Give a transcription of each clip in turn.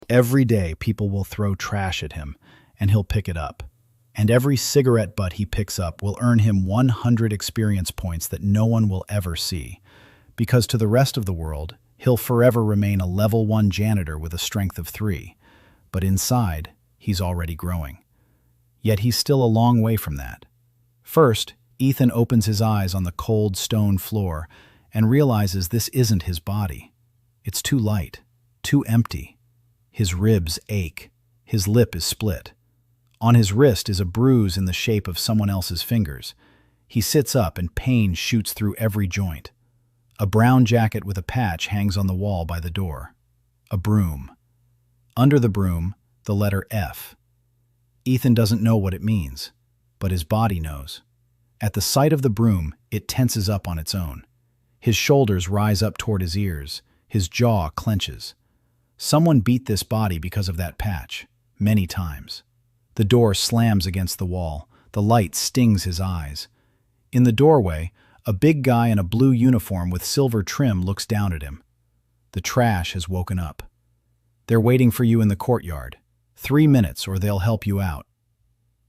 Every day, people will throw trash at him, and he'll pick it up. And every cigarette butt he picks up will earn him 100 experience points that no one will ever see. Because to the rest of the world, he'll forever remain a level 1 janitor with a strength of 3. But inside, he's already growing. Yet he's still a long way from that. First, Ethan opens his eyes on the cold stone floor and realizes this isn't his body. It's too light, too empty. His ribs ache. His lip is split. On his wrist is a bruise in the shape of someone else's fingers. He sits up and pain shoots through every joint. A brown jacket with a patch hangs on the wall by the door. A broom. Under the broom, the letter F. Ethan doesn't know what it means, but his body knows. At the sight of the broom, it tenses up on its own. His shoulders rise up toward his ears. His jaw clenches. Someone beat this body because of that patch, many times. The door slams against the wall. The light stings his eyes. In the doorway, a big guy in a blue uniform with silver trim looks down at him. The trash has woken up. They're waiting for you in the courtyard. 3 minutes or they'll help you out.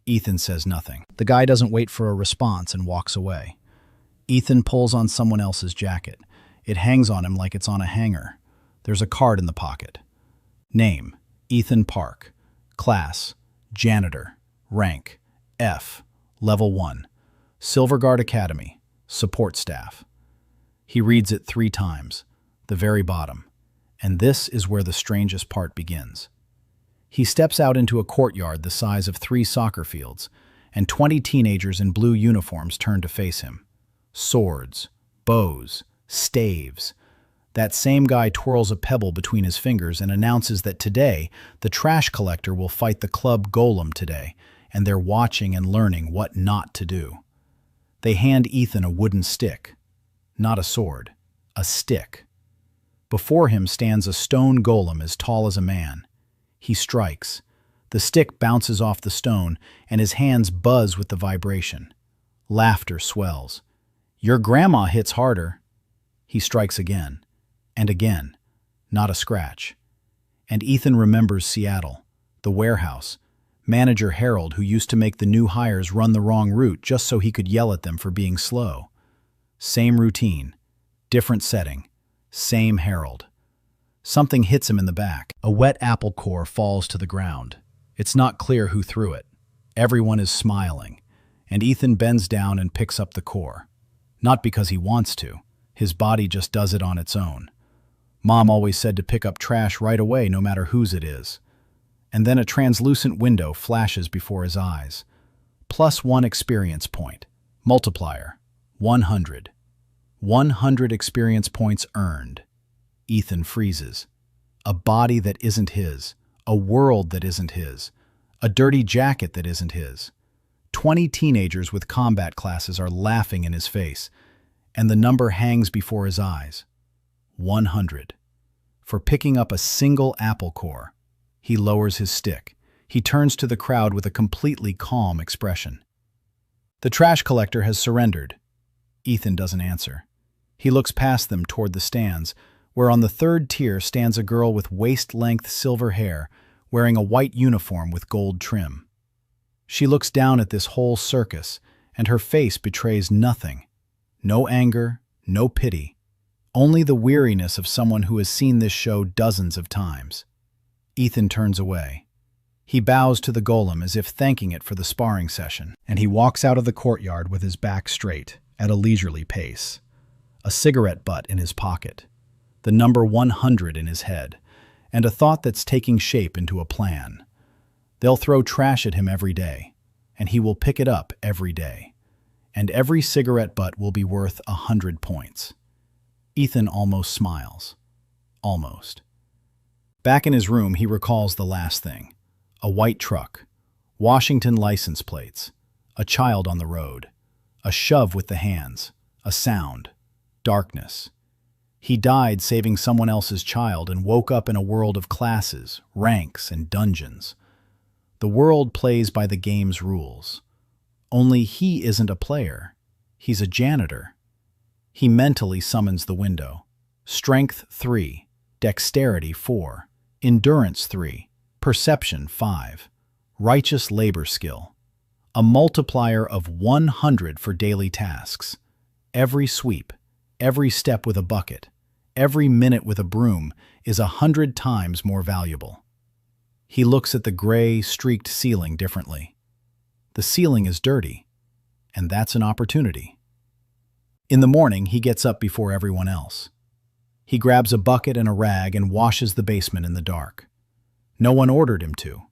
Ethan says nothing. The guy doesn't wait for a response and walks away. Ethan pulls on someone else's jacket. It hangs on him like it's on a hanger. There's a card in the pocket. Name, Ethan Park. Class, janitor. Rank, F. Level 1. Silvergard Academy. Support staff. He reads it 3 times, the very bottom. And this is where the strangest part begins. He steps out into a courtyard the size of 3 soccer fields, and 20 teenagers in blue uniforms turn to face him. Swords, bows, staves. That same guy twirls a pebble between his fingers and announces that today, the trash collector will fight the club golem today, and they're watching and learning what not to do. They hand Ethan a wooden stick. Not a sword, a stick. Before him stands a stone golem as tall as a man. He strikes. The stick bounces off the stone, and his hands buzz with the vibration. Laughter swells. Your grandma hits harder. He strikes again. And again. Not a scratch. And Ethan remembers Seattle, the warehouse, manager Harold who used to make the new hires run the wrong route just so he could yell at them for being slow. Same routine. Different setting. Same Harold. Something hits him in the back. A wet apple core falls to the ground. It's not clear who threw it. Everyone is smiling, and Ethan bends down and picks up the core. Not because he wants to. His body just does it on its own. Mom always said to pick up trash right away no matter whose it is. And then a translucent window flashes before his eyes. +1 experience point. Multiplier. 100. 100 experience points earned. Ethan freezes. A body that isn't his. A world that isn't his. A dirty jacket that isn't his. 20 teenagers with combat classes are laughing in his face, and the number hangs before his eyes. 100. For picking up a single apple core. He lowers his stick. He turns to the crowd with a completely calm expression. The trash collector has surrendered. Ethan doesn't answer. He looks past them toward the stands, where on the 3rd tier stands a girl with waist-length silver hair, wearing a white uniform with gold trim. She looks down at this whole circus, and her face betrays nothing. No anger, no pity. Only the weariness of someone who has seen this show dozens of times. Ethan turns away. He bows to the golem as if thanking it for the sparring session, and he walks out of the courtyard with his back straight, at a leisurely pace. A cigarette butt in his pocket, the number 100 in his head, and a thought that's taking shape into a plan. They'll throw trash at him every day, and he will pick it up every day. And every cigarette butt will be worth 100 points. Ethan almost smiles. Almost. Back in his room, he recalls the last thing. A white truck. Washington license plates. A child on the road. A shove with the hands. A sound. Darkness. He died saving someone else's child and woke up in a world of classes, ranks, and dungeons. The world plays by the game's rules. Only he isn't a player. He's a janitor. He mentally summons the window. Strength 3, Dexterity 4. Endurance 3. Perception 5. Righteous labor skill. A multiplier of 100 for daily tasks. Every sweep, every step with a bucket, every minute with a broom is 100 times more valuable. He looks at the gray, streaked ceiling differently. The ceiling is dirty, and that's an opportunity. In the morning, he gets up before everyone else. He grabs a bucket and a rag and washes the basement in the dark. No one ordered him to.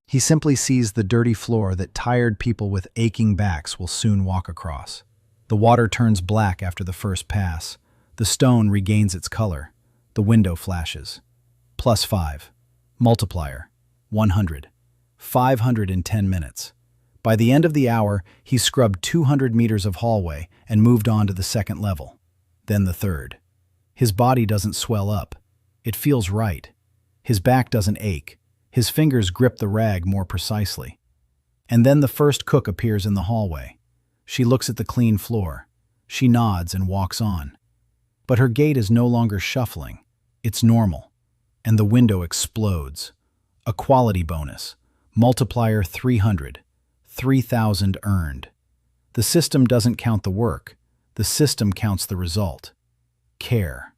He simply sees the dirty floor that tired people with aching backs will soon walk across. The water turns black after the first pass. The stone regains its color. The window flashes. +5. Multiplier. 100. 510 minutes. By the end of the hour, he scrubbed 200 meters of hallway and moved on to the second level. Then the third. His body doesn't swell up. It feels right. His back doesn't ache. His fingers grip the rag more precisely. And then the first cook appears in the hallway. She looks at the clean floor. She nods and walks on. But her gait is no longer shuffling. It's normal. And the window explodes. A quality bonus. Multiplier 300. 3,000 earned. The system doesn't count the work. The system counts the result. Care.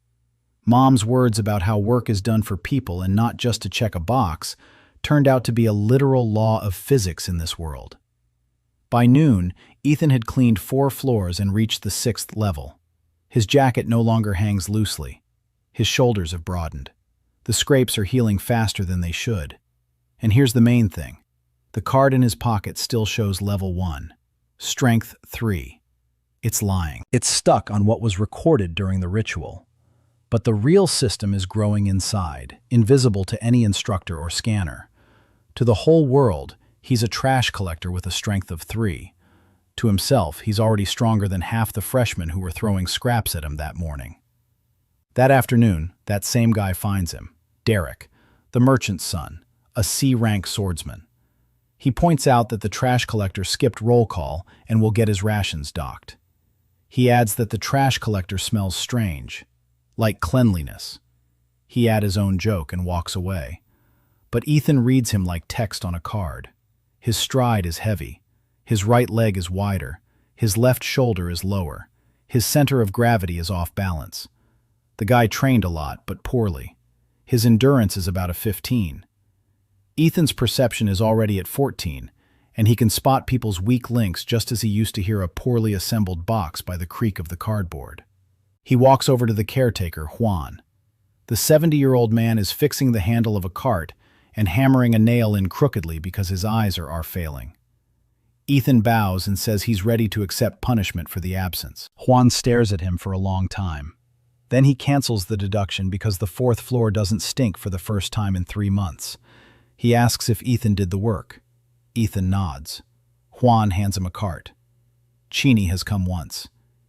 Mom's words about how work is done for people and not just to check a box turned out to be a literal law of physics in this world. By noon, Ethan had cleaned 4 floors and reached the 6th level. His jacket no longer hangs loosely. His shoulders have broadened. The scrapes are healing faster than they should. And here's the main thing. The card in his pocket still shows level 1. Strength 3. It's lying. It's stuck on what was recorded during the ritual. But the real system is growing inside, invisible to any instructor or scanner. To the whole world, he's a trash collector with a strength of 3. To himself, he's already stronger than half the freshmen who were throwing scraps at him that morning. That afternoon, that same guy finds him, Derek, the merchant's son, a C-rank swordsman. He points out that the trash collector skipped roll call and will get his rations docked. He adds that the trash collector smells strange, like cleanliness. He adds his own joke and walks away. But Ethan reads him like text on a card. His stride is heavy. His right leg is wider. His left shoulder is lower. His center of gravity is off balance. The guy trained a lot, but poorly. His endurance is about a 15. Ethan's perception is already at 14, and he can spot people's weak links just as he used to hear a poorly assembled box by the creak of the cardboard. He walks over to the caretaker, Hwang. The 70-year-old man is fixing the handle of a cart and hammering a nail in crookedly because his eyes are failing. Ethan bows and says he's ready to accept punishment for the absence. Hwang stares at him for a long time. Then he cancels the deduction because the 4th floor doesn't stink for the first time in 3 months. He asks if Ethan did the work. Ethan nods. Hwang hands him a cart. Chini has come once.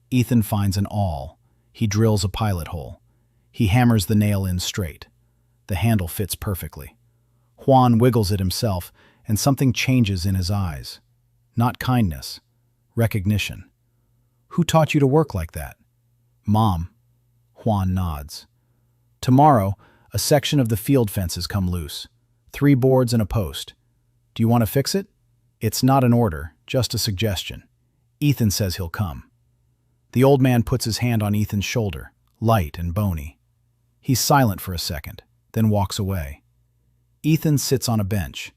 Ethan finds an awl. He drills a pilot hole. He hammers the nail in straight. The handle fits perfectly. Hwang wiggles it himself, and something changes in his eyes. Not kindness. Recognition. Who taught you to work like that? Mom. Hwang nods. Tomorrow, a section of the field fence has come loose. 3 boards and a post. Do you want to fix it? It's not an order, just a suggestion. Ethan says he'll come. The old man puts his hand on Ethan's shoulder, light and bony. He's silent for a second, then walks away. Ethan sits on a bench.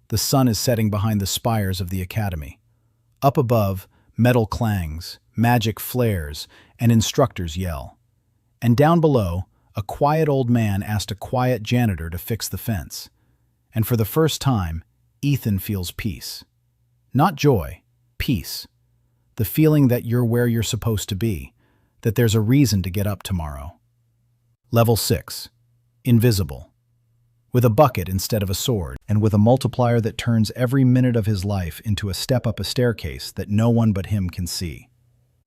The sun is setting behind the spires of the academy. Up above, metal clangs, magic flares, and instructors yell. And down below, a quiet old man asked a quiet janitor to fix the fence. And for the first time, Ethan feels peace. Not joy, peace. The feeling that you're where you're supposed to be, that there's a reason to get up tomorrow. Level 6. Invisible. With a bucket instead of a sword, and with a multiplier that turns every minute of his life into a step up a staircase that no one but him can see.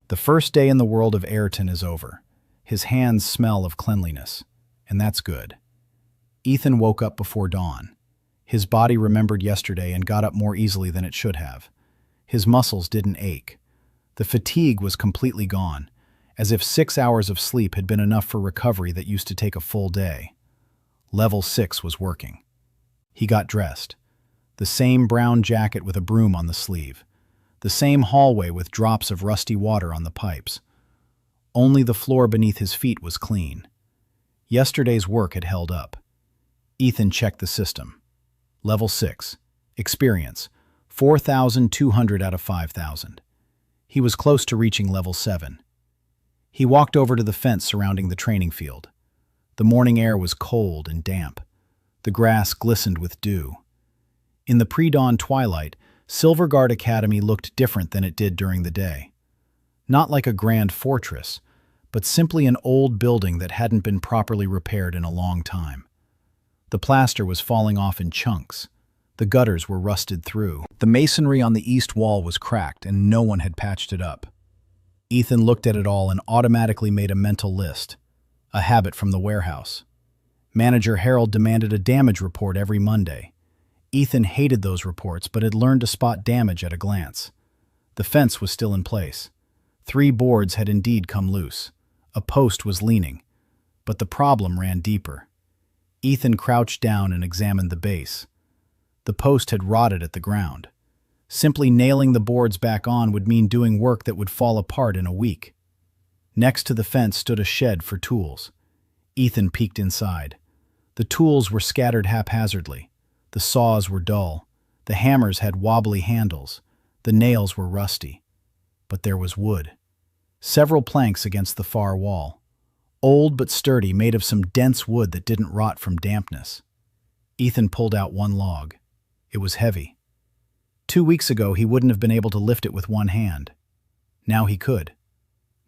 The first day in the world of Ayrton is over. His hands smell of cleanliness, and that's good. Ethan woke up before dawn. His body remembered yesterday and got up more easily than it should have. His muscles didn't ache. The fatigue was completely gone, as if 6 hours of sleep had been enough for recovery that used to take a full day. Level 6 was working. He got dressed. The same brown jacket with a broom on the sleeve. The same hallway with drops of rusty water on the pipes. Only the floor beneath his feet was clean. Yesterday's work had held up. Ethan checked the system. Level 6. Experience. 4,200 out of 5,000. He was close to reaching level 7. He walked over to the fence surrounding the training field. The morning air was cold and damp. The grass glistened with dew. In the pre-dawn twilight, Silvergard Academy looked different than it did during the day. Not like a grand fortress, but simply an old building that hadn't been properly repaired in a long time. The plaster was falling off in chunks. The gutters were rusted through. The masonry on the east wall was cracked, and no one had patched it up. Ethan looked at it all and automatically made a mental list. A habit from the warehouse. Manager Harold demanded a damage report every Monday. Ethan hated those reports, but had learned to spot damage at a glance. The fence was still in place. 3 boards had indeed come loose. A post was leaning. But the problem ran deeper. Ethan crouched down and examined the base. The post had rotted at the ground. Simply nailing the boards back on would mean doing work that would fall apart in a week. Next to the fence stood a shed for tools. Ethan peeked inside. The tools were scattered haphazardly. The saws were dull. The hammers had wobbly handles. The nails were rusty. But there was wood. Several planks against the far wall. Old but sturdy, made of some dense wood that didn't rot from dampness. Ethan pulled out one log. It was heavy. 2 weeks ago, he wouldn't have been able to lift it with one hand. Now he could.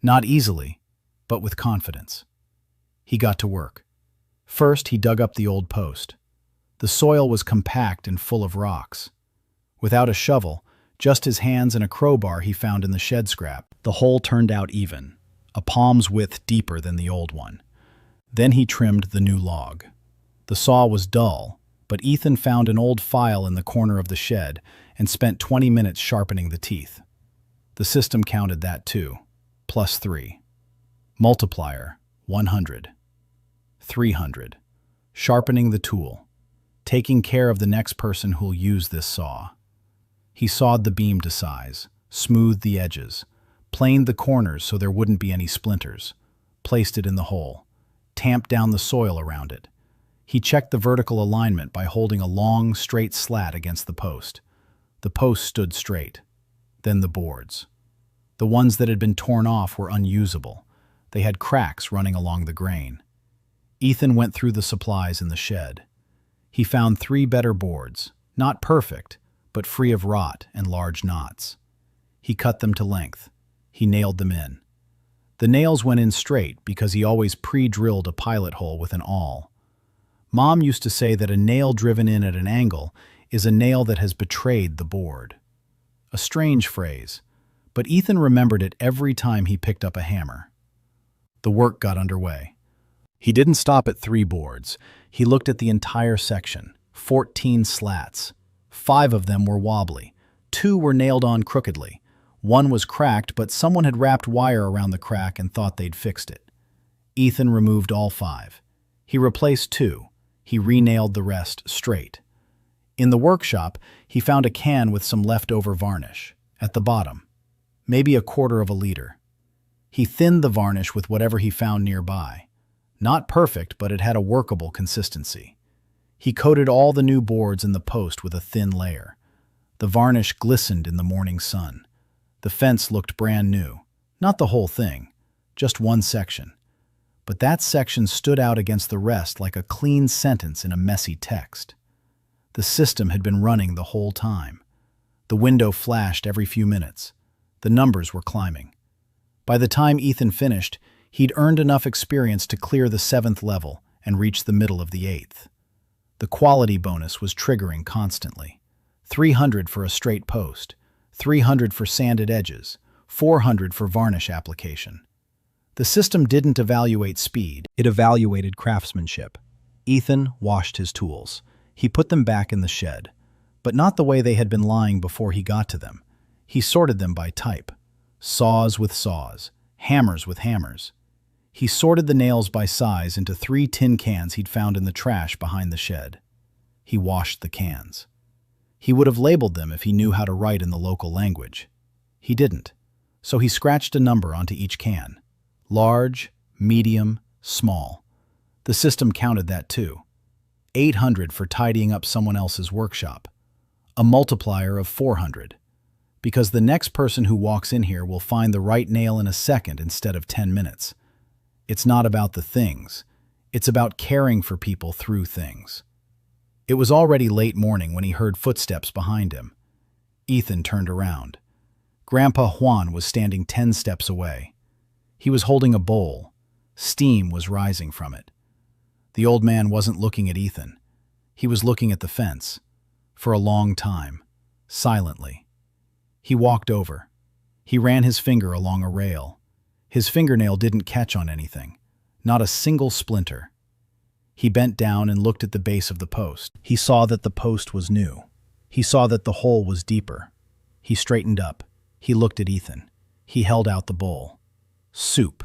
Not easily, but with confidence. He got to work. First, he dug up the old post. The soil was compact and full of rocks. Without a shovel, just his hands and a crowbar he found in the shed scrap, the hole turned out even, a palm's width deeper than the old one. Then he trimmed the new log. The saw was dull, but Ethan found an old file in the corner of the shed and spent 20 minutes sharpening the teeth. The system counted that too. +3. Multiplier, 100. 300. Sharpening the tool. Taking care of the next person who'll use this saw. He sawed the beam to size, smoothed the edges, planed the corners so there wouldn't be any splinters, placed it in the hole, tamped down the soil around it. He checked the vertical alignment by holding a long, straight slat against the post. The post stood straight. Then the boards. The ones that had been torn off were unusable. They had cracks running along the grain. Ethan went through the supplies in the shed. He found 3 better boards, not perfect, but free of rot and large knots. He cut them to length. He nailed them in. The nails went in straight because he always pre-drilled a pilot hole with an awl. Mom used to say that a nail driven in at an angle is a nail that has betrayed the board. A strange phrase, but Ethan remembered it every time he picked up a hammer. The work got underway. He didn't stop at 3 boards. He looked at the entire section, 14 slats. 5 of them were wobbly. 2 were nailed on crookedly. 1 was cracked, but someone had wrapped wire around the crack and thought they'd fixed it. Ethan removed all 5. He replaced 2. He re-nailed the rest straight. In the workshop, he found a can with some leftover varnish, at the bottom, maybe 1/4 liter. He thinned the varnish with whatever he found nearby. Not perfect, but it had a workable consistency. He coated all the new boards in the post with a thin layer. The varnish glistened in the morning sun. The fence looked brand new. Not the whole thing, just one section. But that section stood out against the rest like a clean sentence in a messy text. The system had been running the whole time. The window flashed every few minutes. The numbers were climbing. By the time Ethan finished, he'd earned enough experience to clear the 7th level and reach the middle of the 8th. The quality bonus was triggering constantly. 300 for a straight post, 300 for sanded edges, 400 for varnish application. The system didn't evaluate speed, it evaluated craftsmanship. Ethan washed his tools. He put them back in the shed, but not the way they had been lying before he got to them. He sorted them by type. Saws with saws, hammers with hammers. He sorted the nails by size into 3 tin cans he'd found in the trash behind the shed. He washed the cans. He would have labeled them if he knew how to write in the local language. He didn't, so he scratched a number onto each can. Large, medium, small. The system counted that too. 800 for tidying up someone else's workshop. A multiplier of 400. Because the next person who walks in here will find the right nail in a second instead of 10 minutes. It's not about the things. It's about caring for people through things. It was already late morning when he heard footsteps behind him. Ethan turned around. Grandpa Hwang was standing 10 steps away. He was holding a bowl. Steam was rising from it. The old man wasn't looking at Ethan. He was looking at the fence. For a long time. Silently. He walked over. He ran his finger along a rail. His fingernail didn't catch on anything. Not a single splinter. He bent down and looked at the base of the post. He saw that the post was new. He saw that the hole was deeper. He straightened up. He looked at Ethan. He held out the bowl. Soup.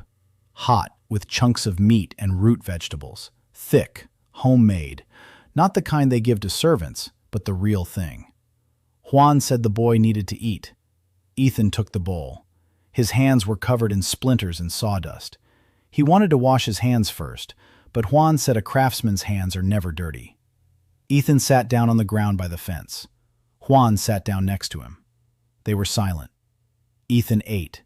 Hot, with chunks of meat and root vegetables. Thick, homemade. Not the kind they give to servants, but the real thing. Hwang said the boy needed to eat. Ethan took the bowl. His hands were covered in splinters and sawdust. He wanted to wash his hands first, but Hwang said a craftsman's hands are never dirty. Ethan sat down on the ground by the fence. Hwang sat down next to him. They were silent. Ethan ate.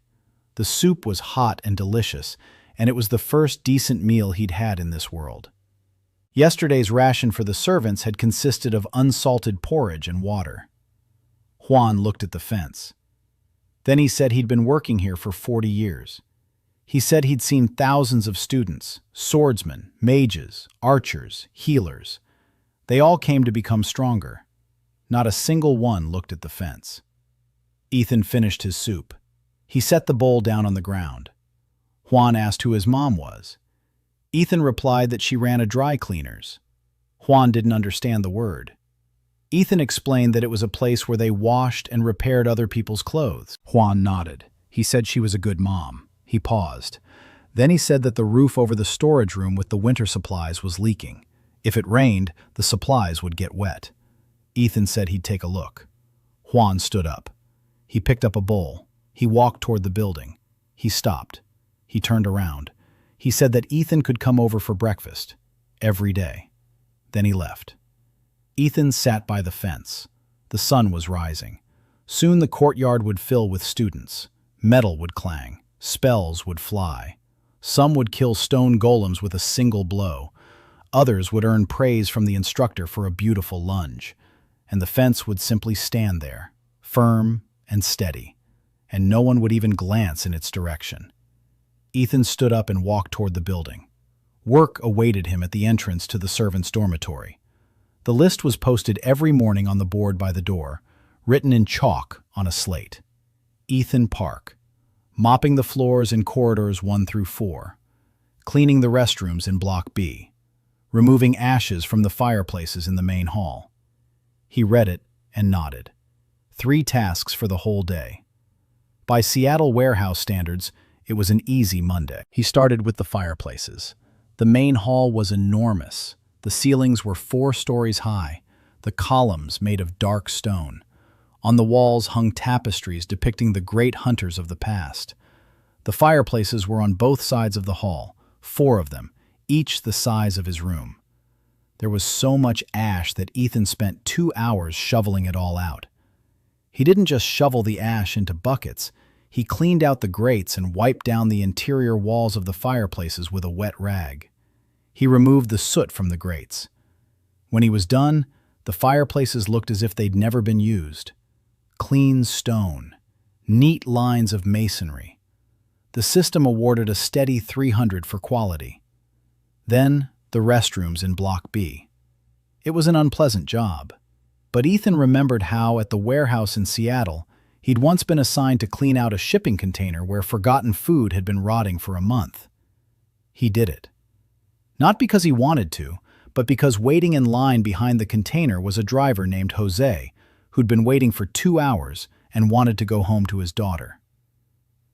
The soup was hot and delicious, and it was the first decent meal he'd had in this world. Yesterday's ration for the servants had consisted of unsalted porridge and water. Hwang looked at the fence. Then he said he'd been working here for 40 years. He said he'd seen thousands of students, swordsmen, mages, archers, healers. They all came to become stronger. Not a single one looked at the fence. Ethan finished his soup. He set the bowl down on the ground. Hwang asked who his mom was. Ethan replied that she ran a dry cleaners. Hwang didn't understand the word. Ethan explained that it was a place where they washed and repaired other people's clothes. Hwang nodded. He said she was a good mom. He paused. Then he said that the roof over the storage room with the winter supplies was leaking. If it rained, the supplies would get wet. Ethan said he'd take a look. Hwang stood up. He picked up a bowl. He walked toward the building. He stopped. He turned around. He said that Ethan could come over for breakfast. Every day. Then he left. Ethan sat by the fence. The sun was rising. Soon the courtyard would fill with students. Metal would clang. Spells would fly. Some would kill stone golems with a single blow. Others would earn praise from the instructor for a beautiful lunge. And the fence would simply stand there, firm and steady, and no one would even glance in its direction. Ethan stood up and walked toward the building. Work awaited him at the entrance to the servants' dormitory. The list was posted every morning on the board by the door, written in chalk on a slate. Ethan Park. Mopping the floors in corridors 1 through 4. Cleaning the restrooms in Block B. Removing ashes from the fireplaces in the main hall. He read it and nodded. 3 tasks for the whole day. By Seattle warehouse standards, it was an easy Monday. He started with the fireplaces. The main hall was enormous. The ceilings were 4 stories high, the columns made of dark stone. On the walls hung tapestries depicting the great hunters of the past. The fireplaces were on both sides of the hall, 4 of them, each the size of his room. There was so much ash that Ethan spent 2 hours shoveling it all out. He didn't just shovel the ash into buckets, he cleaned out the grates and wiped down the interior walls of the fireplaces with a wet rag. He removed the soot from the grates. When he was done, the fireplaces looked as if they'd never been used. Clean stone, neat lines of masonry. The system awarded a steady 300 for quality. Then, the restrooms in Block B. It was an unpleasant job, but Ethan remembered how, at the warehouse in Seattle, he'd once been assigned to clean out a shipping container where forgotten food had been rotting for a month. He did it. Not because he wanted to, but because waiting in line behind the container was a driver named Jose, who'd been waiting for 2 hours and wanted to go home to his daughter.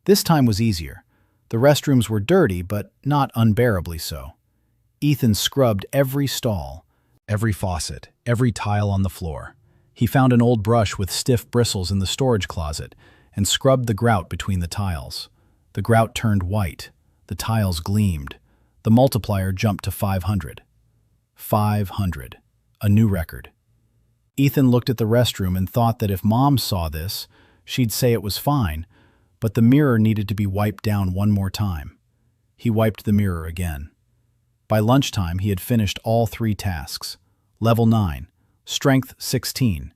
This time was easier. The restrooms were dirty, but not unbearably so. Ethan scrubbed every stall, every faucet, every tile on the floor. He found an old brush with stiff bristles in the storage closet and scrubbed the grout between the tiles. The grout turned white. The tiles gleamed. The multiplier jumped to 500. 500. A new record. Ethan looked at the restroom and thought that if Mom saw this, she'd say it was fine, but the mirror needed to be wiped down one more time. He wiped the mirror again. By lunchtime, he had finished all 3 tasks. Level 9, Strength 16,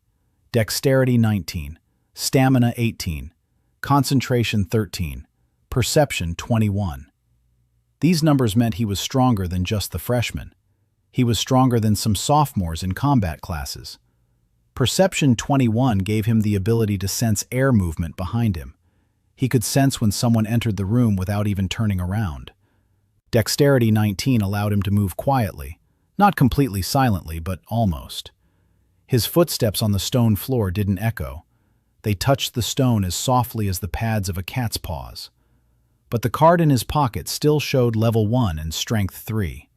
Dexterity 19, Stamina 18, Concentration 13, Perception 21. These numbers meant he was stronger than just the freshman. He was stronger than some sophomores in combat classes. Perception 21 gave him the ability to sense air movement behind him. He could sense when someone entered the room without even turning around. Dexterity 19 allowed him to move quietly, not completely silently, but almost. His footsteps on the stone floor didn't echo. They touched the stone as softly as the pads of a cat's paws. But the card in his pocket still showed level 1 and strength 3.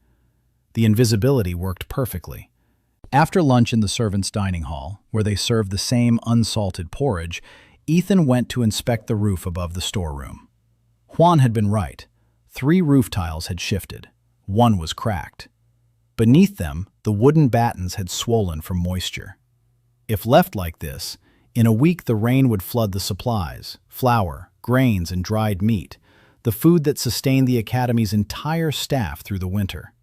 The invisibility worked perfectly. After lunch in the servants' dining hall, where they served the same unsalted porridge, Ethan went to inspect the roof above the storeroom. Hwang had been right. 3 roof tiles had shifted. 1 was cracked. Beneath them, the wooden battens had swollen from moisture. If left like this, in a week the rain would flood the supplies, flour, grains, and dried meat, the food that sustained the academy's entire staff through the winter.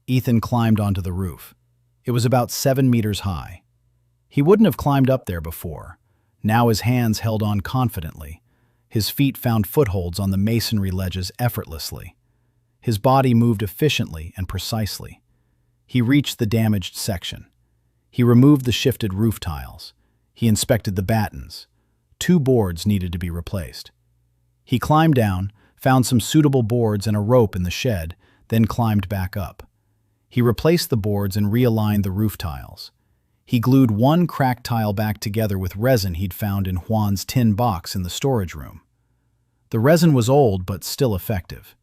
Ethan climbed onto the roof. It was about 7 meters high. He wouldn't have climbed up there before. Now his hands held on confidently. His feet found footholds on the masonry ledges effortlessly. His body moved efficiently and precisely. He reached the damaged section. He removed the shifted roof tiles. He inspected the battens. 2 boards needed to be replaced. He climbed down, found some suitable boards and a rope in the shed, then climbed back up. He replaced the boards and realigned the roof tiles. He glued 1 cracked tile back together with resin he'd found in Hwang's tin box in the storage room. The resin was old but still effective.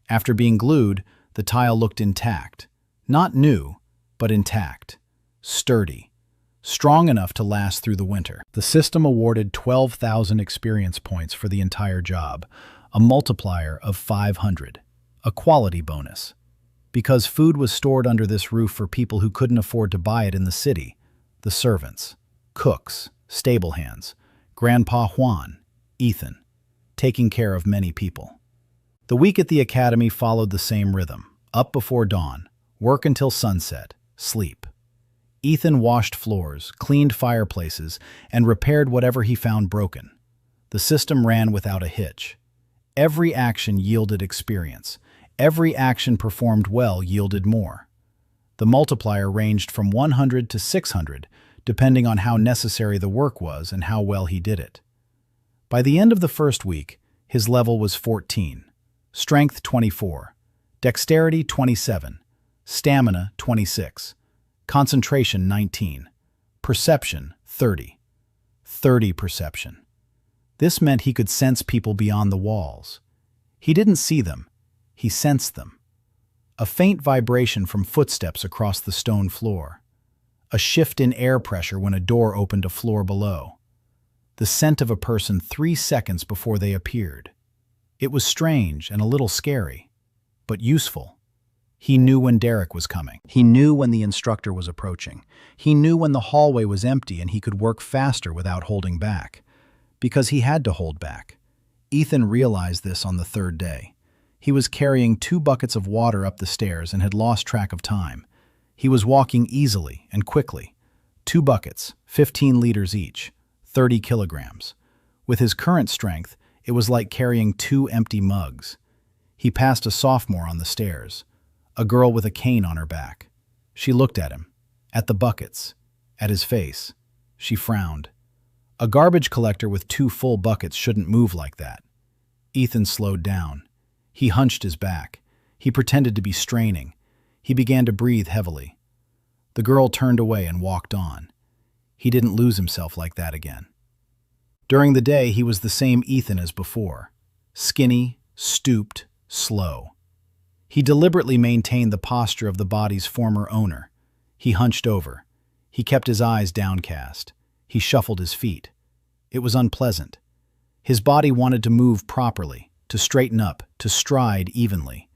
After being glued, the tile looked intact. Not new, but intact. Sturdy. Strong enough to last through the winter. The system awarded 12,000 experience points for the entire job, a multiplier of 500, a quality bonus. Because food was stored under this roof for people who couldn't afford to buy it in the city, the servants, cooks, stable hands, Grandpa Hwang, Ethan, taking care of many people. The week at the academy followed the same rhythm. Up before dawn, work until sunset, sleep. Ethan washed floors, cleaned fireplaces, and repaired whatever he found broken. The system ran without a hitch. Every action yielded experience. Every action performed well yielded more. The multiplier ranged from 100 to 600, depending on how necessary the work was and how well he did it. By the end of the first week, his level was 14, strength 24, dexterity 27, stamina 26, concentration 19, perception 30. 30 perception. This meant he could sense people beyond the walls. He didn't see them. He sensed them. A faint vibration from footsteps across the stone floor. A shift in air pressure when a door opened a floor below. The scent of a person 3 seconds before they appeared. It was strange and a little scary, but useful. He knew when Derek was coming. He knew when the instructor was approaching. He knew when the hallway was empty and he could work faster without holding back. Because he had to hold back. Ethan realized this on the 3rd day. He was carrying 2 buckets of water up the stairs and had lost track of time. He was walking easily and quickly. 2 buckets, 15 liters each, 30 kilograms. With his current strength, it was like carrying 2 empty mugs. He passed a sophomore on the stairs, a girl with a cane on her back. She looked at him, at the buckets, at his face. She frowned. A garbage collector with 2 full buckets shouldn't move like that. Ethan slowed down. He hunched his back. He pretended to be straining. He began to breathe heavily. The girl turned away and walked on. He didn't lose himself like that again. During the day, he was the same Ethan as before. Skinny, stooped, slow. He deliberately maintained the posture of the body's former owner. He hunched over. He kept his eyes downcast. He shuffled his feet. It was unpleasant. His body wanted to move properly, to straighten up, to stride evenly.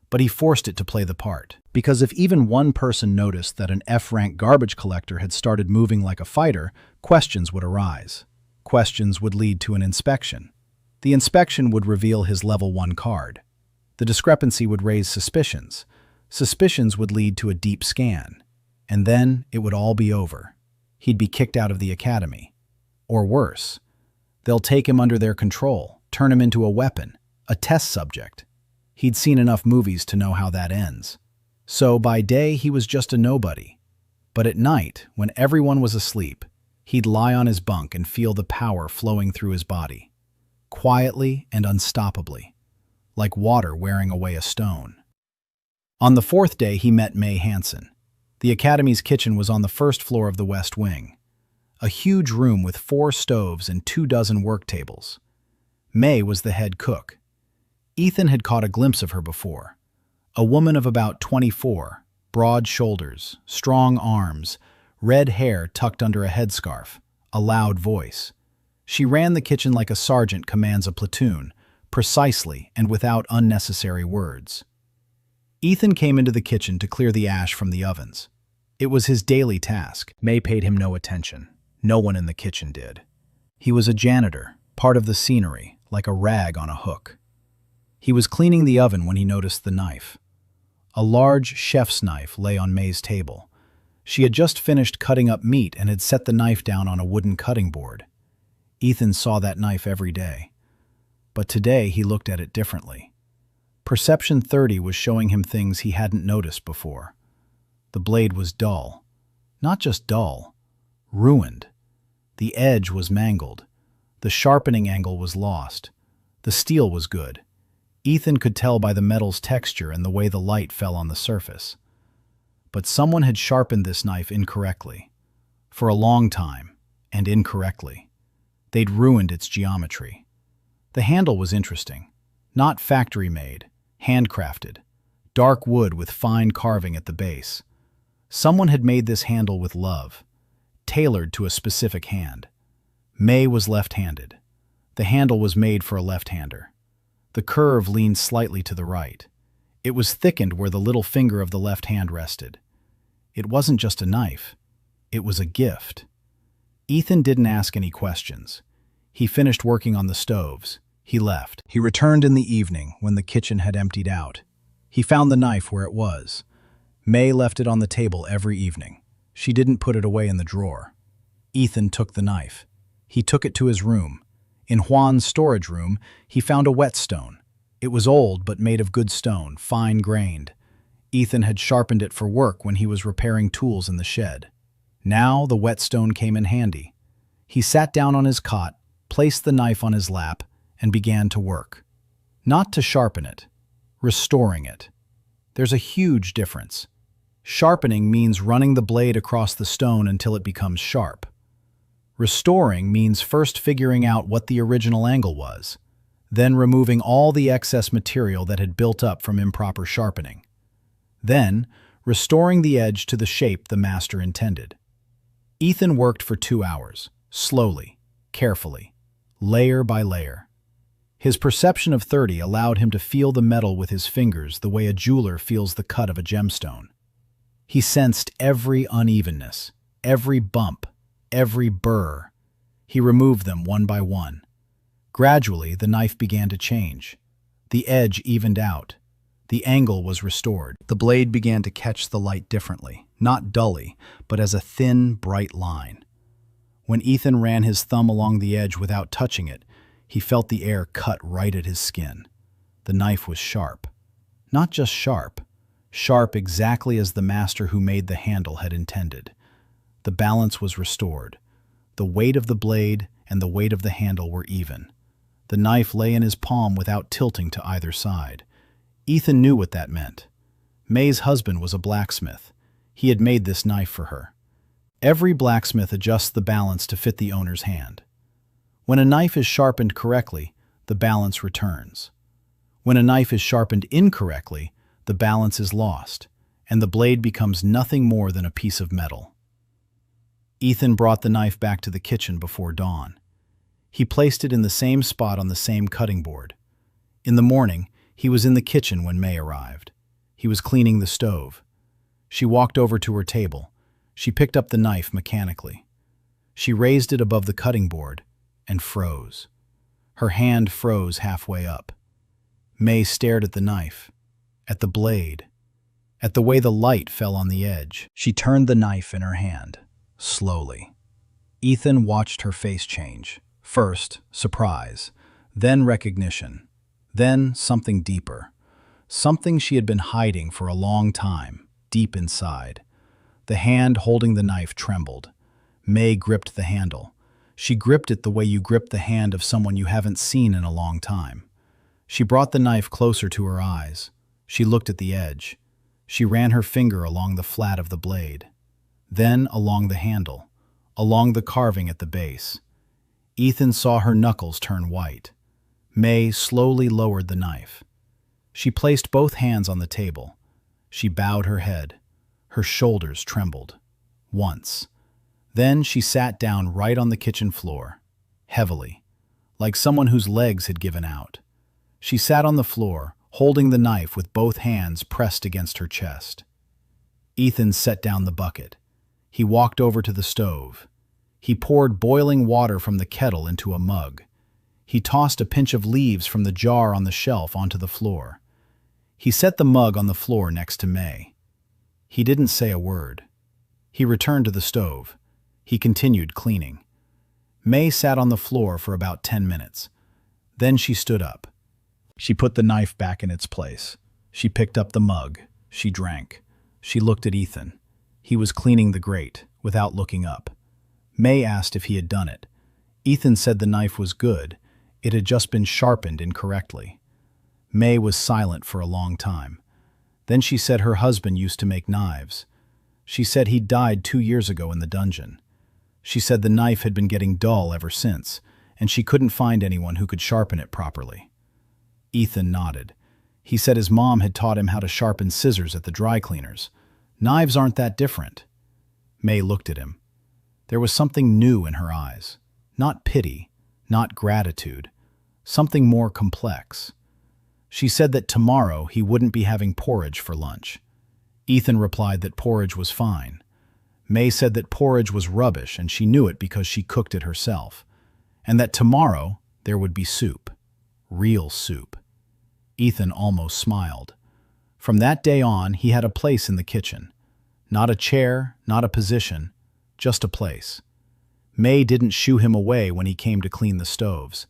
But he forced it to play the part. Because if even one person noticed that an F-rank garbage collector had started moving like a fighter, questions would arise. Questions would lead to an inspection. The inspection would reveal his level 1 card. The discrepancy would raise suspicions. Suspicions would lead to a deep scan. And then it would all be over. He'd be kicked out of the academy. Or worse, they'll take him under their control, turn him into a weapon, a test subject. He'd seen enough movies to know how that ends. So by day he was just a nobody. But at night, when everyone was asleep, he'd lie on his bunk and feel the power flowing through his body. Quietly and unstoppably, like water wearing away a stone. On the 4th day he met May Hansen. The academy's kitchen was on the 1st floor of the West Wing. A huge room with 4 stoves and 24 work tables. May was the head cook. Ethan had caught a glimpse of her before. A woman of about 24, broad shoulders, strong arms, red hair tucked under a headscarf, a loud voice. She ran the kitchen like a sergeant commands a platoon, precisely and without unnecessary words. Ethan came into the kitchen to clear the ash from the ovens. It was his daily task. May paid him no attention. No one in the kitchen did. He was a janitor, part of the scenery, like a rag on a hook. He was cleaning the oven when he noticed the knife. A large chef's knife lay on May's table. She had just finished cutting up meat and had set the knife down on a wooden cutting board. Ethan saw that knife every day. But today he looked at it differently. Perception 30 was showing him things he hadn't noticed before. The blade was dull. Not just dull, ruined. The edge was mangled. The sharpening angle was lost. The steel was good. Ethan could tell by the metal's texture and the way the light fell on the surface. But someone had sharpened this knife incorrectly. For a long time, and incorrectly. They'd ruined its geometry. The handle was interesting. Not factory-made, handcrafted. Dark wood with fine carving at the base. Someone had made this handle with love, tailored to a specific hand. May was left-handed. The handle was made for a left-hander. The curve leaned slightly to the right. It was thickened where the little finger of the left hand rested. It wasn't just a knife. It was a gift. Ethan didn't ask any questions. He finished working on the stoves. He left. He returned in the evening when the kitchen had emptied out. He found the knife where it was. May left it on the table every evening. She didn't put it away in the drawer. Ethan took the knife. He took it to his room. In Hwang's storage room, he found a whetstone. It was old but made of good stone, fine-grained. Ethan had sharpened it for work when he was repairing tools in the shed. Now the whetstone came in handy. He sat down on his cot, placed the knife on his lap, and began to work. Not to sharpen it, restoring it. There's a huge difference. Sharpening means running the blade across the stone until it becomes sharp. Restoring means first figuring out what the original angle was, then removing all the excess material that had built up from improper sharpening. Then, restoring the edge to the shape the master intended. Ethan worked for 2 hours, slowly, carefully, layer by layer. His perception of 30 allowed him to feel the metal with his fingers the way a jeweler feels the cut of a gemstone. He sensed every unevenness, every bump, every burr. He removed them one by one. Gradually, the knife began to change. The edge evened out. The angle was restored. The blade began to catch the light differently, not dully, but as a thin, bright line. When Ethan ran his thumb along the edge without touching it, he felt the air cut right at his skin. The knife was sharp. Not just sharp. Sharp exactly as the master who made the handle had intended. The balance was restored. The weight of the blade and the weight of the handle were even. The knife lay in his palm without tilting to either side. Ethan knew what that meant. May's husband was a blacksmith. He had made this knife for her. Every blacksmith adjusts the balance to fit the owner's hand. When a knife is sharpened correctly, the balance returns. When a knife is sharpened incorrectly, the balance is lost, and the blade becomes nothing more than a piece of metal. Ethan brought the knife back to the kitchen before dawn. He placed it in the same spot on the same cutting board. In the morning, he was in the kitchen when May arrived. He was cleaning the stove. She walked over to her table. She picked up the knife mechanically. She raised it above the cutting board and froze. Her hand froze halfway up. May stared at the knife, at the blade, at the way the light fell on the edge. She turned the knife in her hand, slowly. Ethan watched her face change. First, surprise, then recognition, then something deeper. Something she had been hiding for a long time, deep inside. The hand holding the knife trembled. May gripped the handle. She gripped it the way you grip the hand of someone you haven't seen in a long time. She brought the knife closer to her eyes. She looked at the edge. She ran her finger along the flat of the blade, then along the handle, along the carving at the base. Ethan saw her knuckles turn white. May slowly lowered the knife. She placed both hands on the table. She bowed her head. Her shoulders trembled. Once. Then she sat down right on the kitchen floor, heavily, like someone whose legs had given out. She sat on the floor, holding the knife with both hands pressed against her chest. Ethan set down the bucket. He walked over to the stove. He poured boiling water from the kettle into a mug. He tossed a pinch of leaves from the jar on the shelf onto the floor. He set the mug on the floor next to May. He didn't say a word. He returned to the stove. He continued cleaning. May sat on the floor for about 10 minutes. Then she stood up. She put the knife back in its place. She picked up the mug. She drank. She looked at Ethan. He was cleaning the grate, without looking up. May asked if he had done it. Ethan said the knife was good. It had just been sharpened incorrectly. May was silent for a long time. Then she said her husband used to make knives. She said he'd died 2 years ago in the dungeon. She said the knife had been getting dull ever since, and she couldn't find anyone who could sharpen it properly. Ethan nodded. He said his mom had taught him how to sharpen scissors at the dry cleaners. Knives aren't that different. May looked at him. There was something new in her eyes. Not pity, not gratitude. Something more complex. She said that tomorrow he wouldn't be having porridge for lunch. Ethan replied that porridge was fine. May said that porridge was rubbish and she knew it because she cooked it herself. And that tomorrow there would be soup. Real soup. Ethan almost smiled. From that day on, he had a place in the kitchen. Not a chair, not a position, just a place. May didn't shoo him away when he came to clean the stoves.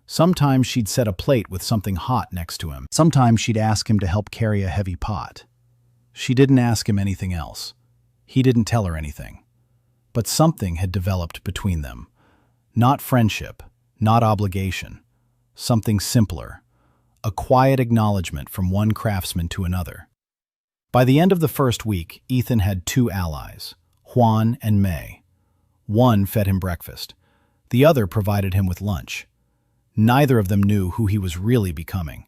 Sometimes she'd set a plate with something hot next to him. Sometimes she'd ask him to help carry a heavy pot. She didn't ask him anything else. He didn't tell her anything. But something had developed between them. Not friendship, not obligation. Something simpler. A quiet acknowledgement from one craftsman to another. By the end of the first week, Ethan had 2 allies, Hwang and May. One fed him breakfast. The other provided him with lunch. Neither of them knew who he was really becoming.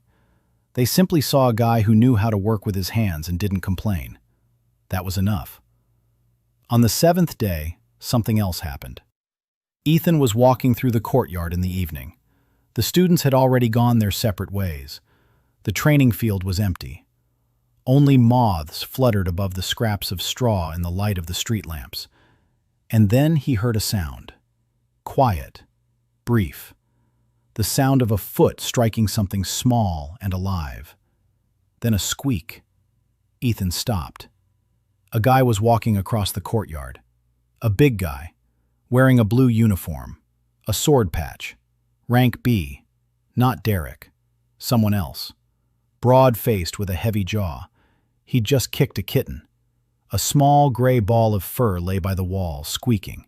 They simply saw a guy who knew how to work with his hands and didn't complain. That was enough. On the 7th day, something else happened. Ethan was walking through the courtyard in the evening. The students had already gone their separate ways. The training field was empty. Only moths fluttered above the scraps of straw in the light of the street lamps. And then he heard a sound. Quiet, brief. The sound of a foot striking something small and alive. Then a squeak. Ethan stopped. A guy was walking across the courtyard. A big guy, wearing a blue uniform, a sword patch. Rank B, not Derek, someone else. Broad-faced with a heavy jaw. He'd just kicked a kitten. A small gray ball of fur lay by the wall, squeaking.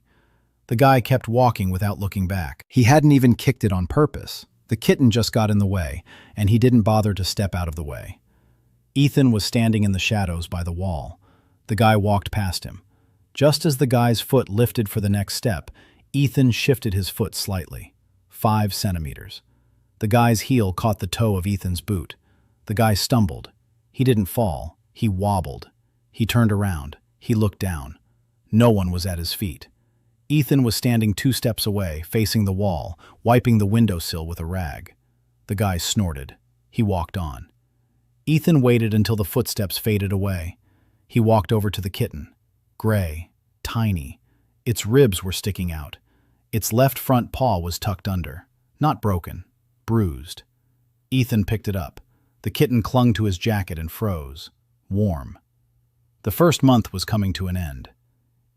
The guy kept walking without looking back. He hadn't even kicked it on purpose. The kitten just got in the way, and he didn't bother to step out of the way. Ethan was standing in the shadows by the wall. The guy walked past him. Just as the guy's foot lifted for the next step, Ethan shifted his foot slightly. 5 centimeters. The guy's heel caught the toe of Ethan's boot. The guy stumbled. He didn't fall. He wobbled. He turned around. He looked down. No one was at his feet. Ethan was standing 2 steps away, facing the wall, wiping the windowsill with a rag. The guy snorted. He walked on. Ethan waited until the footsteps faded away. He walked over to the kitten. Gray, tiny. Its ribs were sticking out. Its left front paw was tucked under. Not broken, bruised. Ethan picked it up. The kitten clung to his jacket and froze. Warm. The first month was coming to an end.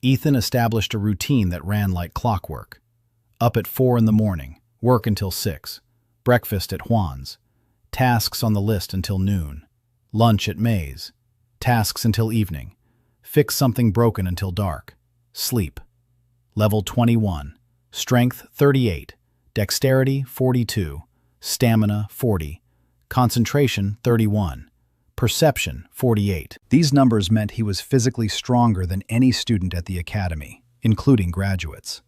Ethan established a routine that ran like clockwork. Up at 4 in the morning, work until 6, breakfast at Hwang's, tasks on the list until noon, lunch at May's, tasks until evening, fix something broken until dark, sleep. Level 21, strength 38, dexterity 42, stamina 40, concentration 31, perception 48. These numbers meant he was physically stronger than any student at the academy, including graduates.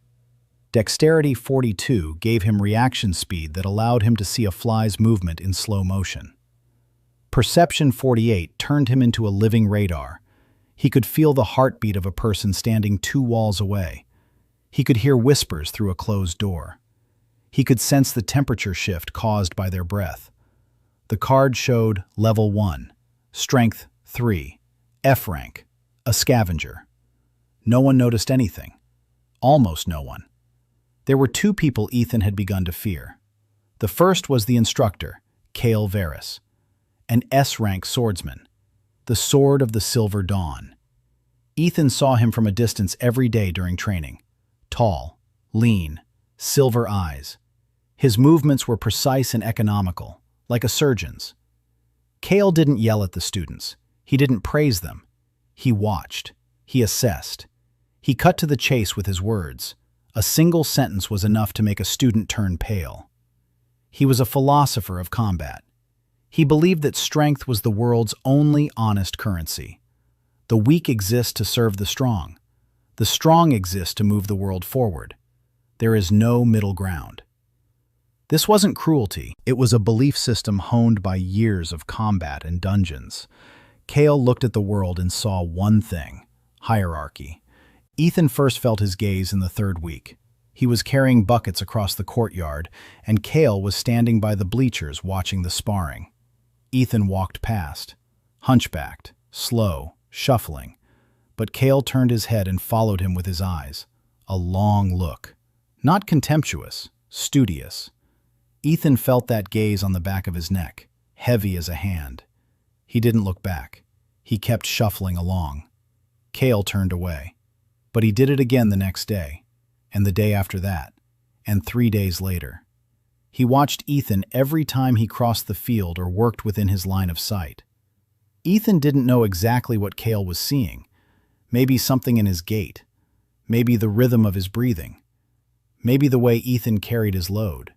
Dexterity 42 gave him reaction speed that allowed him to see a fly's movement in slow motion. Perception 48 turned him into a living radar. He could feel the heartbeat of a person standing 2 walls away. He could hear whispers through a closed door. He could sense the temperature shift caused by their breath. The card showed Level 1, Strength 3, F rank, a scavenger. No one noticed anything. Almost no one. There were 2 people Ethan had begun to fear. The first was the instructor, Kael Verris, an S-rank swordsman, the Sword of the Silver Dawn. Ethan saw him from a distance every day during training. Tall, lean, silver eyes. His movements were precise and economical, like a surgeon's. Kael didn't yell at the students. He didn't praise them. He watched. He assessed. He cut to the chase with his words. A single sentence was enough to make a student turn pale. He was a philosopher of combat. He believed that strength was the world's only honest currency. The weak exist to serve the strong. The strong exist to move the world forward. There is no middle ground. This wasn't cruelty. It was a belief system honed by years of combat and dungeons. Kael looked at the world and saw one thing: hierarchy. Ethan first felt his gaze in the 3rd week. He was carrying buckets across the courtyard, and Kael was standing by the bleachers watching the sparring. Ethan walked past, hunchbacked, slow, shuffling, but Kael turned his head and followed him with his eyes. A long look. Not contemptuous, studious. Ethan felt that gaze on the back of his neck, heavy as a hand. He didn't look back. He kept shuffling along. Kael turned away. But he did it again the next day, and the day after that, and 3 days later. He watched Ethan every time he crossed the field or worked within his line of sight. Ethan didn't know exactly what Kael was seeing. Maybe something in his gait. Maybe the rhythm of his breathing. Maybe the way Ethan carried his load.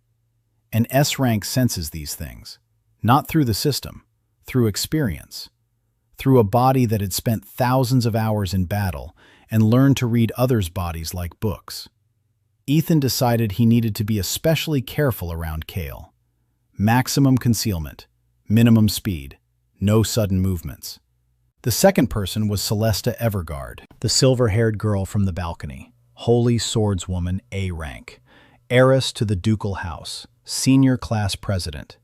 An S-rank senses these things, not through the system, through experience, through a body that had spent thousands of hours in battle and learned to read others' bodies like books. Ethan decided he needed to be especially careful around Kael. Maximum concealment, minimum speed, no sudden movements. The second person was Celeste Evergard, the silver-haired girl from the balcony, Holy Swordswoman A rank, heiress to the ducal house, senior class president.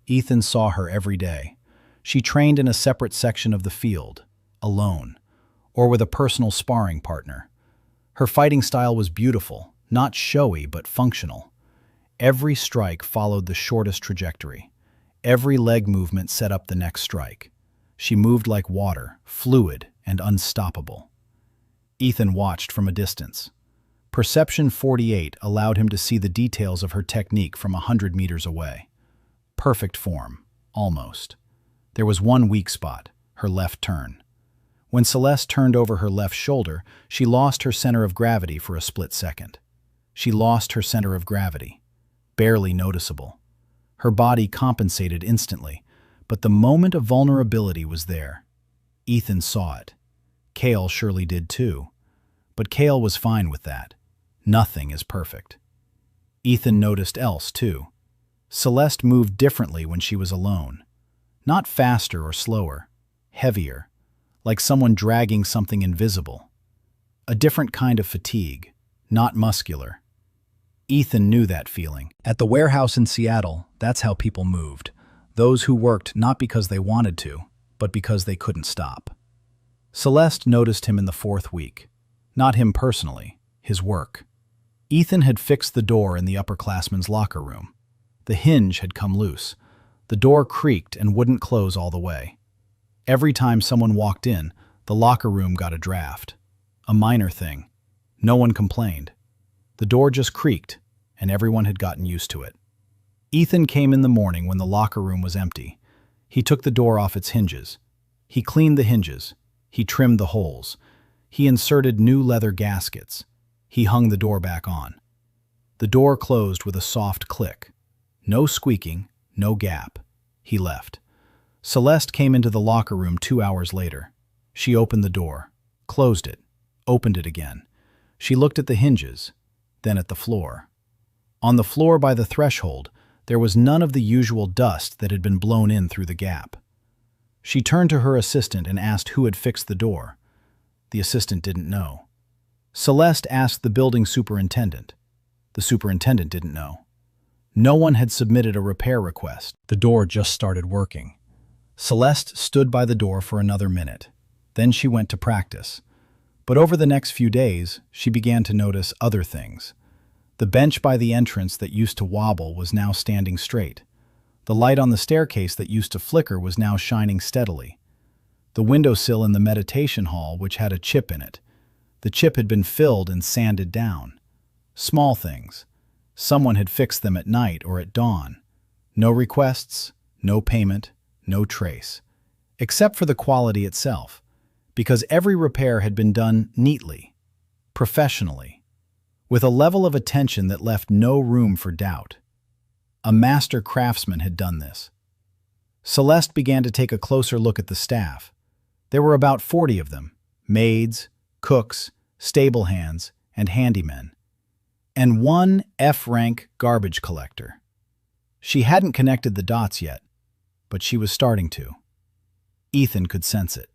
Ethan saw her every day. She trained in a separate section of the field, alone, or with a personal sparring partner. Her fighting style was beautiful, not showy but functional. Every strike followed the shortest trajectory. Every leg movement set up the next strike. She moved like water, fluid and unstoppable. Ethan watched from a distance. Perception 48 allowed him to see the details of her technique from 100 meters away. Perfect form, almost. There was one weak spot, her left turn. When Celeste turned over her left shoulder, she lost her center of gravity for a split second. She lost her center of gravity. Barely noticeable. Her body compensated instantly, but the moment of vulnerability was there. Ethan saw it. Kael surely did too. But Kael was fine with that. Nothing is perfect. Ethan noticed else too. Celeste moved differently when she was alone. Not faster or slower, heavier, like someone dragging something invisible. A different kind of fatigue, not muscular. Ethan knew that feeling. At the warehouse in Seattle, that's how people moved. Those who worked not because they wanted to, but because they couldn't stop. Celeste noticed him in the 4th week. Not him personally, his work. Ethan had fixed the door in the upperclassman's locker room. The hinge had come loose. The door creaked and wouldn't close all the way. Every time someone walked in, the locker room got a draft. A minor thing. No one complained. The door just creaked, and everyone had gotten used to it. Ethan came in the morning when the locker room was empty. He took the door off its hinges. He cleaned the hinges. He trimmed the holes. He inserted new leather gaskets. He hung the door back on. The door closed with a soft click. No squeaking, no gap. He left. Celeste came into the locker room 2 hours later. She opened the door, closed it, opened it again. She looked at the hinges, then at the floor. On the floor by the threshold, there was none of the usual dust that had been blown in through the gap. She turned to her assistant and asked who had fixed the door. The assistant didn't know. Celeste asked the building superintendent. The superintendent didn't know. No one had submitted a repair request. The door just started working. Celeste stood by the door for another minute. Then she went to practice. But over the next few days, she began to notice other things. The bench by the entrance that used to wobble was now standing straight. The light on the staircase that used to flicker was now shining steadily. The windowsill in the meditation hall, which had a chip in it. The chip had been filled and sanded down. Small things. Someone had fixed them at night or at dawn. No requests, no payment, no trace. Except for the quality itself, because every repair had been done neatly, professionally, with a level of attention that left no room for doubt. A master craftsman had done this. Celeste began to take a closer look at the staff. There were about 40 of them, maids, cooks, stable hands, and handymen. And one F-rank garbage collector. She hadn't connected the dots yet, but she was starting to. Ethan could sense it.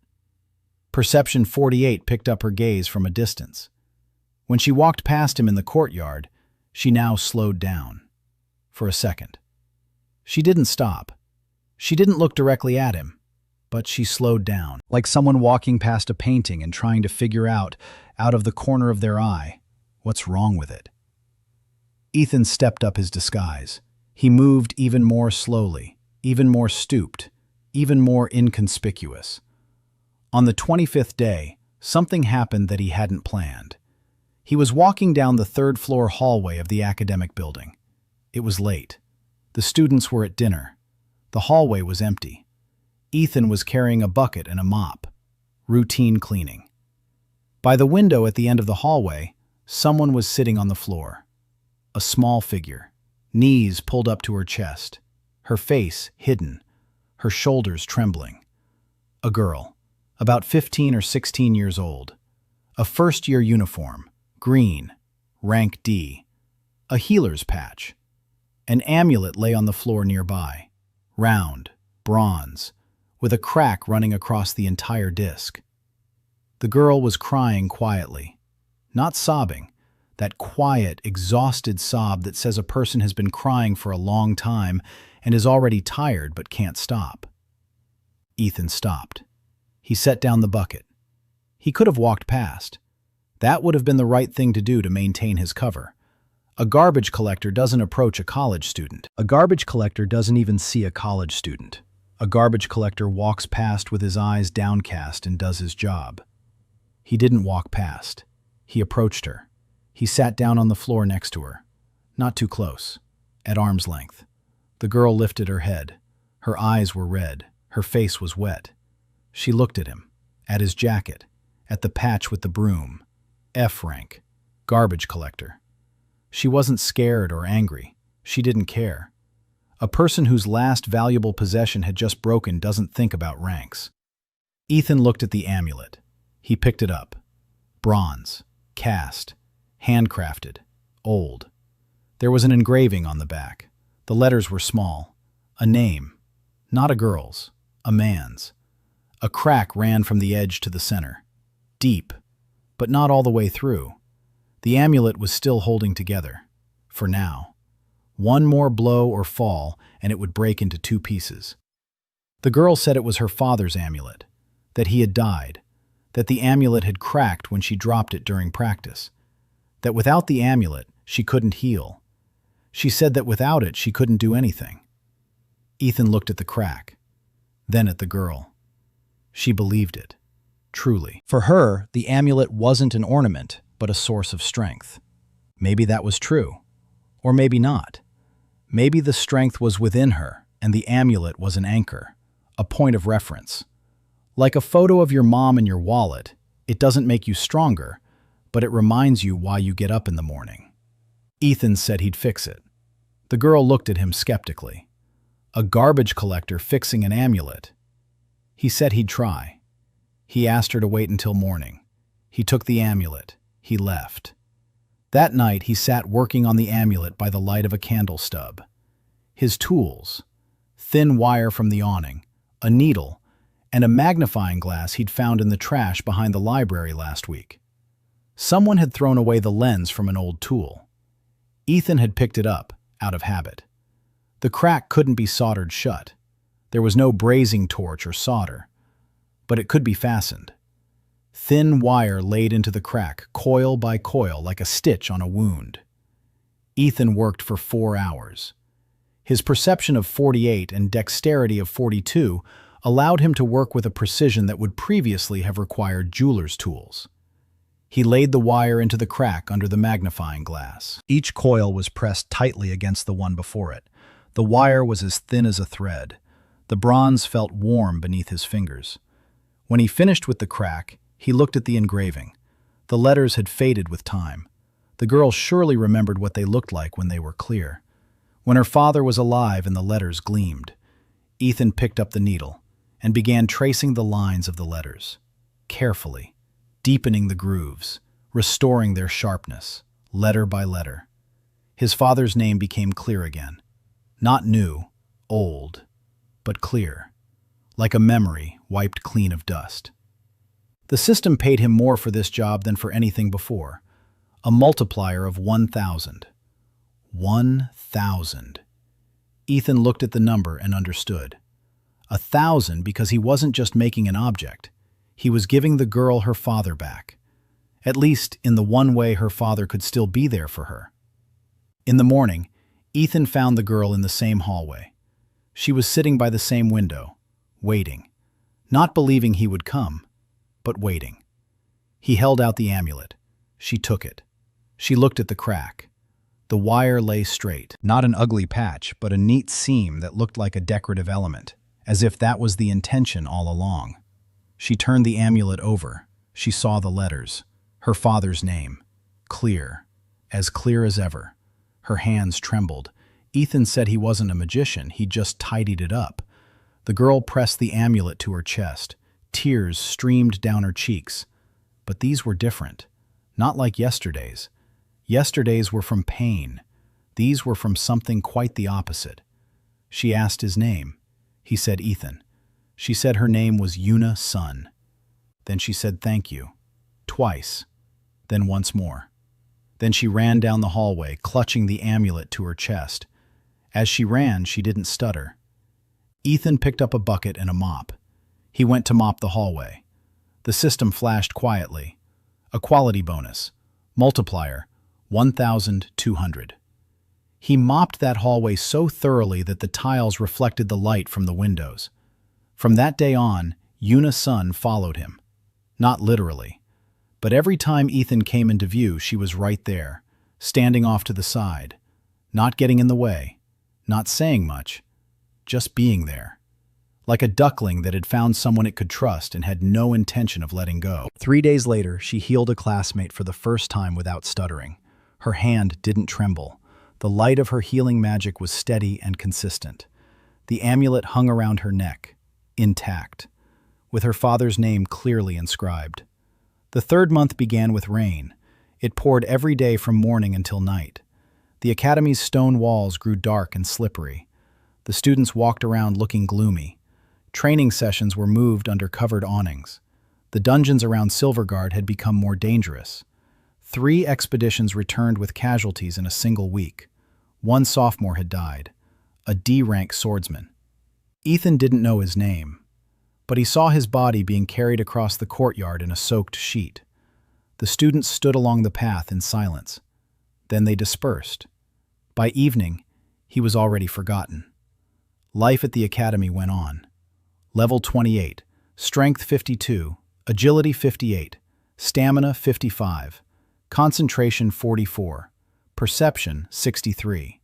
Perception 48 picked up her gaze from a distance. When she walked past him in the courtyard, she now slowed down. For a second. She didn't stop. She didn't look directly at him, but she slowed down, like someone walking past a painting and trying to figure out of the corner of their eye, what's wrong with it. Ethan stepped up his disguise. He moved even more slowly, even more stooped, even more inconspicuous. On the 25th day, something happened that he hadn't planned. He was walking down the 3rd-floor hallway of the academic building. It was late. The students were at dinner. The hallway was empty. Ethan was carrying a bucket and a mop. Routine cleaning. By the window at the end of the hallway, someone was sitting on the floor. A small figure, knees pulled up to her chest, her face hidden, her shoulders trembling. A girl, about 15 or 16 years old. A first-year uniform, green, rank D. A healer's patch. An amulet lay on the floor nearby, round, bronze, with a crack running across the entire disc. The girl was crying quietly, not sobbing, that quiet, exhausted sob that says a person has been crying for a long time and is already tired but can't stop. Ethan stopped. He set down the bucket. He could have walked past. That would have been the right thing to do to maintain his cover. A garbage collector doesn't approach a college student. A garbage collector doesn't even see a college student. A garbage collector walks past with his eyes downcast and does his job. He didn't walk past. He approached her. He sat down on the floor next to her. Not too close. At arm's length. The girl lifted her head. Her eyes were red. Her face was wet. She looked at him. At his jacket. At the patch with the broom. F rank. Garbage collector. She wasn't scared or angry. She didn't care. A person whose last valuable possession had just broken doesn't think about ranks. Ethan looked at the amulet. He picked it up. Bronze. Cast. Handcrafted. Old. There was an engraving on the back. The letters were small. A name. Not a girl's. a man's. A crack ran from the edge to the center. Deep, but not all the way through. The amulet was still holding together. For now. One more blow or fall, and it would break into two pieces. The girl said it was her father's amulet, that he had died, that the amulet had cracked when she dropped it during practice, that without the amulet, she couldn't heal. She said that without it, she couldn't do anything. Ethan looked at the crack, then at the girl. She believed it, truly. For her, the amulet wasn't an ornament, but a source of strength. Maybe that was true, or maybe not. Maybe the strength was within her, and the amulet was an anchor, a point of reference. Like a photo of your mom in your wallet, it doesn't make you stronger, but it reminds you why you get up in the morning. Ethan said he'd fix it. The girl looked at him skeptically. A garbage collector fixing an amulet. He said he'd try. He asked her to wait until morning. He took the amulet. He left. That night he sat working on the amulet by the light of a candle stub. His tools, thin wire from the awning, a needle, and a magnifying glass he'd found in the trash behind the library last week. Someone had thrown away the lens from an old tool. Ethan had picked it up, out of habit. The crack couldn't be soldered shut. There was no brazing torch or solder, but it could be fastened. Thin wire laid into the crack, coil by coil, like a stitch on a wound. Ethan worked for 4 hours. His perception of 48 and dexterity of 42 allowed him to work with a precision that would previously have required jeweler's tools. He laid the wire into the crack under the magnifying glass. Each coil was pressed tightly against the one before it. The wire was as thin as a thread. The bronze felt warm beneath his fingers. When he finished with the crack, he looked at the engraving. The letters had faded with time. The girl surely remembered what they looked like when they were clear. When her father was alive and the letters gleamed. Ethan picked up the needle and began tracing the lines of the letters, carefully, deepening the grooves, restoring their sharpness, letter by letter. His father's name became clear again. Not new, old, but clear, like a memory wiped clean of dust. The system paid him more for this job than for anything before, a multiplier of 1,000. 1,000. Ethan looked at the number and understood. 1,000 because he wasn't just making an object. He was giving the girl her father back. At least in the one way her father could still be there for her. In the morning, Ethan found the girl in the same hallway. She was sitting by the same window, waiting. Not believing he would come, but waiting. He held out the amulet. She took it. She looked at the crack. The wire lay straight. Not an ugly patch, but a neat seam that looked like a decorative element, as if that was the intention all along. She turned the amulet over. She saw the letters. Her father's name. Clear as ever. Her hands trembled. Ethan said he wasn't a magician, he just tidied it up. The girl pressed the amulet to her chest. Tears streamed down her cheeks. But these were different. Not like yesterday's. Yesterday's were from pain. These were from something quite the opposite. She asked his name. He said Ethan. She said her name was Yuna son. Then she said thank you. Twice. Then once more. Then she ran down the hallway, clutching the amulet to her chest. As she ran, she didn't stutter. Ethan picked up a bucket and a mop. He went to mop the hallway. The system flashed quietly. A quality bonus. Multiplier, 1,200. He mopped that hallway so thoroughly that the tiles reflected the light from the windows. From that day on, Yuna's son followed him. Not literally. But every time Ethan came into view, she was right there, standing off to the side, not getting in the way, not saying much, just being there. Like a duckling that had found someone it could trust and had no intention of letting go. 3 days later, she healed a classmate for the first time without stuttering. Her hand didn't tremble. The light of her healing magic was steady and consistent. The amulet hung around her neck, intact, with her father's name clearly inscribed. The 3rd month began with rain. It poured every day from morning until night. The academy's stone walls grew dark and slippery. The students walked around looking gloomy. Training sessions were moved under covered awnings. The dungeons around Silvergard had become more dangerous. 3 expeditions returned with casualties in a single week. 1 sophomore had died, a D-rank swordsman. Ethan didn't know his name, but he saw his body being carried across the courtyard in a soaked sheet. The students stood along the path in silence. Then they dispersed. By evening, he was already forgotten. Life at the academy went on. Level 28, Strength 52, Agility 58, Stamina 55, Concentration 44, Perception 63.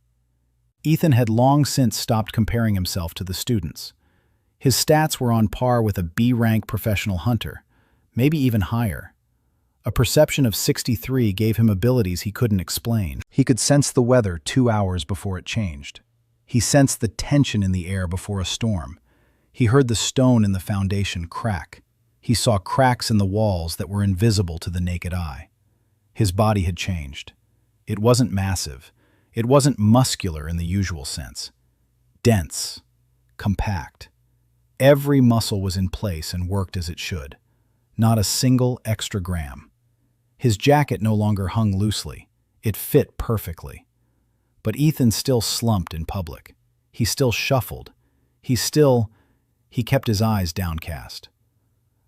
Ethan had long since stopped comparing himself to the students. His stats were on par with a B-rank professional hunter, maybe even higher. A perception of 63 gave him abilities he couldn't explain. He could sense the weather 2 hours before it changed. He sensed the tension in the air before a storm. He heard the stone in the foundation crack. He saw cracks in the walls that were invisible to the naked eye. His body had changed. It wasn't massive. It wasn't muscular in the usual sense. Dense. Compact. Every muscle was in place and worked as it should. Not a single extra gram. His jacket no longer hung loosely. It fit perfectly. But Ethan still slumped in public. He still shuffled. He kept his eyes downcast.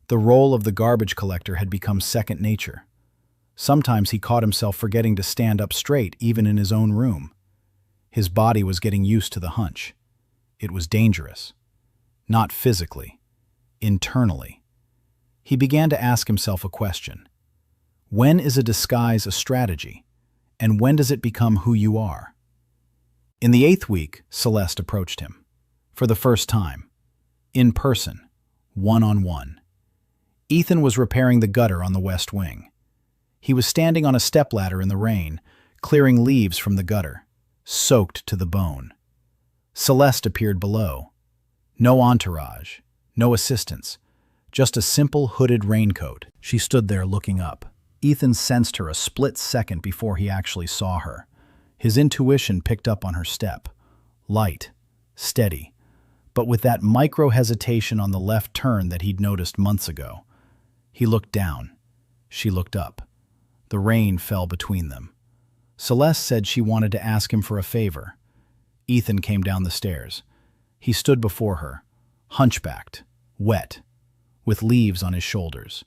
The role of the garbage collector had become second nature. Sometimes he caught himself forgetting to stand up straight even in his own room. His body was getting used to the hunch. It was dangerous. Not physically. Internally. He began to ask himself a question. When is a disguise a strategy? And when does it become who you are? In the 8th week, Celeste approached him. For the first time. In person. One-on-one. Ethan was repairing the gutter on the west wing. He was standing on a stepladder in the rain, clearing leaves from the gutter, soaked to the bone. Celeste appeared below. No entourage, no assistance, just a simple hooded raincoat. She stood there looking up. Ethan sensed her a split second before he actually saw her. His intuition picked up on her step. Light, steady, but with that micro-hesitation on the left turn that he'd noticed months ago. He looked down. She looked up. The rain fell between them. Celeste said she wanted to ask him for a favor. Ethan came down the stairs. He stood before her, hunchbacked, wet, with leaves on his shoulders.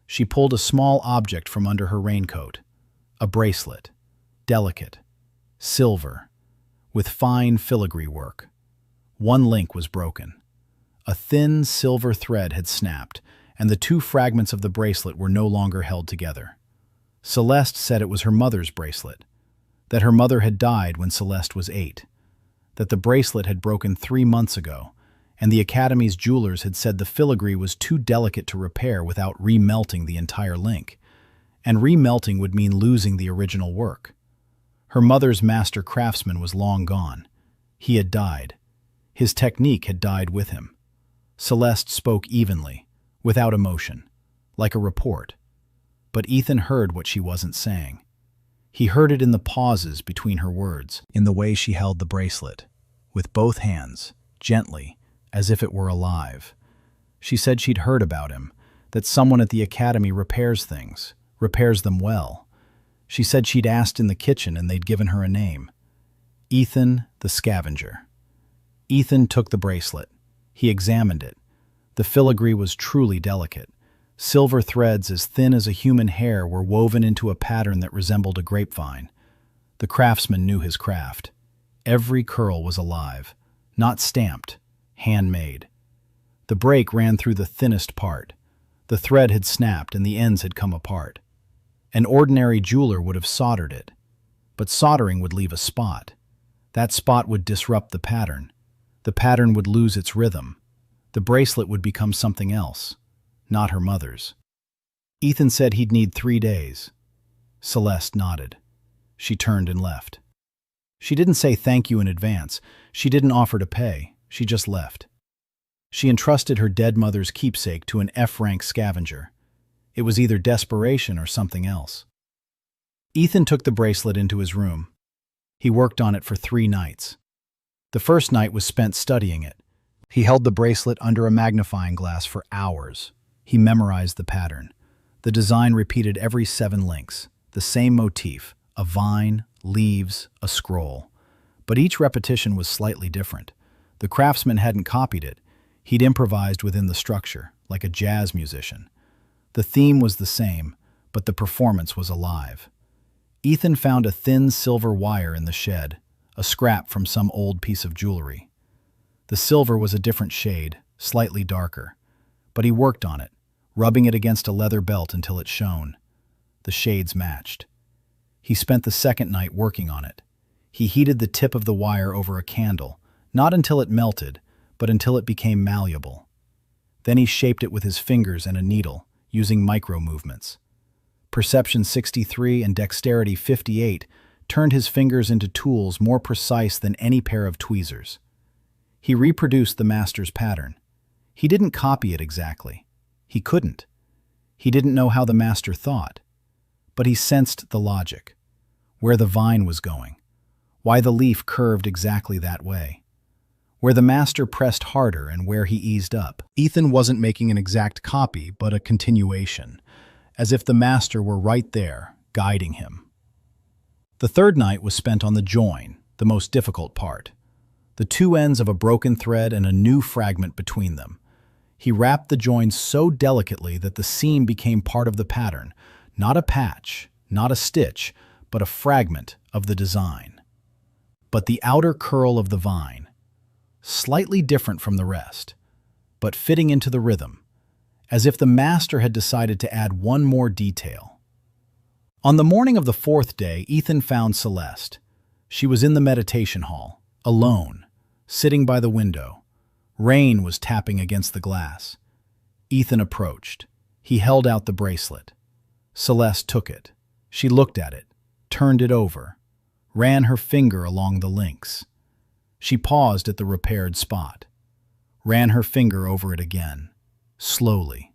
She pulled a small object from under her raincoat, a bracelet, delicate, silver, with fine filigree work. One link was broken. A thin silver thread had snapped, and the 2 fragments of the bracelet were no longer held together. Celeste said it was her mother's bracelet, that her mother had died when Celeste was 8, that the bracelet had broken 3 months ago, and the Academy's jewelers had said the filigree was too delicate to repair without remelting the entire link, and remelting would mean losing the original work. Her mother's master craftsman was long gone. He had died. His technique had died with him. Celeste spoke evenly, without emotion, like a report. But Ethan heard what she wasn't saying. He heard it in the pauses between her words, in the way she held the bracelet, with both hands, gently, as if it were alive. She said she'd heard about him, that someone at the academy repairs things, repairs them well. She said she'd asked in the kitchen and they'd given her a name. Ethan the Scavenger. Ethan took the bracelet. He examined it. The filigree was truly delicate. Silver threads as thin as a human hair were woven into a pattern that resembled a grapevine. The craftsman knew his craft. Every curl was alive, not stamped, handmade. The break ran through the thinnest part. The thread had snapped and the ends had come apart. An ordinary jeweler would have soldered it, but soldering would leave a spot. That spot would disrupt the pattern. The pattern would lose its rhythm. The bracelet would become something else, not her mother's. Ethan said he'd need 3 days. Celeste nodded. She turned and left. She didn't say thank you in advance. She didn't offer to pay. She just left. She entrusted her dead mother's keepsake to an F-rank scavenger. It was either desperation or something else. Ethan took the bracelet into his room. He worked on it for 3 nights. The first night was spent studying it, He held the bracelet under a magnifying glass for hours. He memorized the pattern. The design repeated every 7 links, the same motif, a vine, leaves, a scroll. But each repetition was slightly different. The craftsman hadn't copied it. He'd improvised within the structure, like a jazz musician. The theme was the same, but the performance was alive. Ethan found a thin silver wire in the shed, a scrap from some old piece of jewelry. The silver was a different shade, slightly darker, but he worked on it, rubbing it against a leather belt until it shone. The shades matched. He spent the second night working on it. He heated the tip of the wire over a candle, not until it melted, but until it became malleable. Then he shaped it with his fingers and a needle, using micro-movements. Perception 63 and Dexterity 58 turned his fingers into tools more precise than any pair of tweezers. He reproduced the master's pattern. He didn't copy it exactly. He couldn't. He didn't know how the master thought. But he sensed the logic, where the vine was going, why the leaf curved exactly that way, where the master pressed harder and where he eased up. Ethan wasn't making an exact copy, but a continuation, as if the master were right there, guiding him. The third night was spent on the join, the most difficult part. The two ends of a broken thread and a new fragment between them. He wrapped the join so delicately that the seam became part of the pattern, not a patch, not a stitch, but a fragment of the design. But the outer curl of the vine, slightly different from the rest, but fitting into the rhythm, as if the master had decided to add one more detail. On the morning of the 4th day, Ethan found Celeste. She was in the meditation hall, alone, sitting by the window. Rain was tapping against the glass. Ethan approached. He held out the bracelet. Celeste took it. She looked at it, turned it over, ran her finger along the links. She paused at the repaired spot, ran her finger over it again, slowly.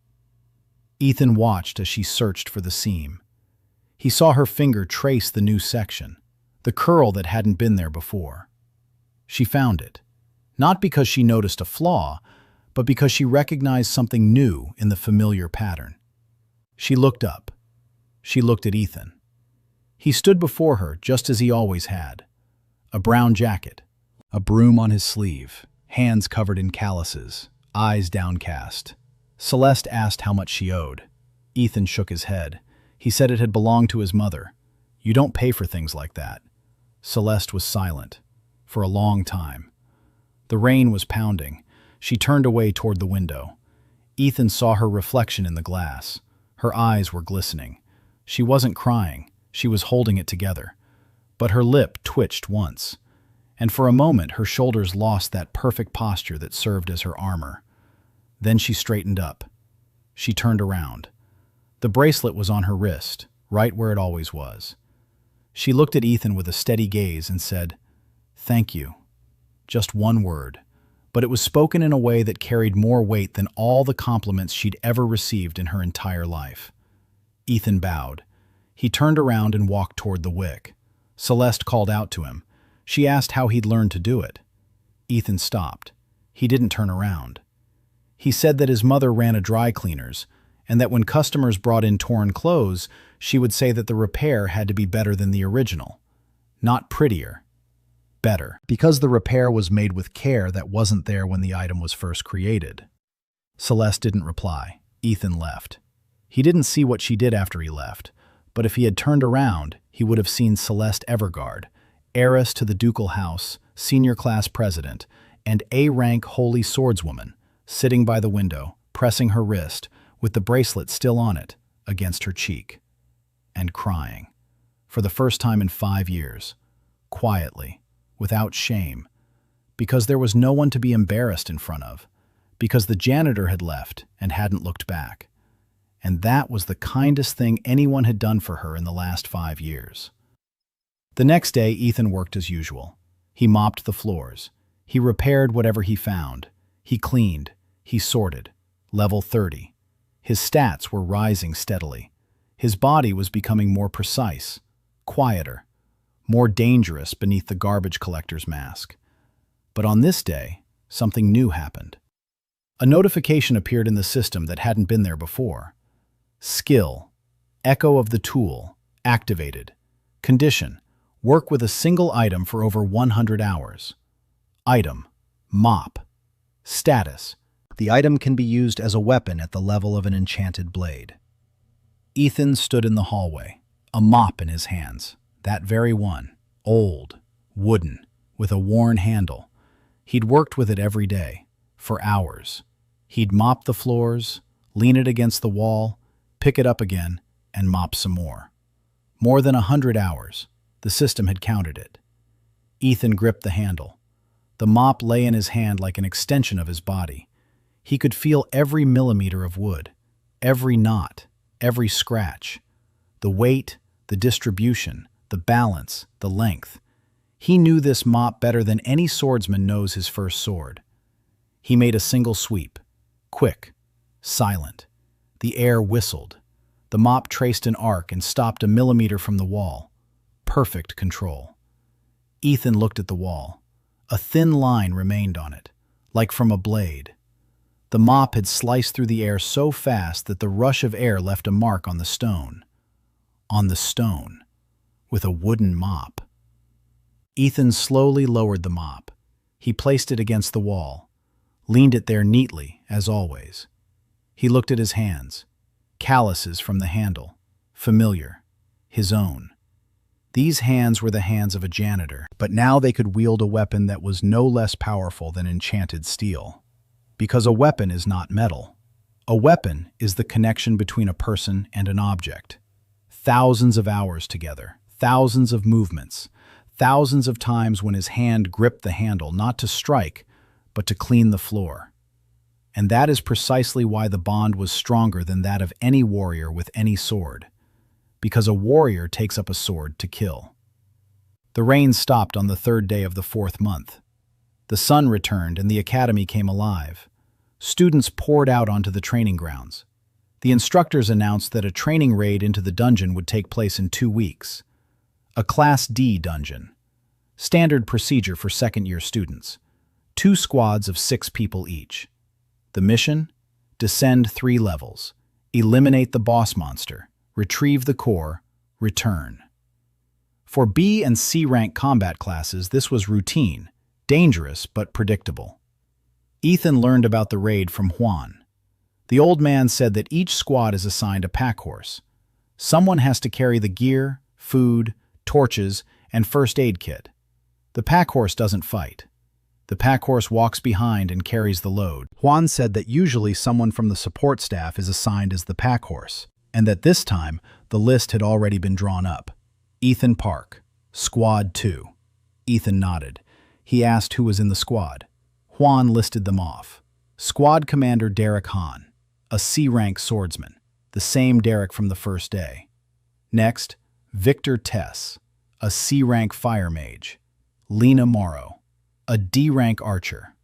Ethan watched as she searched for the seam. He saw her finger trace the new section, the curl that hadn't been there before. She found it, not because she noticed a flaw, but because she recognized something new in the familiar pattern. She looked up. She looked at Ethan. He stood before her just as he always had. A brown jacket, a broom on his sleeve, hands covered in calluses, eyes downcast. Celeste asked how much she owed. Ethan shook his head. He said it had belonged to his mother. You don't pay for things like that. Celeste was silent, for a long time. The rain was pounding. She turned away toward the window. Ethan saw her reflection in the glass. Her eyes were glistening. She wasn't crying. She was holding it together. But her lip twitched once, and for a moment her shoulders lost that perfect posture that served as her armor. Then she straightened up. She turned around. The bracelet was on her wrist, right where it always was. She looked at Ethan with a steady gaze and said, "Thank you." Just one word, but it was spoken in a way that carried more weight than all the compliments she'd ever received in her entire life. Ethan bowed. He turned around and walked toward the wick. Celeste called out to him. She asked how he'd learned to do it. Ethan stopped. He didn't turn around. He said that his mother ran a dry cleaner's, and that when customers brought in torn clothes, she would say that the repair had to be better than the original. Not prettier. Better. Because the repair was made with care that wasn't there when the item was first created. Celeste didn't reply. Ethan left. He didn't see what she did after he left, but if he had turned around, he would have seen Celeste Evergard, heiress to the ducal house, senior class president, and A-rank Holy Swordswoman, sitting by the window, pressing her wrist, with the bracelet still on it, against her cheek, and crying. For the first time in 5 years, quietly, without shame, because there was no one to be embarrassed in front of, because the janitor had left and hadn't looked back. And that was the kindest thing anyone had done for her in the last 5 years. The next day, Ethan worked as usual. He mopped the floors. He repaired whatever he found. He cleaned. He sorted. Level 30. His stats were rising steadily. His body was becoming more precise, quieter, more dangerous beneath the garbage collector's mask. But on this day, something new happened. A notification appeared in the system that hadn't been there before. Skill, Echo of the Tool, activated. Condition, work with a single item for over 100 hours. Item, mop. Status, the item can be used as a weapon at the level of an enchanted blade. Ethan stood in the hallway, a mop in his hands. That very one, old, wooden, with a worn handle. He'd worked with it every day, for hours. He'd mop the floors, lean it against the wall, pick it up again, and mop some more. More than 100 hours. The system had counted it. Ethan gripped the handle. The mop lay in his hand like an extension of his body. He could feel every millimeter of wood, every knot, every scratch. The weight, the distribution, the balance, the length. He knew this mop better than any swordsman knows his first sword. He made a single sweep. Quick, silent. The air whistled. The mop traced an arc and stopped a millimeter from the wall. Perfect control. Ethan looked at the wall. A thin line remained on it, like from a blade. The mop had sliced through the air so fast that the rush of air left a mark on the stone. On the stone, with a wooden mop. Ethan slowly lowered the mop. He placed it against the wall, leaned it there neatly, as always. He looked at his hands. Calluses from the handle. Familiar. His own. These hands were the hands of a janitor, but now they could wield a weapon that was no less powerful than enchanted steel. Because a weapon is not metal. A weapon is the connection between a person and an object. Thousands of hours together, thousands of movements, thousands of times when his hand gripped the handle not to strike, but to clean the floor. And that is precisely why the bond was stronger than that of any warrior with any sword. Because a warrior takes up a sword to kill. The rain stopped on the 3rd day of the 4th month. The sun returned and the academy came alive. Students poured out onto the training grounds. The instructors announced that a training raid into the dungeon would take place in 2 weeks. A Class D dungeon. Standard procedure for second-year students. 2 squads of 6 people each. The mission? Descend 3 levels. Eliminate the boss monster. Retrieve the core. Return. For B and C rank combat classes, this was routine, dangerous but predictable. Ethan learned about the raid from Hwang. The old man said that each squad is assigned a pack horse. Someone has to carry the gear, food, torches, and first aid kit. The pack horse doesn't fight. The pack horse walks behind and carries the load. Hwang said that usually someone from the support staff is assigned as the pack horse, and that this time the list had already been drawn up. Ethan Park, Squad 2. Ethan nodded. He asked who was in the squad. Hwang listed them off. Squad Commander Derek Hahn, a C-rank swordsman, the same Derek from the first day. Next, Victor Tess, a C-rank fire mage. Lena Morrow, a D-rank archer.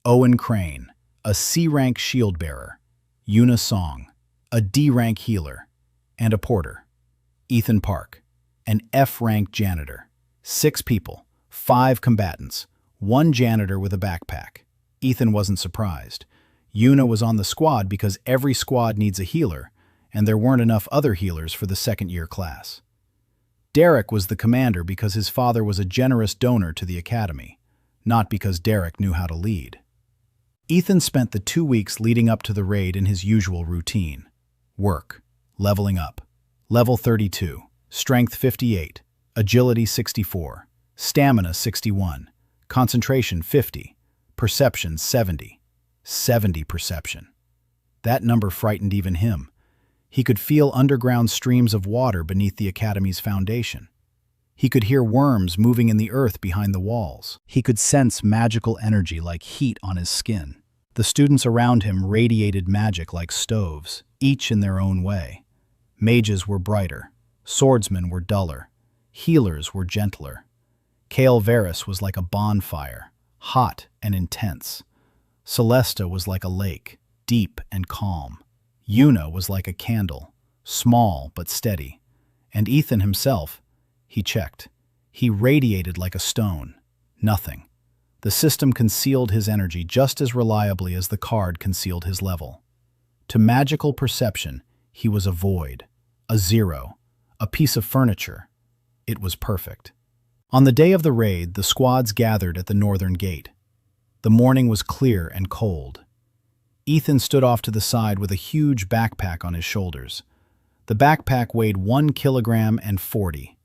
Owen Crane, a C-rank shield bearer. Yuna Song, a D-rank healer. And a porter. Ethan Park, an F-rank janitor. 6 people, 5 combatants, 1 janitor with a backpack. Ethan wasn't surprised. Yuna was on the squad because every squad needs a healer, and there weren't enough other healers for the second-year class. Derek was the commander because his father was a generous donor to the academy, not because Derek knew how to lead. Ethan spent the 2 weeks leading up to the raid in his usual routine. Work. Leveling up. Level 32. Strength 58. Agility 64. Stamina 61. Concentration 50. Perception 70. 70 perception. That number frightened even him. He could feel underground streams of water beneath the academy's foundation. He could hear worms moving in the earth behind the walls. He could sense magical energy like heat on his skin. The students around him radiated magic like stoves, each in their own way. Mages were brighter. Swordsmen were duller. Healers were gentler. Kael Verris was like a bonfire, hot and intense. Celeste was like a lake, deep and calm. Yuna was like a candle, small but steady. And Ethan himself, he checked. He radiated like a stone. Nothing. The system concealed his energy just as reliably as the card concealed his level. To magical perception, he was a void, a zero, a piece of furniture. It was perfect. On the day of the raid, the squads gathered at the northern gate. The morning was clear and cold. Ethan stood off to the side with a huge backpack on his shoulders. The backpack weighed 1 kilogram and 40.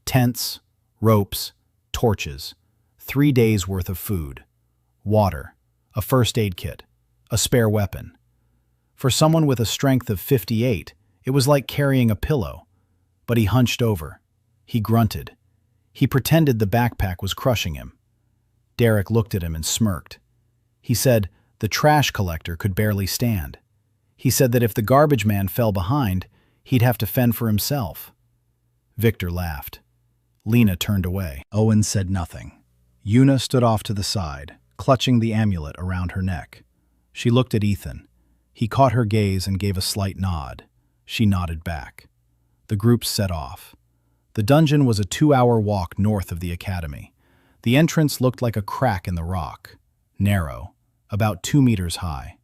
Tents, ropes, torches, 3 days' worth of food, water, a first aid kit, a spare weapon. For someone with a strength of 58, it was like carrying a pillow. But he hunched over. He grunted. He pretended the backpack was crushing him. Derek looked at him and smirked. He said the trash collector could barely stand. He said that if the garbage man fell behind, he'd have to fend for himself. Victor laughed. Lena turned away. Owen said nothing. Yuna stood off to the side, clutching the amulet around her neck. She looked at Ethan. He caught her gaze and gave a slight nod. She nodded back. The group set off. The dungeon was a 2-hour walk north of the academy. The entrance looked like a crack in the rock, narrow, about 2 meters high.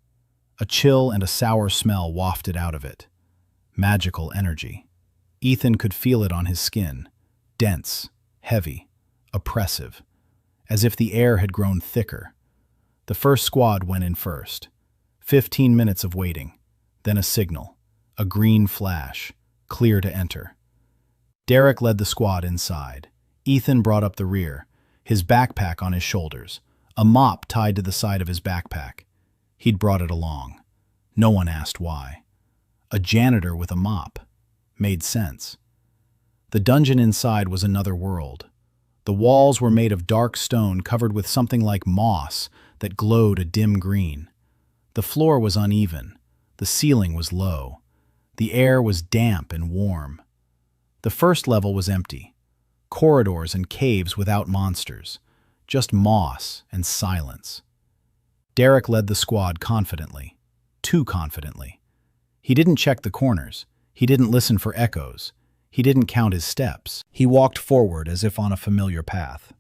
A chill and a sour smell wafted out of it. Magical energy. Ethan could feel it on his skin. Dense, heavy, oppressive, as if the air had grown thicker. The first squad went in first. 15 minutes of waiting, then a signal, a green flash, clear to enter. Derek led the squad inside. Ethan brought up the rear, his backpack on his shoulders, a mop tied to the side of his backpack. He'd brought it along. No one asked why. A janitor with a mop. Made sense. The dungeon inside was another world. The walls were made of dark stone covered with something like moss that glowed a dim green. The floor was uneven. The ceiling was low. The air was damp and warm. The first level was empty. Corridors and caves without monsters. Just moss and silence. Derek led the squad confidently. Too confidently. He didn't check the corners. He didn't listen for echoes. He didn't count his steps. He walked forward as if on a familiar path.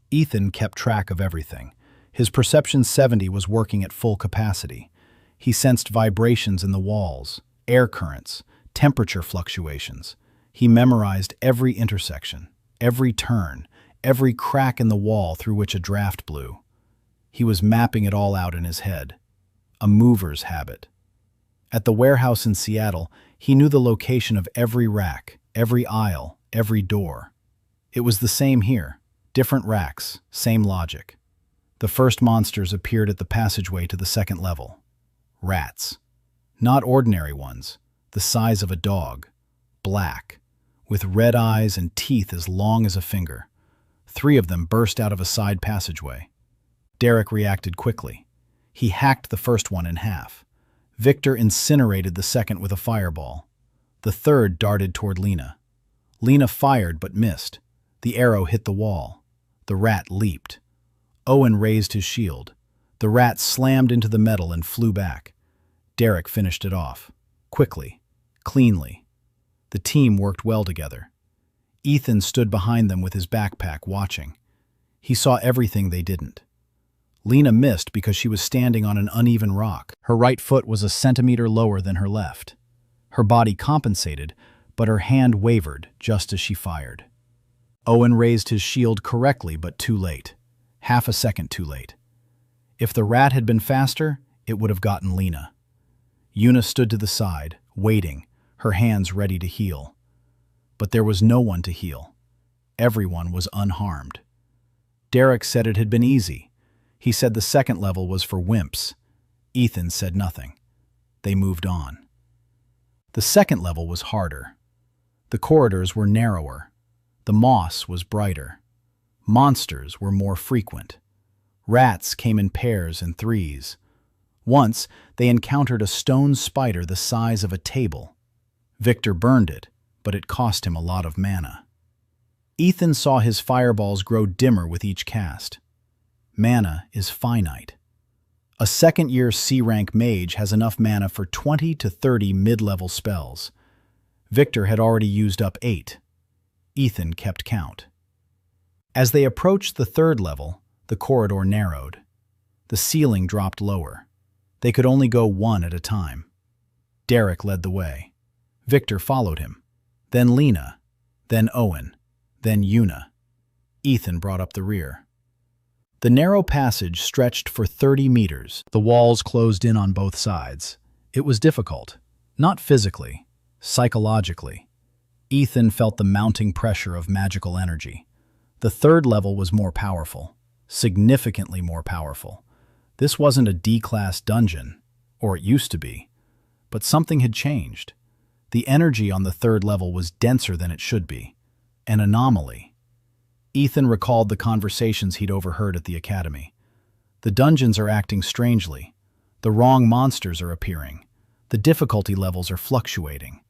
Ethan kept track of everything. His perception 70 was working at full capacity. He sensed vibrations in the walls, air currents, temperature fluctuations. He memorized every intersection, every turn, every crack in the wall through which a draft blew. He was mapping it all out in his head. A mover's habit. At the warehouse in Seattle, he knew the location of every rack, every aisle, every door. It was the same here. Different racks, same logic. The first monsters appeared at the passageway to the second level. Rats. Not ordinary ones, the size of a dog. Black, with red eyes and teeth as long as a finger. 3 of them burst out of a side passageway. Derek reacted quickly. He hacked the first one in half. Victor incinerated the second with a fireball. The third darted toward Lena. Lena fired but missed. The arrow hit the wall. The rat leaped. Owen raised his shield. The rat slammed into the metal and flew back. Derek finished it off. Quickly. Cleanly. The team worked well together. Ethan stood behind them with his backpack, watching. He saw everything they didn't. Lena missed because she was standing on an uneven rock. Her right foot was a centimeter lower than her left. Her body compensated, but her hand wavered just as she fired. Owen raised his shield correctly, but too late. Half a second too late. If the rat had been faster, it would have gotten Lena. Yuna stood to the side, waiting, her hands ready to heal. But there was no one to heal. Everyone was unharmed. Derek said it had been easy. He said the second level was for wimps. Ethan said nothing. They moved on. The second level was harder. The corridors were narrower. The moss was brighter. Monsters were more frequent. Rats came in pairs and threes. Once, they encountered a stone spider the size of a table. Victor burned it, but it cost him a lot of mana. Ethan saw his fireballs grow dimmer with each cast. Mana is finite. A second-year C-rank mage has enough mana for 20 to 30 mid-level spells. Victor had already used up 8. Ethan kept count. As they approached the third level, The corridor narrowed. The ceiling dropped lower. They could only go one at a time. Derek led the way. Victor followed him. Then Lena. Then Owen. Then Yuna. Ethan brought up the rear. The narrow passage stretched for 30 meters. The walls closed in on both sides. It was difficult. Not physically, psychologically. Ethan felt the mounting pressure of magical energy. The third level was more powerful. Significantly more powerful. This wasn't a D-class dungeon, or it used to be. But something had changed. The energy on the third level was denser than it should be. An anomaly. Ethan recalled the conversations he'd overheard at the academy. The dungeons are acting strangely. The wrong monsters are appearing. The difficulty levels are fluctuating.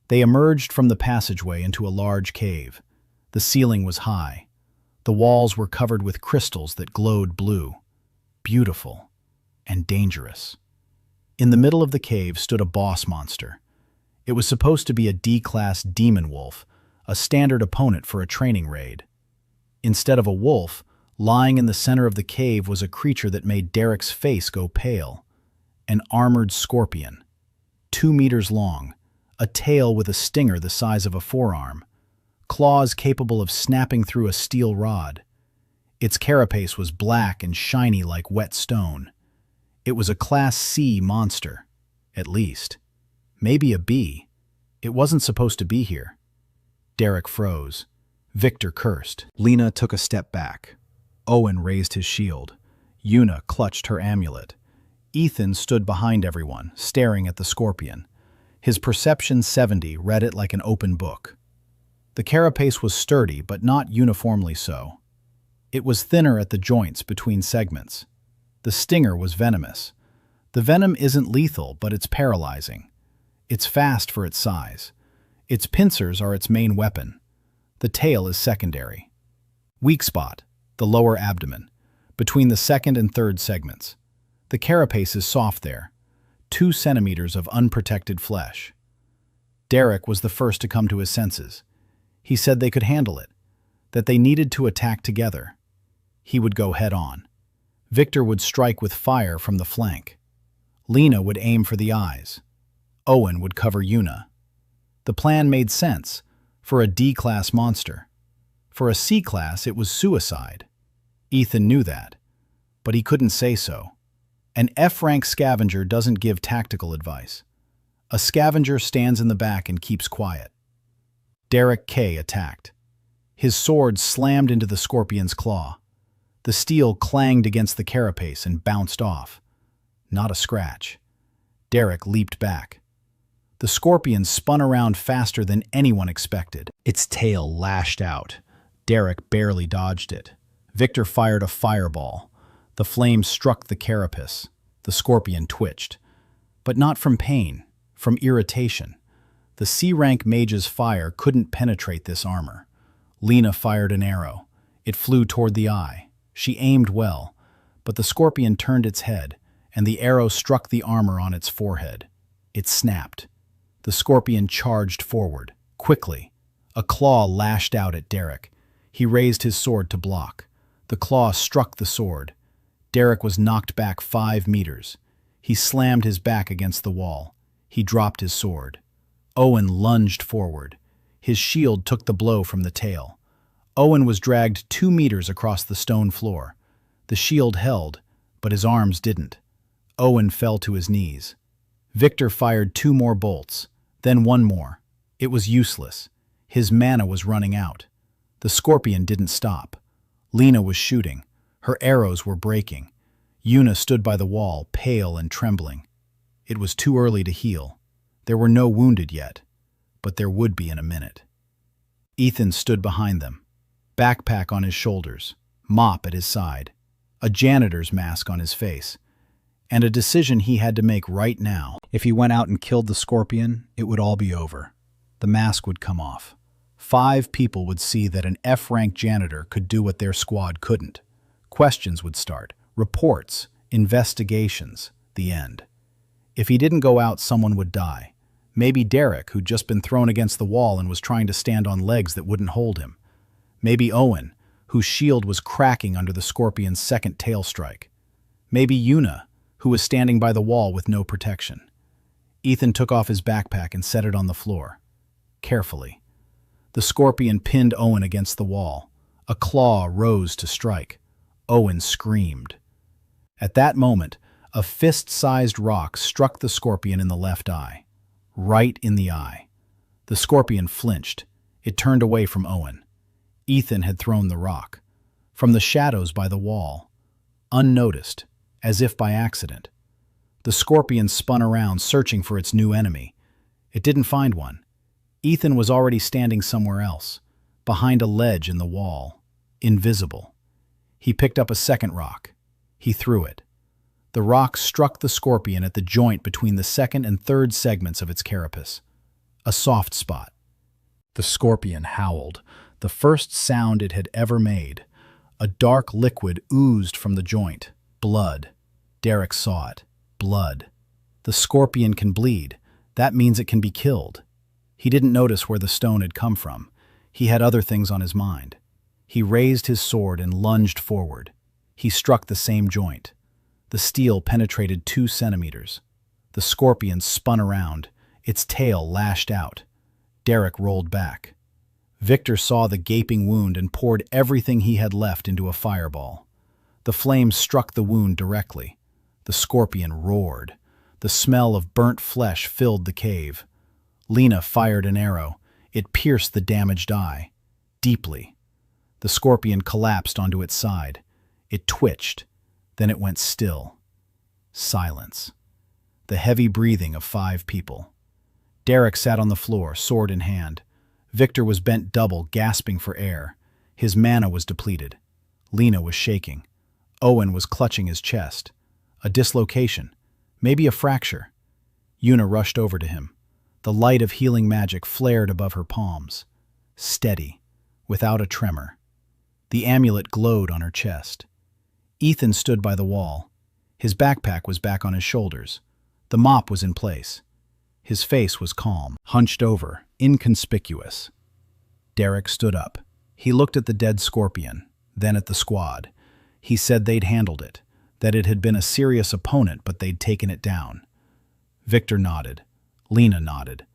They emerged from the passageway into a large cave. The ceiling was high. The walls were covered with crystals that glowed blue. Beautiful and dangerous. In the middle of the cave stood a boss monster. It was supposed to be a D-class demon wolf, a standard opponent for a training raid. Instead of a wolf, lying in the center of the cave was a creature that made Derek's face go pale. An armored scorpion. 2 meters long, a tail with a stinger the size of a forearm, claws capable of snapping through a steel rod. Its carapace was black and shiny like wet stone. It was a Class C monster, at least. Maybe a B. It wasn't supposed to be here. Derek froze. Victor cursed. Lena took a step back. Owen raised his shield. Yuna clutched her amulet. Ethan stood behind everyone, staring at the scorpion. His perception 70 read it like an open book. The carapace was sturdy, but not uniformly so. It was thinner at the joints between segments. The stinger was venomous. The venom isn't lethal, but it's paralyzing. It's fast for its size. Its pincers are its main weapon. The tail is secondary. Weak spot, the lower abdomen, between the second and third segments. The carapace is soft there, 2 centimeters of unprotected flesh. Derek was the first to come to his senses. He said they could handle it, that they needed to attack together. He would go head-on. Victor would strike with fire from the flank. Lena would aim for the eyes. Owen would cover Yuna. The plan made sense for a D-class monster. For a C-class, it was suicide. Ethan knew that, but he couldn't say so. An F-rank scavenger doesn't give tactical advice. A scavenger stands in the back and keeps quiet. Derek K. attacked. His sword slammed into the scorpion's claw. The steel clanged against the carapace and bounced off. Not a scratch. Derek leaped back. The scorpion spun around faster than anyone expected. Its tail lashed out. Derek barely dodged it. Victor fired a fireball. The flame struck the carapace. The scorpion twitched. But not from pain, from irritation. The C-rank mage's fire couldn't penetrate this armor. Lena fired an arrow. It flew toward the eye. She aimed well, but the scorpion turned its head, and the arrow struck the armor on its forehead. It snapped. The scorpion charged forward, quickly. A claw lashed out at Derek. He raised his sword to block. The claw struck the sword. Derek was knocked back 5 meters. He slammed his back against the wall. He dropped his sword. Owen lunged forward. His shield took the blow from the tail. Owen was dragged 2 meters across the stone floor. The shield held, but his arms didn't. Owen fell to his knees. Victor fired 2 more bolts, then 1 more. It was useless. His mana was running out. The scorpion didn't stop. Lena was shooting. Her arrows were breaking. Yuna stood by the wall, pale and trembling. It was too early to heal. There were no wounded yet, but there would be in a minute. Ethan stood behind them, backpack on his shoulders, mop at his side, a janitor's mask on his face, and a decision he had to make right now. If he went out and killed the scorpion, it would all be over. The mask would come off. 5 people would see that an F-rank janitor could do what their squad couldn't. Questions would start, reports, investigations, the end. If he didn't go out, someone would die. Maybe Derek, who'd just been thrown against the wall and was trying to stand on legs that wouldn't hold him. Maybe Owen, whose shield was cracking under the scorpion's second tail strike. Maybe Yuna, who was standing by the wall with no protection. Ethan took off his backpack and set it on the floor. Carefully. The scorpion pinned Owen against the wall. A claw rose to strike. Owen screamed. At that moment, a fist-sized rock struck the scorpion in the left eye. Right in the eye. The scorpion flinched. It turned away from Owen. Ethan had thrown the rock. From the shadows by the wall. Unnoticed, as if by accident. The scorpion spun around, searching for its new enemy. It didn't find one. Ethan was already standing somewhere else, behind a ledge in the wall, invisible. He picked up a second rock. He threw it. The rock struck the scorpion at the joint between the second and third segments of its carapace. A soft spot. The scorpion howled, the first sound it had ever made. A dark liquid oozed from the joint. Blood. Derek saw it. Blood. The scorpion can bleed. That means it can be killed. He didn't notice where the stone had come from. He had other things on his mind. He raised his sword and lunged forward. He struck the same joint. The steel penetrated 2 centimeters. The scorpion spun around. Its tail lashed out. Derek rolled back. Victor saw the gaping wound and poured everything he had left into a fireball. The flames struck the wound directly. The scorpion roared. The smell of burnt flesh filled the cave. Lena fired an arrow. It pierced the damaged eye. Deeply. The scorpion collapsed onto its side. It twitched. Then it went still. Silence. The heavy breathing of 5 people. Derek sat on the floor, sword in hand. Victor was bent double, gasping for air. His mana was depleted. Lena was shaking. Owen was clutching his chest. A dislocation. Maybe a fracture. Yuna rushed over to him. The light of healing magic flared above her palms. Steady, without a tremor. The amulet glowed on her chest. Ethan stood by the wall. His backpack was back on his shoulders. The mop was in place. His face was calm, hunched over, inconspicuous. Derek stood up. He looked at the dead scorpion, then at the squad. He said they'd handled it, that it had been a serious opponent, but they'd taken it down. Victor nodded. Lena nodded.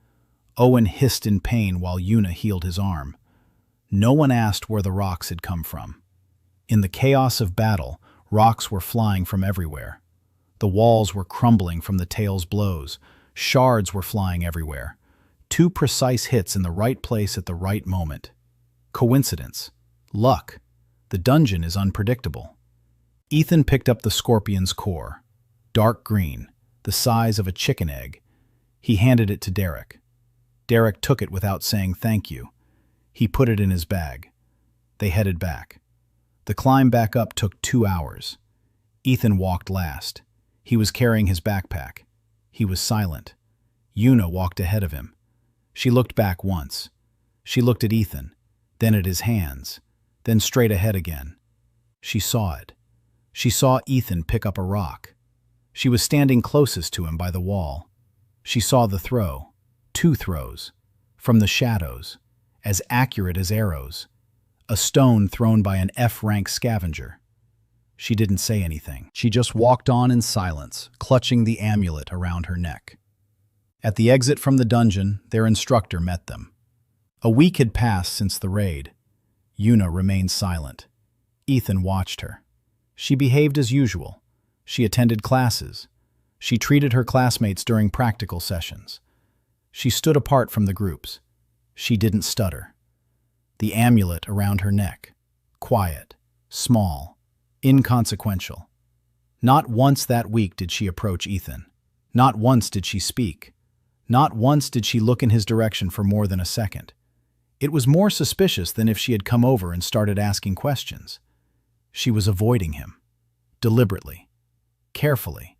Owen hissed in pain while Yuna healed his arm. No one asked where the rocks had come from. In the chaos of battle, rocks were flying from everywhere. The walls were crumbling from the tail's blows. Shards were flying everywhere. 2 precise hits in the right place at the right moment. Coincidence. Luck. The dungeon is unpredictable. Ethan picked up the scorpion's core. Dark green, the size of a chicken egg. He handed it to Derek. Derek took it without saying thank you. He put it in his bag. They headed back. The climb back up took 2 hours. Ethan walked last. He was carrying his backpack. He was silent. Yuna walked ahead of him. She looked back once. She looked at Ethan, then at his hands, then straight ahead again. She saw it. She saw Ethan pick up a rock. She was standing closest to him by the wall. She saw the throw, 2 throws, from the shadows, as accurate as arrows. A stone thrown by an F-rank scavenger. She didn't say anything. She just walked on in silence, clutching the amulet around her neck. At the exit from the dungeon, their instructor met them. A week had passed since the raid. Yuna remained silent. Ethan watched her. She behaved as usual. She attended classes. She treated her classmates during practical sessions. She stood apart from the groups. She didn't stutter. The amulet around her neck. Quiet, small, inconsequential. Not once that week did she approach Ethan. Not once did she speak. Not once did she look in his direction for more than a second. It was more suspicious than if she had come over and started asking questions. She was avoiding him. Deliberately. Carefully.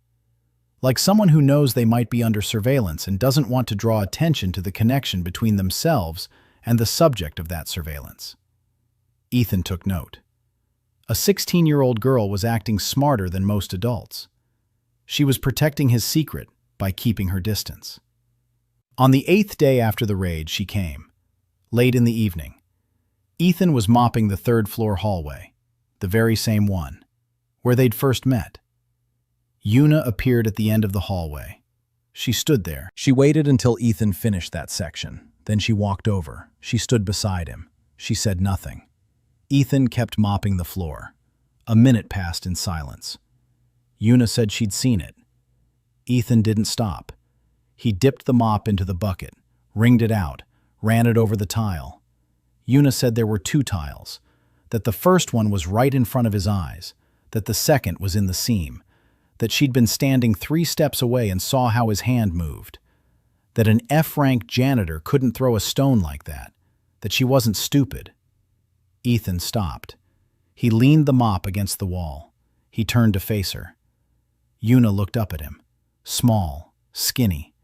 Like someone who knows they might be under surveillance and doesn't want to draw attention to the connection between themselves and the subject of that surveillance. Ethan took note. A 16-year-old girl was acting smarter than most adults. She was protecting his secret by keeping her distance. On the 8th day after the raid, she came. Late in the evening. Ethan was mopping the third-floor hallway, the very same one, where they'd first met. Yuna appeared at the end of the hallway. She stood there. She waited until Ethan finished that section. Then she walked over. She stood beside him. She said nothing. Ethan kept mopping the floor. A minute passed in silence. Yuna said she'd seen it. Ethan didn't stop. He dipped the mop into the bucket, wringed it out, ran it over the tile. Yuna said there were 2 tiles, that the first one was right in front of his eyes, that the second was in the seam, that she'd been standing 3 steps away and saw how his hand moved, that an F-rank janitor couldn't throw a stone like that she wasn't stupid. Ethan stopped. He leaned the mop against the wall. He turned to face her. Yuna looked up at him, small, skinny.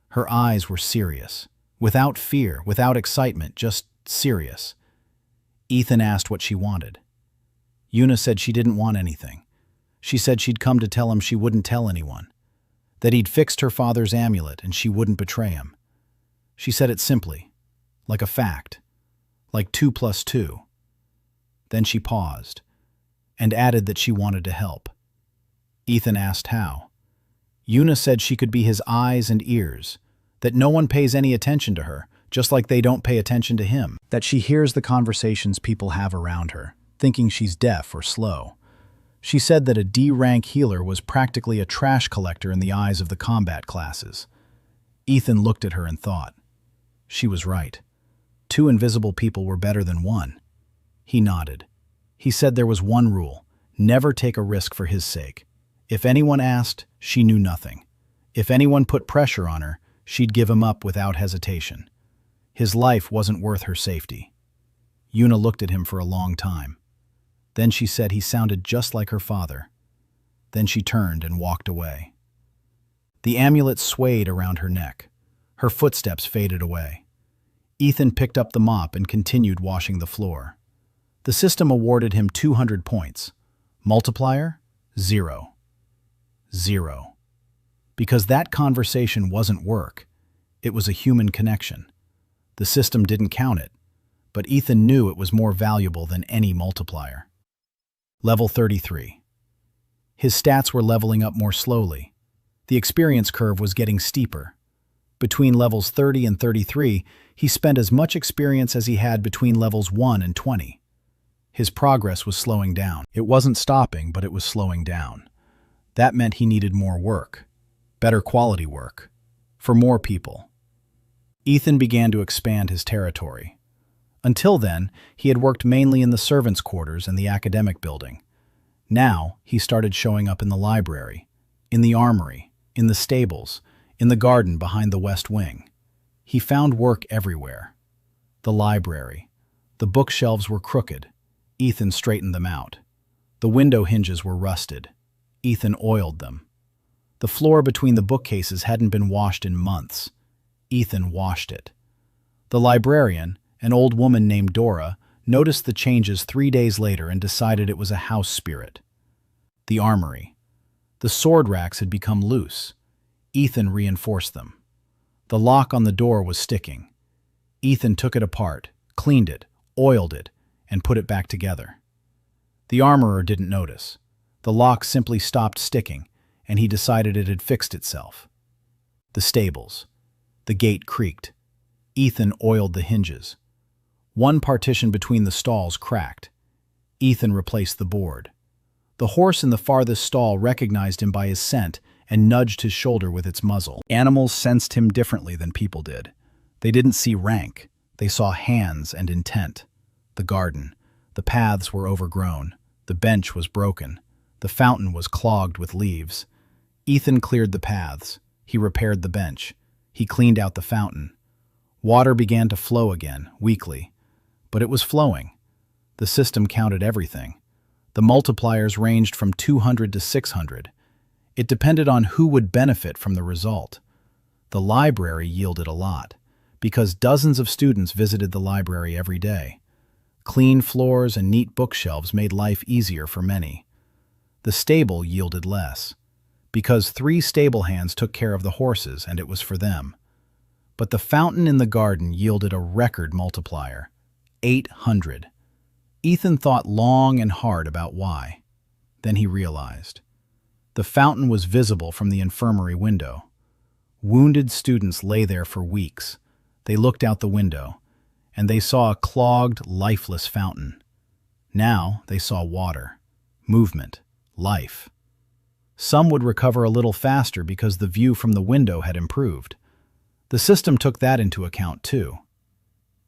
Her eyes were serious, without fear, without excitement, just serious. Ethan asked what she wanted. Yuna said she didn't want anything. She said she'd come to tell him she wouldn't tell anyone, that he'd fixed her father's amulet and she wouldn't betray him. She said it simply, like a fact, like 2 + 2. Then she paused, and added that she wanted to help. Ethan asked how. Yuna said she could be his eyes and ears, that no one pays any attention to her, just like they don't pay attention to him, that she hears the conversations people have around her, thinking she's deaf or slow. She said that a D-rank healer was practically a trash collector in the eyes of the combat classes. Ethan looked at her and thought. She was right. 2 invisible people were better than 1. He nodded. He said there was one rule: never take a risk for his sake. If anyone asked, she knew nothing. If anyone put pressure on her, she'd give him up without hesitation. His life wasn't worth her safety. Yuna looked at him for a long time. Then she said he sounded just like her father. Then she turned and walked away. The amulet swayed around her neck. Her footsteps faded away. Ethan picked up the mop and continued washing the floor. The system awarded him 200 points. Multiplier? 0. 0. Because that conversation wasn't work. It was a human connection. The system didn't count it, but Ethan knew it was more valuable than any multiplier. Level 33. His stats were leveling up more slowly. The experience curve was getting steeper. Between levels 30 and 33, he spent as much experience as he had between levels 1 and 20. His progress was slowing down. It wasn't stopping, but it was slowing down. That meant he needed more work, better quality work, for more people. Ethan began to expand his territory. Until then, he had worked mainly in the servants' quarters and the academic building. Now, he started showing up in the library, in the armory, in the stables, in the garden behind the west wing. He found work everywhere. The library. The bookshelves were crooked. Ethan straightened them out. The window hinges were rusted. Ethan oiled them. The floor between the bookcases hadn't been washed in months. Ethan washed it. The librarian, an old woman named Dora, noticed the changes 3 days later and decided it was a house spirit. The armory. The sword racks had become loose. Ethan reinforced them. The lock on the door was sticking. Ethan took it apart, cleaned it, oiled it, and put it back together. The armorer didn't notice. The lock simply stopped sticking, and he decided it had fixed itself. The stables. The gate creaked. Ethan oiled the hinges. One partition between the stalls cracked. Ethan replaced the board. The horse in the farthest stall recognized him by his scent and nudged his shoulder with its muzzle. Animals sensed him differently than people did. They didn't see rank. They saw hands and intent. The garden. The paths were overgrown. The bench was broken. The fountain was clogged with leaves. Ethan cleared the paths. He repaired the bench. He cleaned out the fountain. Water began to flow again, weakly. But it was flowing. The system counted everything. The multipliers ranged from 200 to 600. It depended on who would benefit from the result. The library yielded a lot, because dozens of students visited the library every day. Clean floors and neat bookshelves made life easier for many. The stable yielded less, because 3 stable hands took care of the horses and it was for them. But the fountain in the garden yielded a record multiplier, 800. Ethan thought long and hard about why. Then he realized. The fountain was visible from the infirmary window. Wounded students lay there for weeks. They looked out the window, and they saw a clogged, lifeless fountain. Now they saw water, movement, life. Some would recover a little faster because the view from the window had improved. The system took that into account too.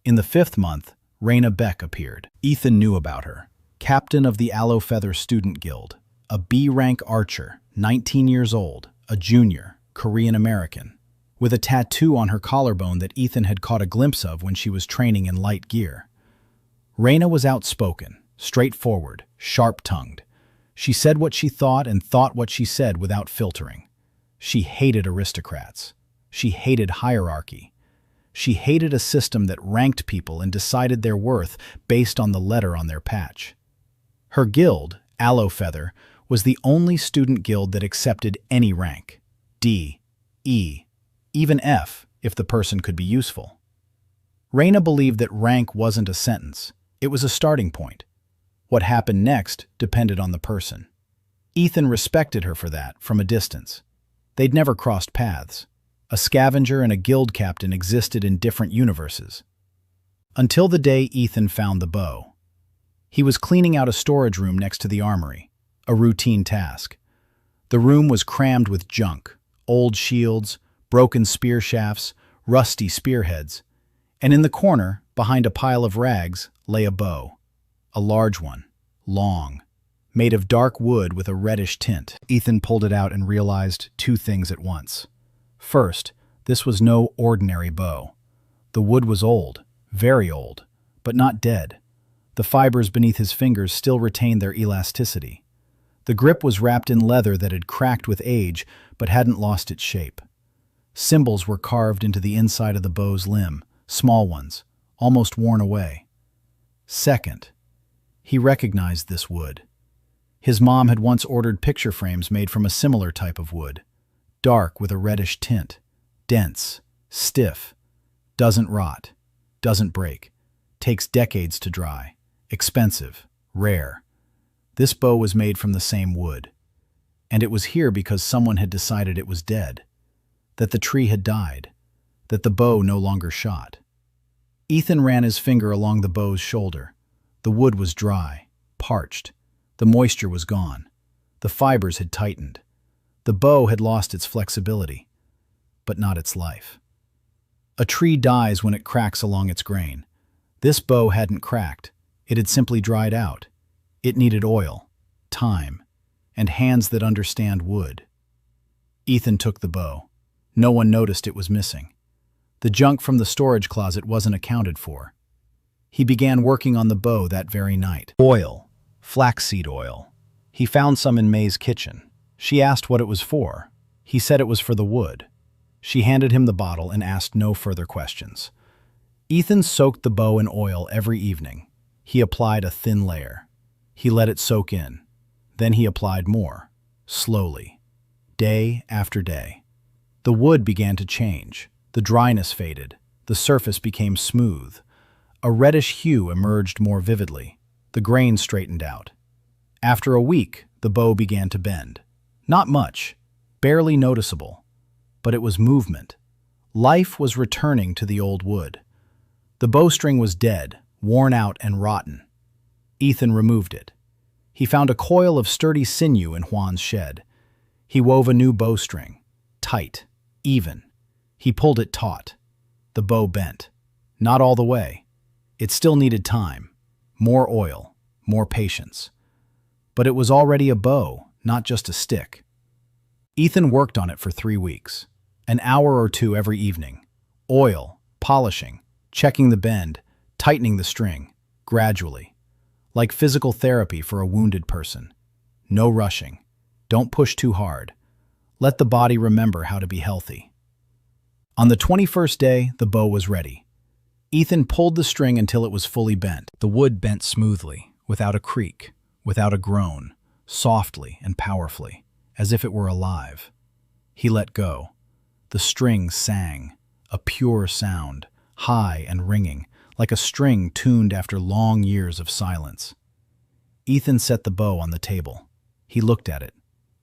In the 5th month, Reyna Beck appeared. Ethan knew about her. Captain of the Aloe Feather Student Guild, a B-rank archer, 19 years old, a junior, Korean-American, with a tattoo on her collarbone that Ethan had caught a glimpse of when she was training in light gear. Reyna was outspoken, straightforward, sharp-tongued. She said what she thought and thought what she said without filtering. She hated aristocrats. She hated hierarchy. She hated a system that ranked people and decided their worth based on the letter on their patch. Her guild, Aloe Feather, was the only student guild that accepted any rank. D, E, even F, if the person could be useful. Reyna believed that rank wasn't a sentence. It was a starting point. What happened next depended on the person. Ethan respected her for that, from a distance. They'd never crossed paths. A scavenger and a guild captain existed in different universes. Until the day Ethan found the bow. He was cleaning out a storage room next to the armory, a routine task. The room was crammed with junk, old shields, broken spear shafts, rusty spearheads, and in the corner, behind a pile of rags, lay a bow. A large one, long, made of dark wood with a reddish tint. Ethan pulled it out and realized 2 things at once. First, this was no ordinary bow. The wood was old, very old, but not dead. The fibers beneath his fingers still retained their elasticity. The grip was wrapped in leather that had cracked with age but hadn't lost its shape. Symbols were carved into the inside of the bow's limb, small ones, almost worn away. Second, he recognized this wood. His mom had once ordered picture frames made from a similar type of wood. Dark with a reddish tint, dense, stiff, doesn't rot, doesn't break, takes decades to dry, expensive, rare. This bow was made from the same wood, and it was here because someone had decided it was dead, that the tree had died, that the bow no longer shot. Ethan ran his finger along the bow's shoulder. The wood was dry, parched. The moisture was gone. The fibers had tightened. The bow had lost its flexibility, but not its life. A tree dies when it cracks along its grain. This bow hadn't cracked. It had simply dried out. It needed oil, time, and hands that understand wood. Ethan took the bow. No one noticed it was missing. The junk from the storage closet wasn't accounted for. He began working on the bow that very night. Oil, flaxseed oil. He found some in May's kitchen. She asked what it was for. He said it was for the wood. She handed him the bottle and asked no further questions. Ethan soaked the bow in oil every evening. He applied a thin layer. He let it soak in. Then he applied more, slowly, day after day. The wood began to change. The dryness faded. The surface became smooth. A reddish hue emerged more vividly. The grain straightened out. After a week, the bow began to bend. Not much, barely noticeable, but it was movement. Life was returning to the old wood. The bowstring was dead, worn out and rotten. Ethan removed it. He found a coil of sturdy sinew in Hwang's shed. He wove a new bowstring, tight, even. He pulled it taut. The bow bent. Not all the way. It still needed time, more oil, more patience. But it was already a bow, not just a stick. Ethan worked on it for 3 weeks, an hour or 2 every evening. Oil, polishing, checking the bend, tightening the string, gradually. Like physical therapy for a wounded person. No rushing. Don't push too hard. Let the body remember how to be healthy. On the 21st day, the bow was ready. Ethan pulled the string until it was fully bent. The wood bent smoothly, without a creak, without a groan, softly and powerfully, as if it were alive. He let go. The string sang, a pure sound, high and ringing, like a string tuned after long years of silence. Ethan set the bow on the table. He looked at it.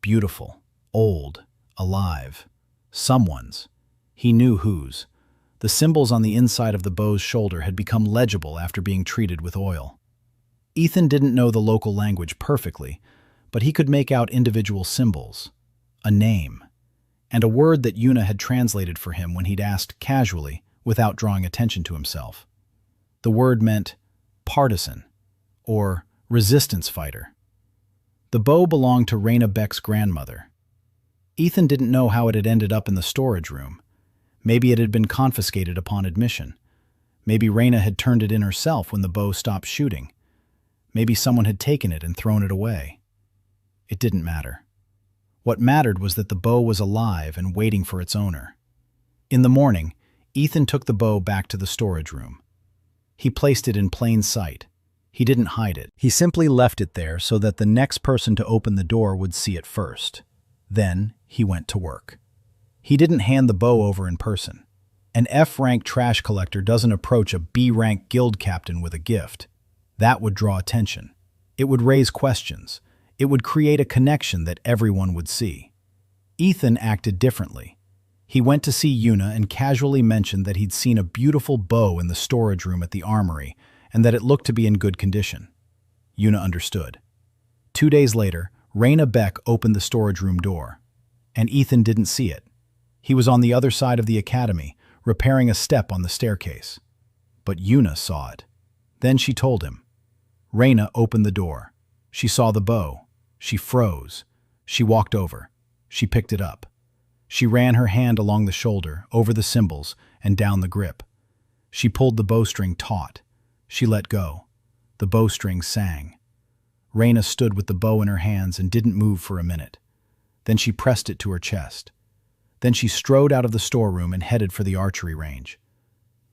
Beautiful, old, alive. Someone's. He knew whose. The symbols on the inside of the bow's shoulder had become legible after being treated with oil. Ethan didn't know the local language perfectly, but he could make out individual symbols, a name, and a word that Yuna had translated for him when he'd asked casually, without drawing attention to himself. The word meant partisan, or resistance fighter. The bow belonged to Reyna Beck's grandmother. Ethan didn't know how it had ended up in the storage room. Maybe it had been confiscated upon admission. Maybe Reyna had turned it in herself when the bow stopped shooting. Maybe someone had taken it and thrown it away. It didn't matter. What mattered was that the bow was alive and waiting for its owner. In the morning, Ethan took the bow back to the storage room. He placed it in plain sight. He didn't hide it. He simply left it there so that the next person to open the door would see it first. Then he went to work. He didn't hand the bow over in person. An F-rank trash collector doesn't approach a B-rank guild captain with a gift. That would draw attention. It would raise questions. It would create a connection that everyone would see. Ethan acted differently. He went to see Yuna and casually mentioned that he'd seen a beautiful bow in the storage room at the armory and that it looked to be in good condition. Yuna understood. 2 days later, Reyna Beck opened the storage room door, and Ethan didn't see it. He was on the other side of the academy, repairing a step on the staircase. But Yuna saw it. Then she told him. Reyna opened the door. She saw the bow. She froze. She walked over. She picked it up. She ran her hand along the shoulder, over the symbols, and down the grip. She pulled the bowstring taut. She let go. The bowstring sang. Reyna stood with the bow in her hands and didn't move for a minute. Then she pressed it to her chest. Then she strode out of the storeroom and headed for the archery range.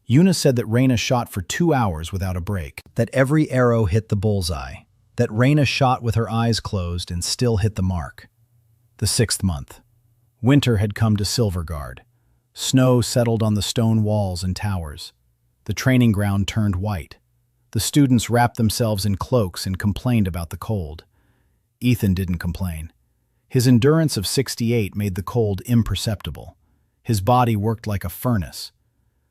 Yuna said that Reyna shot for 2 hours without a break, that every arrow hit the bullseye, that Reyna shot with her eyes closed and still hit the mark. The 6th month. Winter had come to Silvergard. Snow settled on the stone walls and towers. The training ground turned white. The students wrapped themselves in cloaks and complained about the cold. Ethan didn't complain. His endurance of 68 made the cold imperceptible. His body worked like a furnace.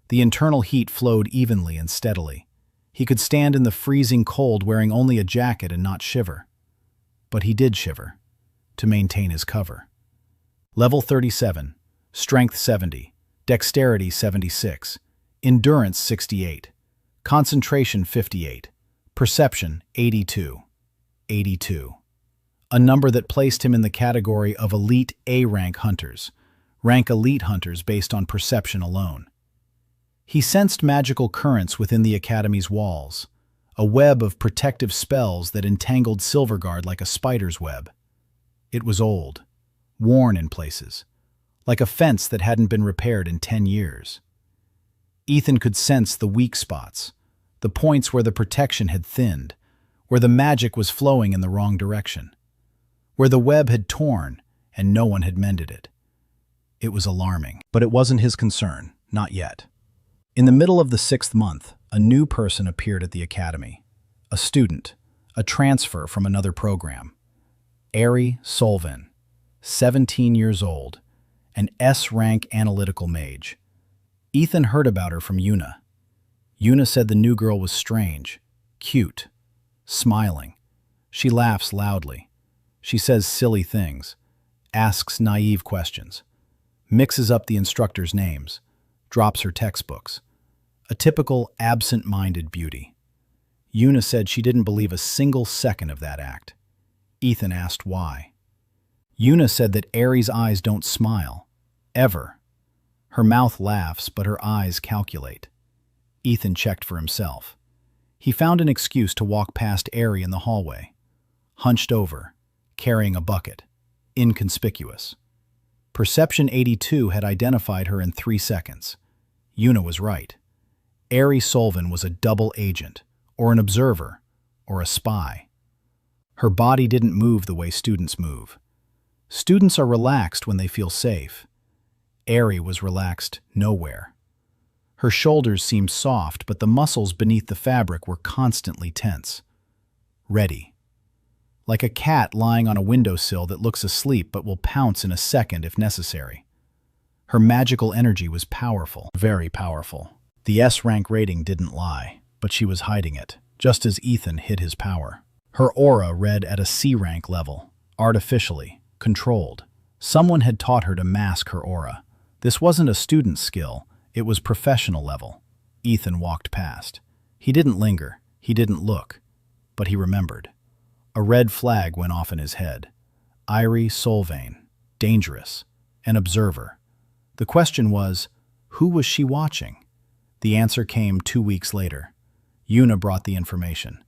The internal heat flowed evenly and steadily. He could stand in the freezing cold wearing only a jacket and not shiver. But he did shiver, to maintain his cover. Level 37, Strength 70, Dexterity 76, Endurance 68, Concentration 58, Perception 82. 82. A number that placed him in the category of elite A-rank hunters, rank elite hunters based on perception alone. He sensed magical currents within the academy's walls, a web of protective spells that entangled Silvergard like a spider's web. It was old, worn in places, like a fence that hadn't been repaired in 10 years. Ethan could sense the weak spots, the points where the protection had thinned, where the magic was flowing in the wrong direction, where the web had torn and no one had mended it. It was alarming, but it wasn't his concern, not yet. In the middle of the 6th month, a new person appeared at the academy. A student, a transfer from another program. Airi Solveyn, 17 years old, an S-rank analytical mage. Ethan heard about her from Yuna. Yuna said the new girl was strange, cute, smiling. She laughs loudly. She says silly things, asks naive questions, mixes up the instructors' names, drops her textbooks. A typical absent-minded beauty. Yuna said she didn't believe a single second of that act. Ethan asked why. Yuna said that Airi's eyes don't smile, ever. Her mouth laughs, but her eyes calculate. Ethan checked for himself. He found an excuse to walk past Airi in the hallway. Hunched over, carrying a bucket. Inconspicuous. Perception 82 had identified her in 3 seconds. Yuna was right. Airi Solveyn was a double agent, or an observer, or a spy. Her body didn't move the way students move. Students are relaxed when they feel safe. Airi was relaxed nowhere. Her shoulders seemed soft, but the muscles beneath the fabric were constantly tense. Ready. Like a cat lying on a windowsill that looks asleep but will pounce in a second if necessary. Her magical energy was powerful, very powerful. The S-rank rating didn't lie, but she was hiding it, just as Ethan hid his power. Her aura read at a C-rank level, artificially, controlled. Someone had taught her to mask her aura. This wasn't a student skill, it was professional level. Ethan walked past. He didn't linger, he didn't look, but he remembered. A red flag went off in his head. Airi Solveyn, dangerous, an observer. The question was, who was she watching? The answer came 2 weeks later. Yuna brought the information.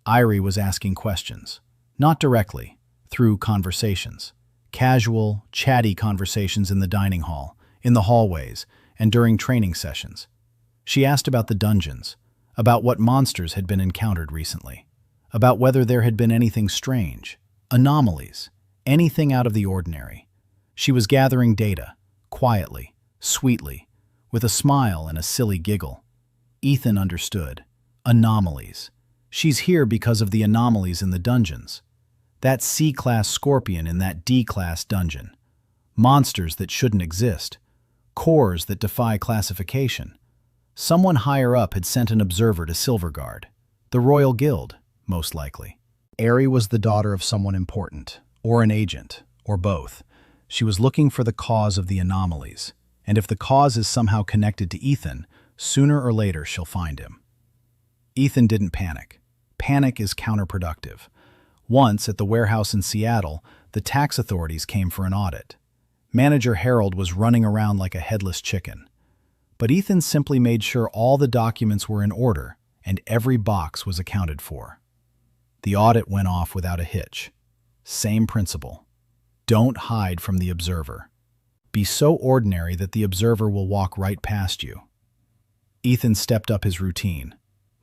Airi was asking questions, not directly, through conversations. Casual, chatty conversations in the dining hall, in the hallways, and during training sessions. She asked about the dungeons, about what monsters had been encountered recently, about whether there had been anything strange, anomalies, anything out of the ordinary. She was gathering data, quietly, sweetly, with a smile and a silly giggle. Ethan understood. Anomalies. She's here because of the anomalies in the dungeons. That C-class scorpion in that D-class dungeon. Monsters that shouldn't exist. Cores that defy classification. Someone higher up had sent an observer to Silvergard. The Royal Guild, most likely. Airi was the daughter of someone important, or an agent, or both. She was looking for the cause of the anomalies, and if the cause is somehow connected to Ethan, sooner or later she'll find him. Ethan didn't panic. Panic is counterproductive. Once, at the warehouse in Seattle, the tax authorities came for an audit. Manager Harold was running around like a headless chicken. But Ethan simply made sure all the documents were in order and every box was accounted for. The audit went off without a hitch. Same principle. Don't hide from the observer. Be so ordinary that the observer will walk right past you. Ethan stepped up his routine.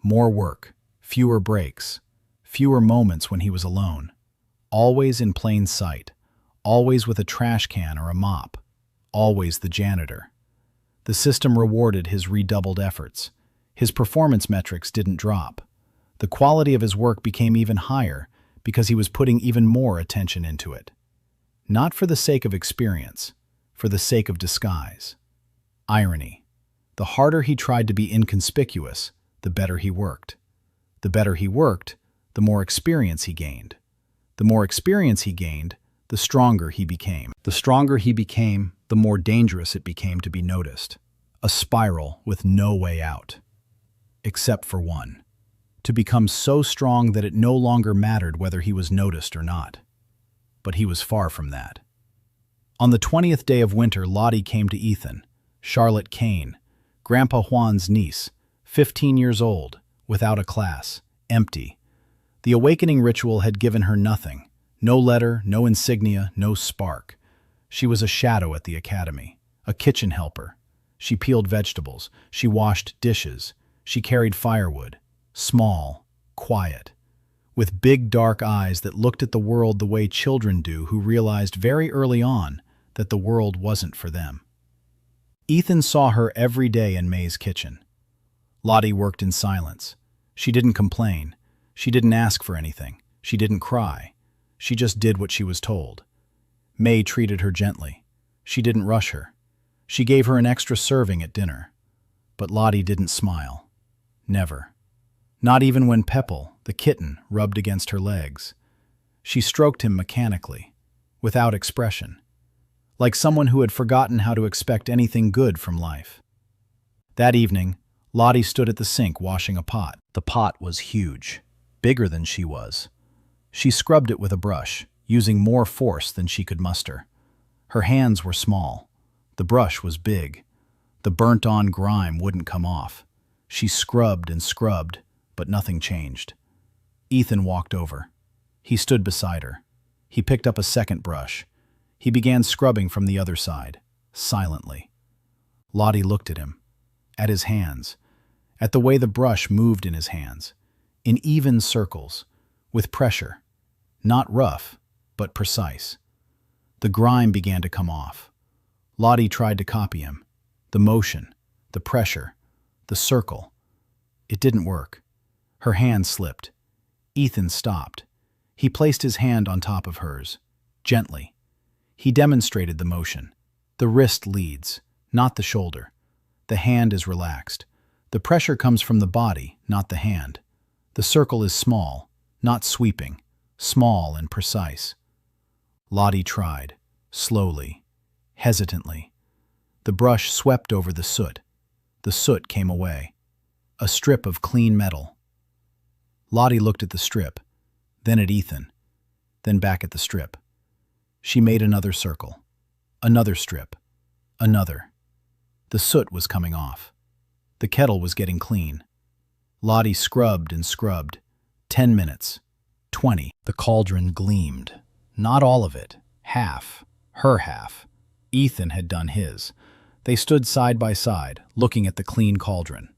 More work, fewer breaks, fewer moments when he was alone. Always in plain sight, always with a trash can or a mop, always the janitor. The system rewarded his redoubled efforts. His performance metrics didn't drop. The quality of his work became even higher because he was putting even more attention into it. Not for the sake of experience, for the sake of disguise. Irony. The harder he tried to be inconspicuous, the better he worked. The better he worked, the more experience he gained. The more experience he gained, the stronger he became. The stronger he became, the more dangerous it became to be noticed. A spiral with no way out. Except for one. To become so strong that it no longer mattered whether he was noticed or not. But he was far from that. On the 20th day of winter, Lottie came to Ethan, Charlotte Kane, Grandpa Hwang's niece, 15 years old, without a class, empty. The awakening ritual had given her nothing. No letter, no insignia, no spark. She was a shadow at the academy, a kitchen helper. She peeled vegetables, she washed dishes, she carried firewood. Small, quiet, with big dark eyes that looked at the world the way children do who realized very early on that the world wasn't for them. Ethan saw her every day in May's kitchen. Lottie worked in silence. She didn't complain. She didn't ask for anything. She didn't cry. She just did what she was told. May treated her gently. She didn't rush her. She gave her an extra serving at dinner. But Lottie didn't smile. Never. Not even when Pepple, the kitten, rubbed against her legs. She stroked him mechanically, without expression, like someone who had forgotten how to expect anything good from life. That evening, Lottie stood at the sink washing a pot. The pot was huge, bigger than she was. She scrubbed it with a brush, using more force than she could muster. Her hands were small. The brush was big. The burnt-on grime wouldn't come off. She scrubbed and scrubbed, but nothing changed. Ethan walked over. He stood beside her. He picked up a second brush. He began scrubbing from the other side, silently. Lottie looked at him, at his hands, at the way the brush moved in his hands, in even circles, with pressure, not rough, but precise. The grime began to come off. Lottie tried to copy him, the motion, the pressure, The circle. It didn't work. Her hand slipped. Ethan stopped. He placed his hand on top of hers, gently. He demonstrated the motion. The wrist leads, not the shoulder. The hand is relaxed. The pressure comes from the body, not the hand. The circle is small, not sweeping, small and precise. Lottie tried, slowly, hesitantly. The brush swept over the soot. The soot came away. A strip of clean metal. Lottie looked at the strip, then at Ethan, then back at the strip. She made another circle, another strip, another. The soot was coming off. The kettle was getting clean. Lottie scrubbed and scrubbed. 10 minutes. 20. The cauldron gleamed. Not all of it. Half. Her half. Ethan had done his. They stood side by side, looking at the clean cauldron.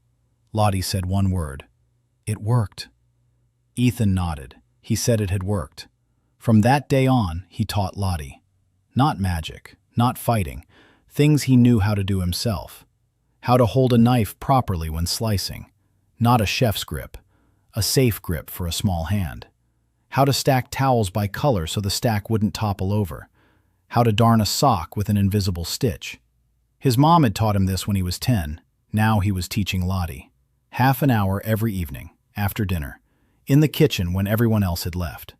Lottie said one word. It worked. Ethan nodded. He said it had worked. From that day on, he taught Lottie. Not magic, not fighting, things he knew how to do himself. How to hold a knife properly when slicing. Not a chef's grip, a safe grip for a small hand. How to stack towels by color so the stack wouldn't topple over. How to darn a sock with an invisible stitch. His mom had taught him this when he was 10. Now he was teaching Lottie. Half an hour every evening, after dinner, in the kitchen when everyone else had left.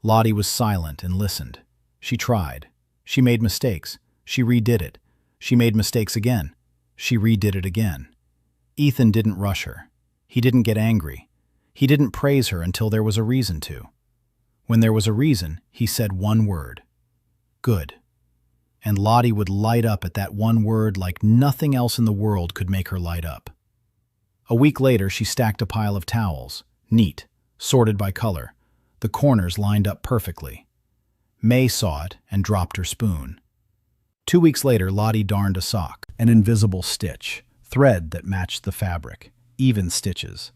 Lottie was silent and listened. She tried. She made mistakes. She redid it. She made mistakes again. She redid it again. Ethan didn't rush her. He didn't get angry. He didn't praise her until there was a reason to. When there was a reason, he said one word. Good. And Lottie would light up at that one word like nothing else in the world could make her light up. A week later, she stacked a pile of towels, neat, sorted by color, the corners lined up perfectly. May saw it and dropped her spoon. 2 weeks later, Lottie darned a sock, an invisible stitch, thread that matched the fabric, even stitches.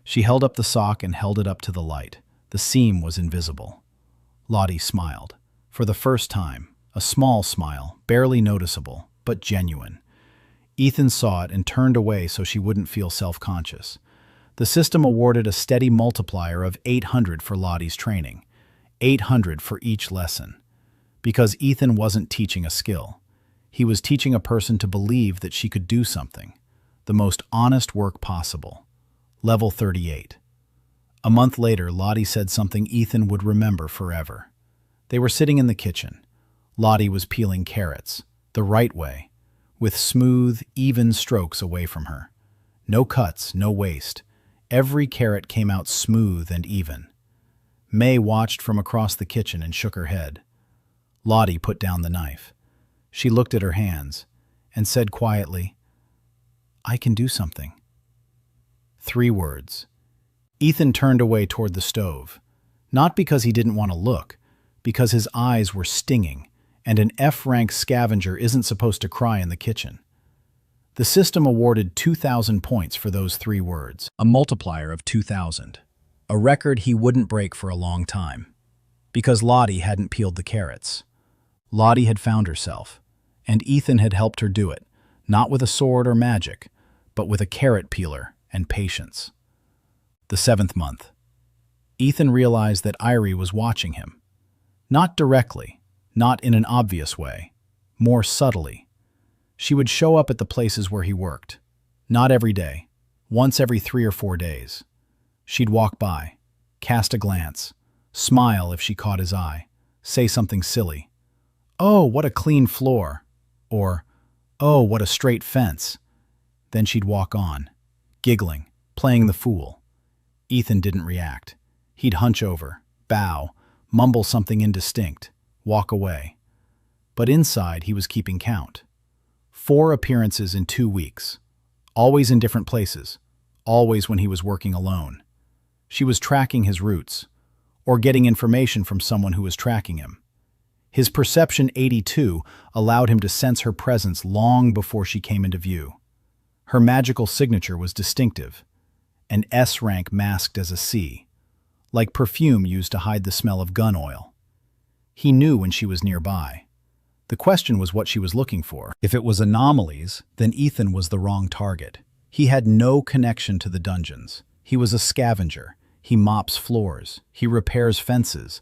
She held up the sock and held it up to the light. The seam was invisible. Lottie smiled. For the first time, a small smile, barely noticeable, but genuine. Ethan saw it and turned away so she wouldn't feel self-conscious. The system awarded a steady multiplier of 800 for Lottie's training, 800 for each lesson. Because Ethan wasn't teaching a skill. He was teaching a person to believe that she could do something, the most honest work possible. Level 38. A month later, Lottie said something Ethan would remember forever. They were sitting in the kitchen. Lottie was peeling carrots, the right way, with smooth, even strokes away from her. No cuts, no waste. Every carrot came out smooth and even. May watched from across the kitchen and shook her head. Lottie put down the knife. She looked at her hands and said quietly, "I can do something." 3 words. Ethan turned away toward the stove, not because he didn't want to look, because his eyes were stinging, and an F-rank scavenger isn't supposed to cry in the kitchen. The system awarded 2,000 points for those 3 words, a multiplier of 2,000, a record he wouldn't break for a long time, because Lottie hadn't peeled the carrots. Lottie had found herself, and Ethan had helped her do it, not with a sword or magic, but with a carrot peeler and patience. The 7th month. Ethan realized that Airi was watching him. Not directly, not in an obvious way, more subtly. She would show up at the places where he worked. Not every day, once every 3 or 4 days. She'd walk by, cast a glance, smile if she caught his eye, say something silly. "Oh, what a clean floor," or, "Oh, what a straight fence." Then she'd walk on, giggling, playing the fool. Ethan didn't react. He'd hunch over, bow, mumble something indistinct, walk away. But inside, he was keeping count. 4 appearances in 2 weeks, always in different places, always when he was working alone. She was tracking his routes, or getting information from someone who was tracking him. His perception 82 allowed him to sense her presence long before she came into view. Her magical signature was distinctive, an S rank masked as a C, like perfume used to hide the smell of gun oil. He knew when she was nearby. The question was what she was looking for. If it was anomalies, then Ethan was the wrong target. He had no connection to the dungeons. He was a scavenger. He mops floors. He repairs fences.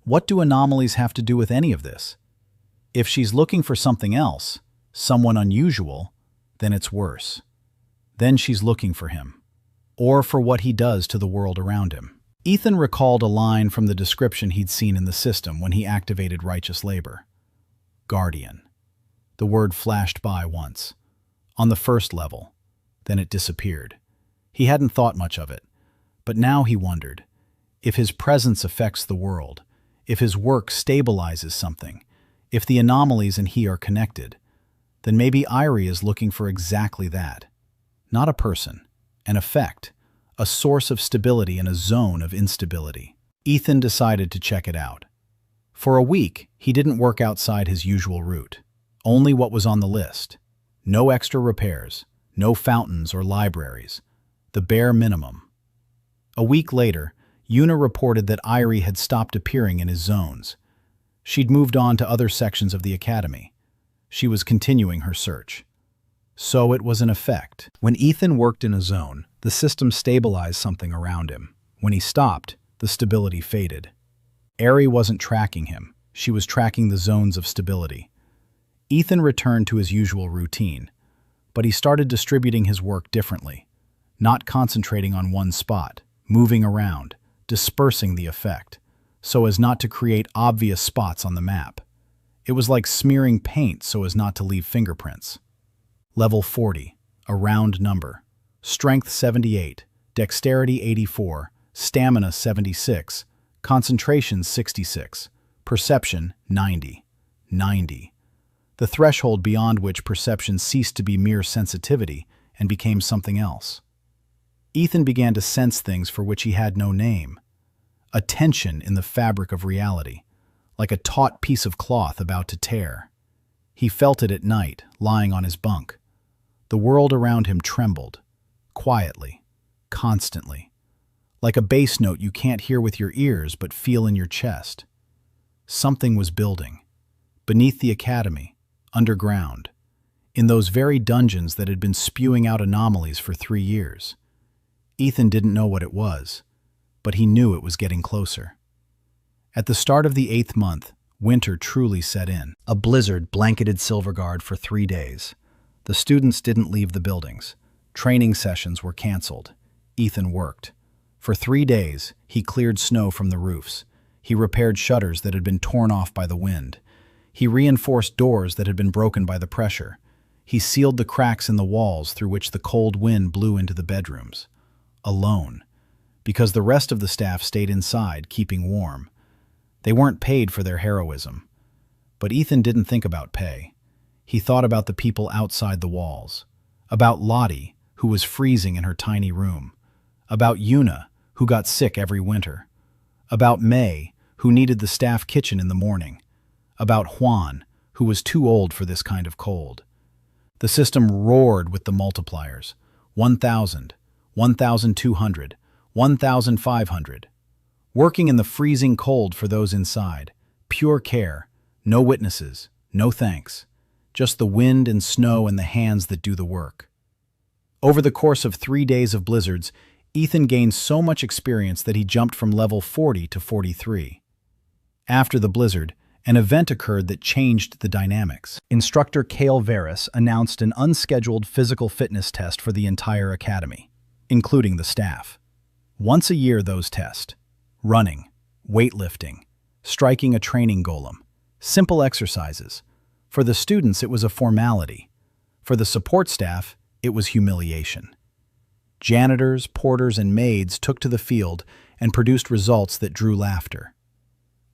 What do anomalies have to do with any of this? If she's looking for something else, someone unusual, then it's worse. Then she's looking for him, or for what he does to the world around him. Ethan recalled a line from the description he'd seen in the system when he activated Righteous Labor. Guardian. The word flashed by once, on the first level, then it disappeared. He hadn't thought much of it, but now he wondered, if his presence affects the world, if his work stabilizes something, if the anomalies and he are connected, then maybe Airi is looking for exactly that. Not a person, an effect, a source of stability in a zone of instability. Ethan decided to check it out. For a week, he didn't work outside his usual route. Only what was on the list. No extra repairs, no fountains or libraries. The bare minimum. A week later, Yuna reported that Airi had stopped appearing in his zones. She'd moved on to other sections of the academy. She was continuing her search. So it was an effect. When Ethan worked in a zone, the system stabilized something around him. When he stopped, the stability faded. Airi wasn't tracking him. She was tracking the zones of stability. Ethan returned to his usual routine, but he started distributing his work differently, not concentrating on one spot, moving around, dispersing the effect, so as not to create obvious spots on the map. It was like smearing paint so as not to leave fingerprints. Level 40, a round number. Strength 78, Dexterity 84, Stamina 76, Concentration 66, Perception 90. 90. The threshold beyond which perception ceased to be mere sensitivity and became something else. Ethan began to sense things for which he had no name. A tension in the fabric of reality, like a taut piece of cloth about to tear. He felt it at night, lying on his bunk. The world around him trembled, quietly, constantly, like a bass note you can't hear with your ears but feel in your chest. Something was building, beneath the academy, underground, in those very dungeons that had been spewing out anomalies for 3 years. Ethan didn't know what it was, but he knew it was getting closer. At the start of the 8th month, winter truly set in. A blizzard blanketed Silvergard for 3 days. The students didn't leave the buildings. Training sessions were canceled. Ethan worked. For 3 days, he cleared snow from the roofs. He repaired shutters that had been torn off by the wind. He reinforced doors that had been broken by the pressure. He sealed the cracks in the walls through which the cold wind blew into the bedrooms. Alone, because the rest of the staff stayed inside, keeping warm. They weren't paid for their heroism. But Ethan didn't think about pay. He thought about the people outside the walls. About Lottie, who was freezing in her tiny room. About Yuna, who got sick every winter. About May, who needed the staff kitchen in the morning. About Hwang, who was too old for this kind of cold. The system roared with the multipliers. 1,000, 1,200, 1,500. Working in the freezing cold for those inside. Pure care. No witnesses. No thanks. Just the wind and snow and the hands that do the work. Over the course of 3 days of blizzards, Ethan gained so much experience that he jumped from level 40 to 43. After the blizzard, an event occurred that changed the dynamics. Instructor Kael Verris announced an unscheduled physical fitness test for the entire academy, including the staff. Once a year those tests. Running, weightlifting, striking a training golem. Simple exercises. For the students it was a formality. For the support staff, it was humiliation. Janitors, porters, and maids took to the field and produced results that drew laughter.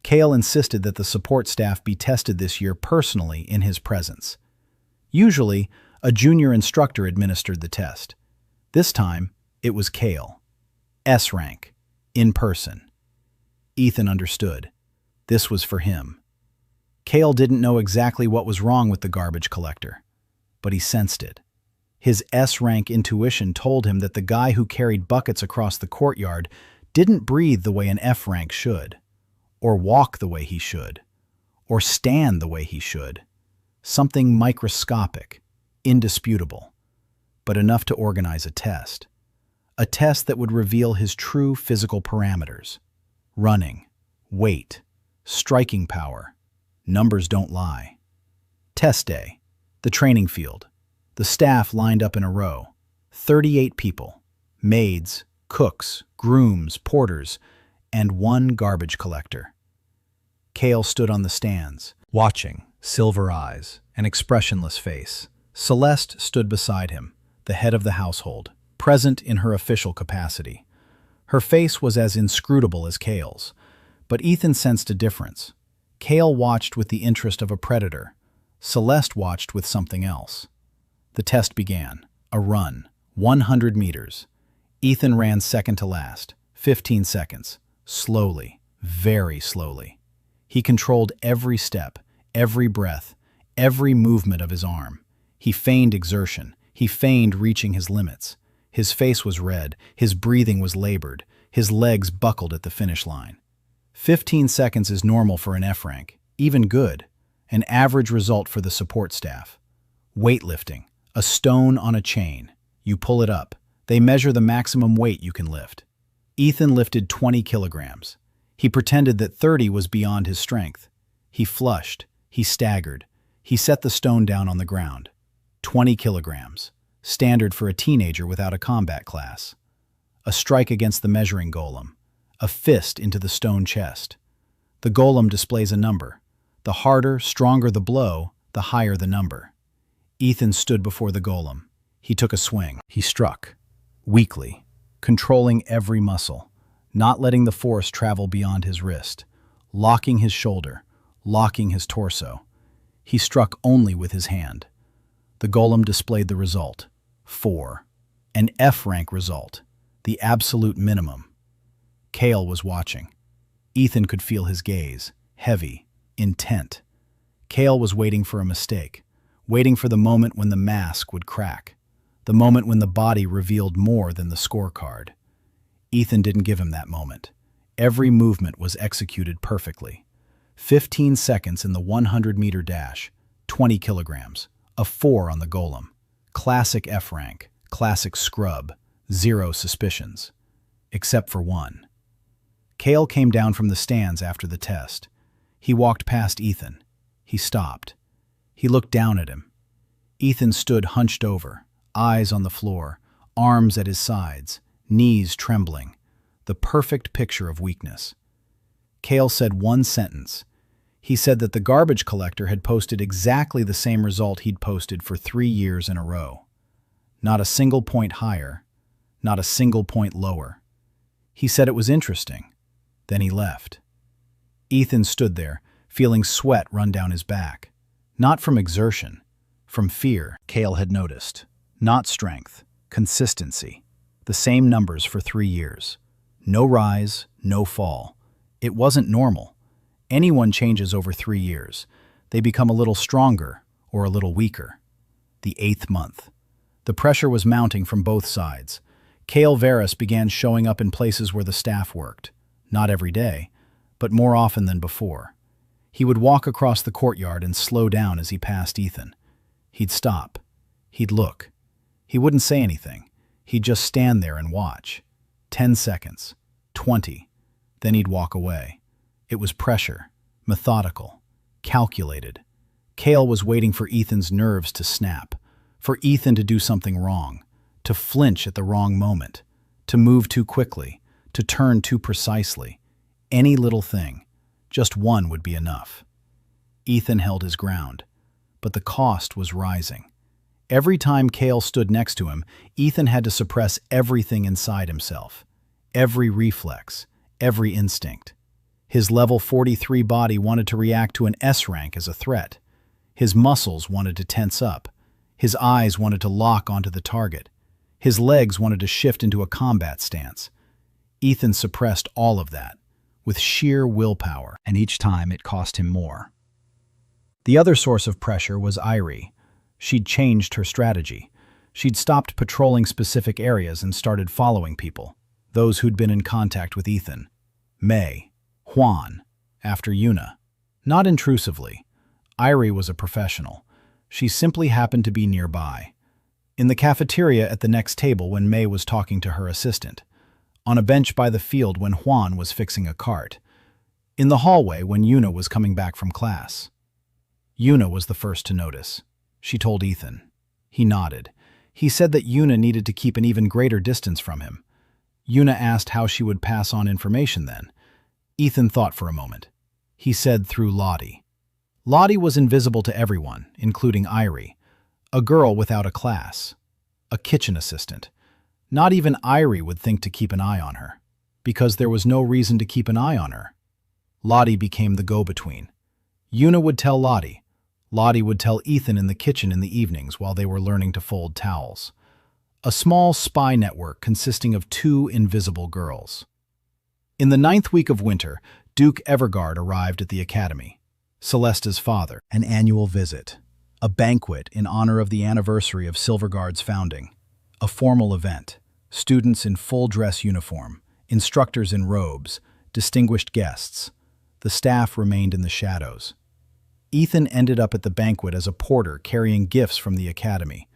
Kael insisted that the support staff be tested this year personally in his presence. Usually, a junior instructor administered the test. This time, it was Kael. S rank, in person. Ethan understood. This was for him. Kael didn't know exactly what was wrong with the garbage collector, but he sensed it. His S-rank intuition told him that the guy who carried buckets across the courtyard didn't breathe the way an F-rank should, or walk the way he should, or stand the way he should. Something microscopic, indisputable. but enough to organize a test. A test that would reveal his true physical parameters. Running, weight, striking power. Numbers don't lie. Test day. The training field. The staff lined up in a row. 38 people. Maids, cooks, grooms, porters, and one garbage collector. Kael stood on the stands, watching, silver eyes, an expressionless face. Celeste stood beside him, the head of the household, present in her official capacity. Her face was as inscrutable as Kael's, but Ethan sensed a difference. Kael watched with the interest of a predator. Celeste watched with something else. The test began. A run, 100 meters. Ethan ran second to last, 15 seconds, slowly, very slowly. He controlled every step, every breath, every movement of his arm. He feigned exertion. He feigned reaching his limits. His face was red. His breathing was labored. His legs buckled at the finish line. 15 seconds is normal for an F rank, even good, an average result for the support staff. Weightlifting, a stone on a chain. You pull it up. They measure the maximum weight you can lift. Ethan lifted 20 kilograms. He pretended that 30 was beyond his strength. He flushed. He staggered. He set the stone down on the ground. 20 kilograms, standard for a teenager without a combat class. A strike against the measuring golem. A fist into the stone chest. The golem displays a number. The harder, stronger the blow, the higher the number. Ethan stood before the golem. He took a swing. He struck. Weakly, controlling every muscle, not letting the force travel beyond his wrist, locking his shoulder, locking his torso. He struck only with his hand. The golem displayed the result. 4. An F-rank result, the absolute minimum. Kael was watching. Ethan could feel his gaze, heavy, intent. Kael was waiting for a mistake, waiting for the moment when the mask would crack, the moment when the body revealed more than the scorecard. Ethan didn't give him that moment. Every movement was executed perfectly. 15 seconds in the 100-meter dash, 20 kilograms, a 4 on the golem. Classic F rank, classic scrub, 0 suspicions. Except for one. Kael came down from the stands after the test. He walked past Ethan. He stopped. He looked down at him. Ethan stood hunched over, eyes on the floor, arms at his sides, knees trembling. The perfect picture of weakness. Kael said one sentence. He said that the garbage collector had posted exactly the same result he'd posted for 3 years in a row. Not a single point higher, not a single point lower. He said it was interesting. Then he left. Ethan stood there, feeling sweat run down his back. Not from exertion, from fear. Kael had noticed. Not strength, consistency. The same numbers for 3 years. No rise, no fall. It wasn't normal. Anyone changes over 3 years. They become a little stronger or a little weaker. The 8th month. The pressure was mounting from both sides. Kael Verris began showing up in places where the staff worked. Not every day, but more often than before. He would walk across the courtyard and slow down as he passed Ethan. He'd stop. He'd look. He wouldn't say anything. He'd just stand there and watch. 10 seconds. 20. Then he'd walk away. It was pressure. Methodical. Calculated. Kael was waiting for Ethan's nerves to snap. For Ethan to do something wrong. To flinch at the wrong moment. To move too quickly. To turn too precisely. Any little thing. Just one would be enough. Ethan held his ground. But the cost was rising. Every time Kael stood next to him, Ethan had to suppress everything inside himself. Every reflex. Every instinct. His level 43 body wanted to react to an S rank as a threat. His muscles wanted to tense up. His eyes wanted to lock onto the target. His legs wanted to shift into a combat stance. Ethan suppressed all of that, with sheer willpower, and each time it cost him more. The other source of pressure was Airi. She'd changed her strategy. She'd stopped patrolling specific areas and started following people, those who'd been in contact with Ethan. May, Hwang, after Yuna. Not intrusively. Airi was a professional. She simply happened to be nearby. In the cafeteria at the next table when May was talking to her assistant. On a bench by the field when Hwang was fixing a cart. In the hallway when Yuna was coming back from class. Yuna was the first to notice. She told Ethan. He nodded. He said that Yuna needed to keep an even greater distance from him. Yuna asked how she would pass on information then. Ethan thought for a moment. He said through Lottie. Lottie was invisible to everyone, including Airi, a girl without a class, a kitchen assistant. Not even Airi would think to keep an eye on her, because there was no reason to keep an eye on her. Lottie became the go-between. Yuna would tell Lottie. Lottie would tell Ethan in the kitchen in the evenings while they were learning to fold towels. A small spy network consisting of 2 invisible girls. In the 9th week of winter, Duke Evergard arrived at the academy. Celeste's father. An annual visit. A banquet in honor of the anniversary of Silvergard's founding. A formal event. Students in full dress uniform. Instructors in robes. Distinguished guests. The staff remained in the shadows. Ethan ended up at the banquet as a porter carrying gifts from the academy.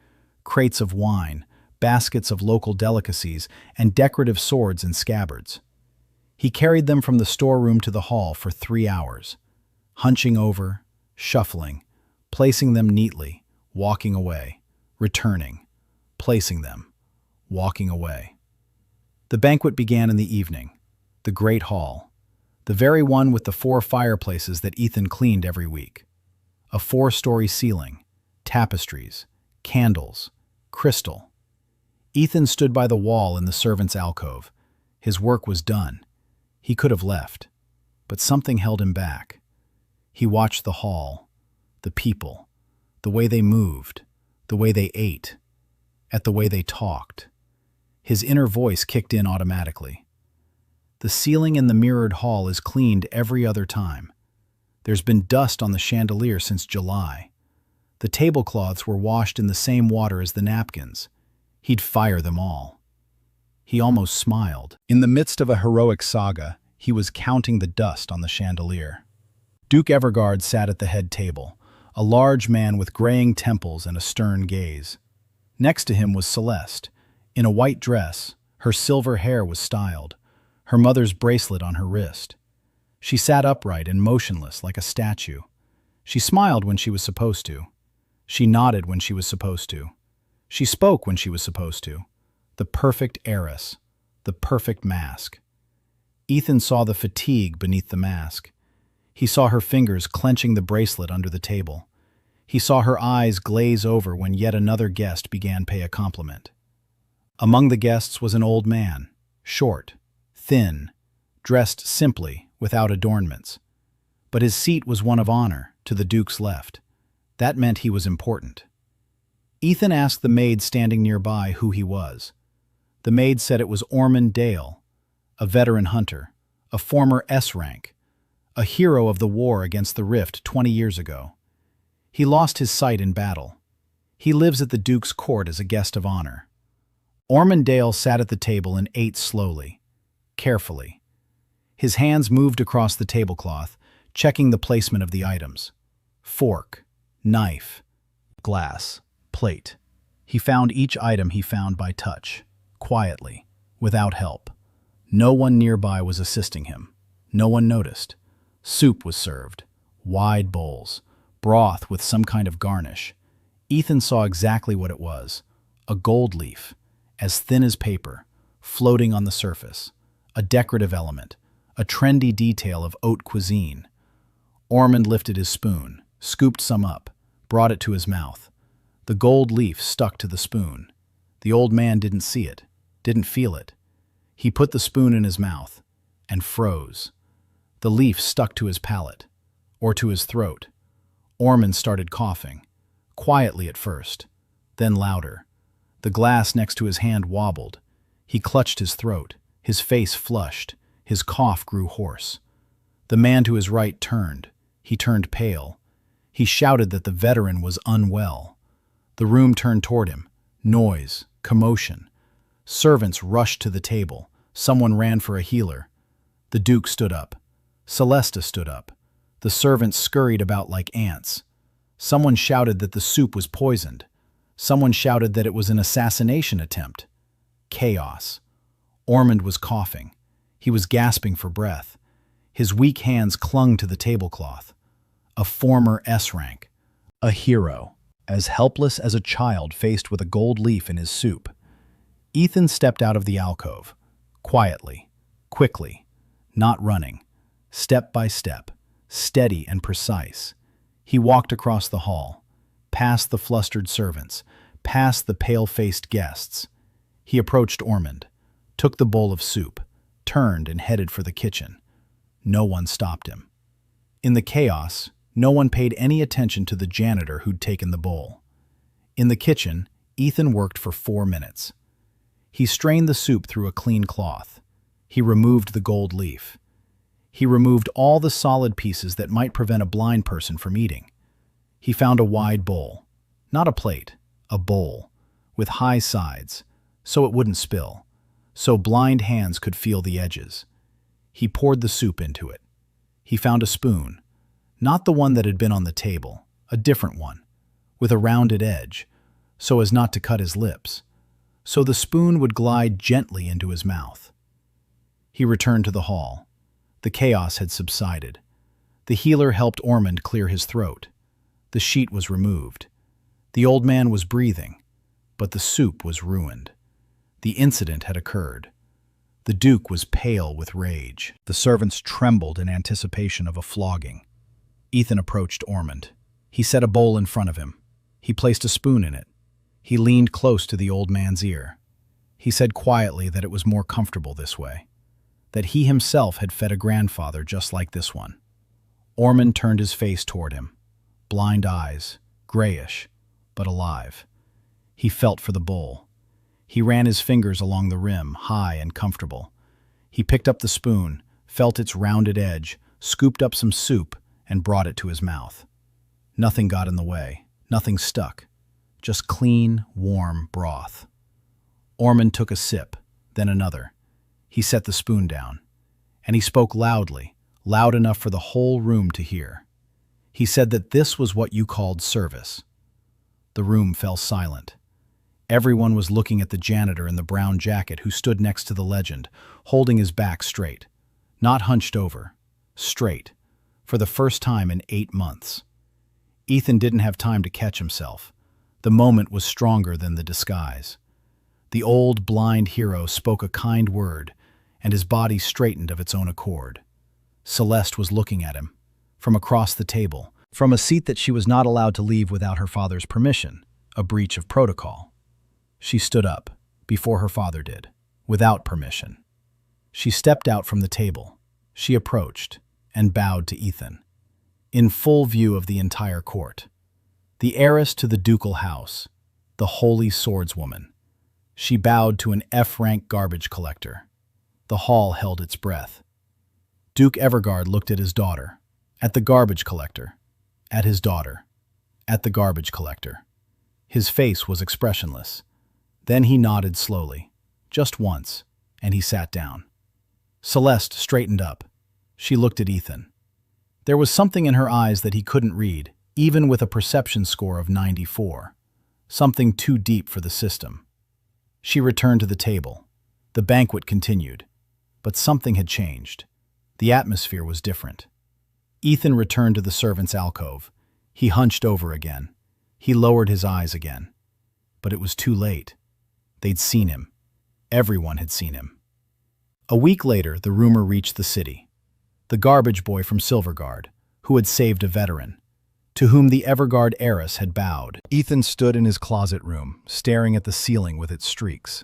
Crates of wine, baskets of local delicacies, and decorative swords and scabbards. He carried them from the storeroom to the hall for 3 hours, hunching over, shuffling, placing them neatly, walking away, returning, placing them, walking away. The banquet began in the evening, the great hall, the very one with the 4 fireplaces that Ethan cleaned every week. A 4-story ceiling, tapestries, candles, crystal. Ethan stood by the wall in the servants' alcove. His work was done. He could have left, but something held him back. He watched the hall, the people, the way they moved, the way they ate, at the way they talked. His inner voice kicked in automatically. The ceiling in the mirrored hall is cleaned every other time. There's been dust on the chandelier since July. The tablecloths were washed in the same water as the napkins. He'd fire them all. He almost smiled. In the midst of a heroic saga, he was counting the dust on the chandelier. Duke Evergard sat at the head table, a large man with graying temples and a stern gaze. Next to him was Celeste. In a white dress, her silver hair was styled, her mother's bracelet on her wrist. She sat upright and motionless like a statue. She smiled when she was supposed to. She nodded when she was supposed to. She spoke when she was supposed to. The perfect heiress, the perfect mask. Ethan saw the fatigue beneath the mask. He saw her fingers clenching the bracelet under the table. He saw her eyes glaze over when yet another guest began pay a compliment. Among the guests was an old man, short, thin, dressed simply, without adornments. But his seat was one of honor, to the Duke's left. That meant he was important. Ethan asked the maid standing nearby who he was. The maid said it was Ormond Dale, a veteran hunter, a former S-rank, a hero of the war against the Rift 20 years ago. He lost his sight in battle. He lives at the Duke's court as a guest of honor. Ormond Dale sat at the table and ate slowly, carefully. His hands moved across the tablecloth, checking the placement of the items. Fork, knife, glass, plate. He found each item he found by touch, quietly, without help. No one nearby was assisting him. No one noticed. Soup was served, wide bowls, broth with some kind of garnish. Ethan saw exactly what it was, a gold leaf, as thin as paper, floating on the surface, a decorative element, a trendy detail of haute cuisine. Ormond lifted his spoon, scooped some up, brought it to his mouth. The gold leaf stuck to the spoon. The old man didn't see it, didn't feel it. He put the spoon in his mouth and froze. The leaf stuck to his palate, or to his throat. Ormond started coughing, quietly at first, then louder. The glass next to his hand wobbled. He clutched his throat, his face flushed, his cough grew hoarse. The man to his right turned. He turned pale. He shouted that the veteran was unwell. The room turned toward him. Noise, commotion. Servants rushed to the table. Someone ran for a healer. The Duke stood up. Celeste stood up. The servants scurried about like ants. Someone shouted that the soup was poisoned. Someone shouted that it was an assassination attempt. Chaos. Ormond was coughing. He was gasping for breath. His weak hands clung to the tablecloth. A former S rank. A hero. As helpless as a child faced with a gold leaf in his soup. Ethan stepped out of the alcove. Quietly. Quickly. Not running. Step by step. Steady and precise. He walked across the hall. Past the flustered servants. Past the pale-faced guests. He approached Ormond. Took the bowl of soup. Turned and headed for the kitchen. No one stopped him. In the chaos, no one paid any attention to the janitor who'd taken the bowl. In the kitchen, Ethan worked for 4 minutes. He strained the soup through a clean cloth. He removed the gold leaf. He removed all the solid pieces that might prevent a blind person from eating. He found a wide bowl. Not a plate, a bowl, with high sides, so it wouldn't spill, so blind hands could feel the edges. He poured the soup into it. He found a spoon, not the one that had been on the table, a different one, with a rounded edge, so as not to cut his lips, so the spoon would glide gently into his mouth. He returned to the hall. The chaos had subsided. The healer helped Ormond clear his throat. The sheet was removed. The old man was breathing, but the soup was ruined. The incident had occurred. The Duke was pale with rage. The servants trembled in anticipation of a flogging. Ethan approached Ormond. He set a bowl in front of him. He placed a spoon in it. He leaned close to the old man's ear. He said quietly that it was more comfortable this way, that he himself had fed a grandfather just like this one. Ormond turned his face toward him. Blind eyes, grayish, but alive. He felt for the bowl. He ran his fingers along the rim, high and comfortable. He picked up the spoon, felt its rounded edge, scooped up some soup, and brought it to his mouth. Nothing got in the way, nothing stuck, just clean, warm broth. Ormond took a sip, then another. He set the spoon down, and he spoke loudly, loud enough for the whole room to hear. He said that this was what you called service. The room fell silent. Everyone was looking at the janitor in the brown jacket who stood next to the legend, holding his back straight, not hunched over, straight, for the first time in 8 months. Ethan didn't have time to catch himself. The moment was stronger than the disguise. The old, blind hero spoke a kind word, and his body straightened of its own accord. Celeste was looking at him, from across the table, from a seat that she was not allowed to leave without her father's permission, a breach of protocol. She stood up, before her father did, without permission. She stepped out from the table. She approached, and bowed to Ethan, in full view of the entire court. The heiress to the ducal house, the Holy Swordswoman. She bowed to an F-rank garbage collector. The hall held its breath. Duke Evergard looked at his daughter, at the garbage collector, at his daughter, at the garbage collector. His face was expressionless. Then he nodded slowly, just once, and he sat down. Celeste straightened up. She looked at Ethan. There was something in her eyes that he couldn't read, even with a perception score of 94. Something too deep for the system. She returned to the table. The banquet continued. But something had changed. The atmosphere was different. Ethan returned to the servants' alcove. He hunched over again. He lowered his eyes again. But it was too late. They'd seen him. Everyone had seen him. A week later, the rumor reached the city. The garbage boy from Silvergard, who had saved a veteran, to whom the Evergard heiress had bowed. Ethan stood in his closet room, staring at the ceiling with its streaks.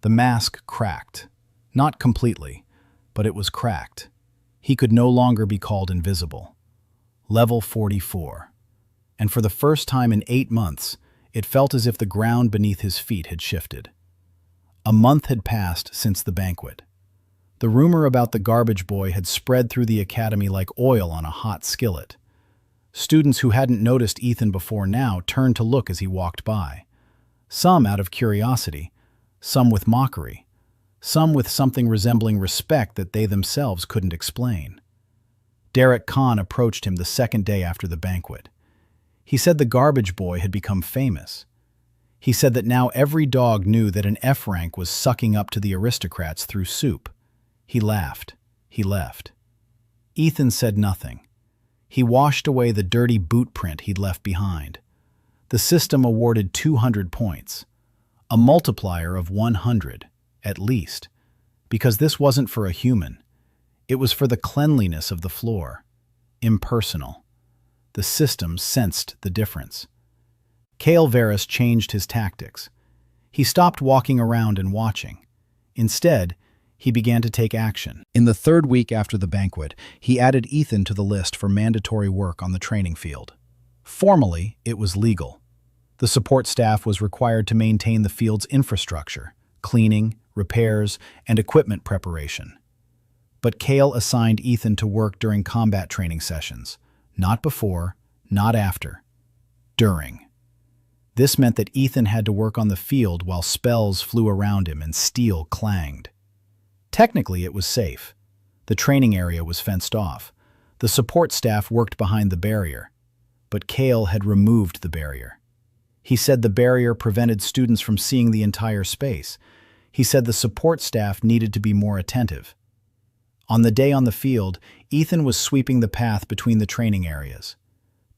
The mask cracked. Not completely, but it was cracked. He could no longer be called invisible. Level 44. And for the first time in 8 months, it felt as if the ground beneath his feet had shifted. A month had passed since the banquet. The rumor about the garbage boy had spread through the academy like oil on a hot skillet. Students who hadn't noticed Ethan before now turned to look as he walked by. Some out of curiosity, some with mockery, some with something resembling respect that they themselves couldn't explain. Derek Khan approached him the second day after the banquet. He said the garbage boy had become famous. He said that now every dog knew that an F rank was sucking up to the aristocrats through soup. He laughed. He left. Ethan said nothing. He washed away the dirty boot print he'd left behind. The system awarded 200 points, a multiplier of 100, at least, because this wasn't for a human. It was for the cleanliness of the floor. Impersonal. The system sensed the difference. Kael Verris changed his tactics. He stopped walking around and watching. Instead, he began to take action. In the third week after the banquet, he added Ethan to the list for mandatory work on the training field. Formally, it was legal. The support staff was required to maintain the field's infrastructure, cleaning, repairs, and equipment preparation. But Kael assigned Ethan to work during combat training sessions. Not before, not after. During. This meant that Ethan had to work on the field while spells flew around him and steel clanged. Technically, it was safe. The training area was fenced off. The support staff worked behind the barrier. But Kael had removed the barrier. He said the barrier prevented students from seeing the entire space. He said the support staff needed to be more attentive. On the day on the field, Ethan was sweeping the path between the training areas.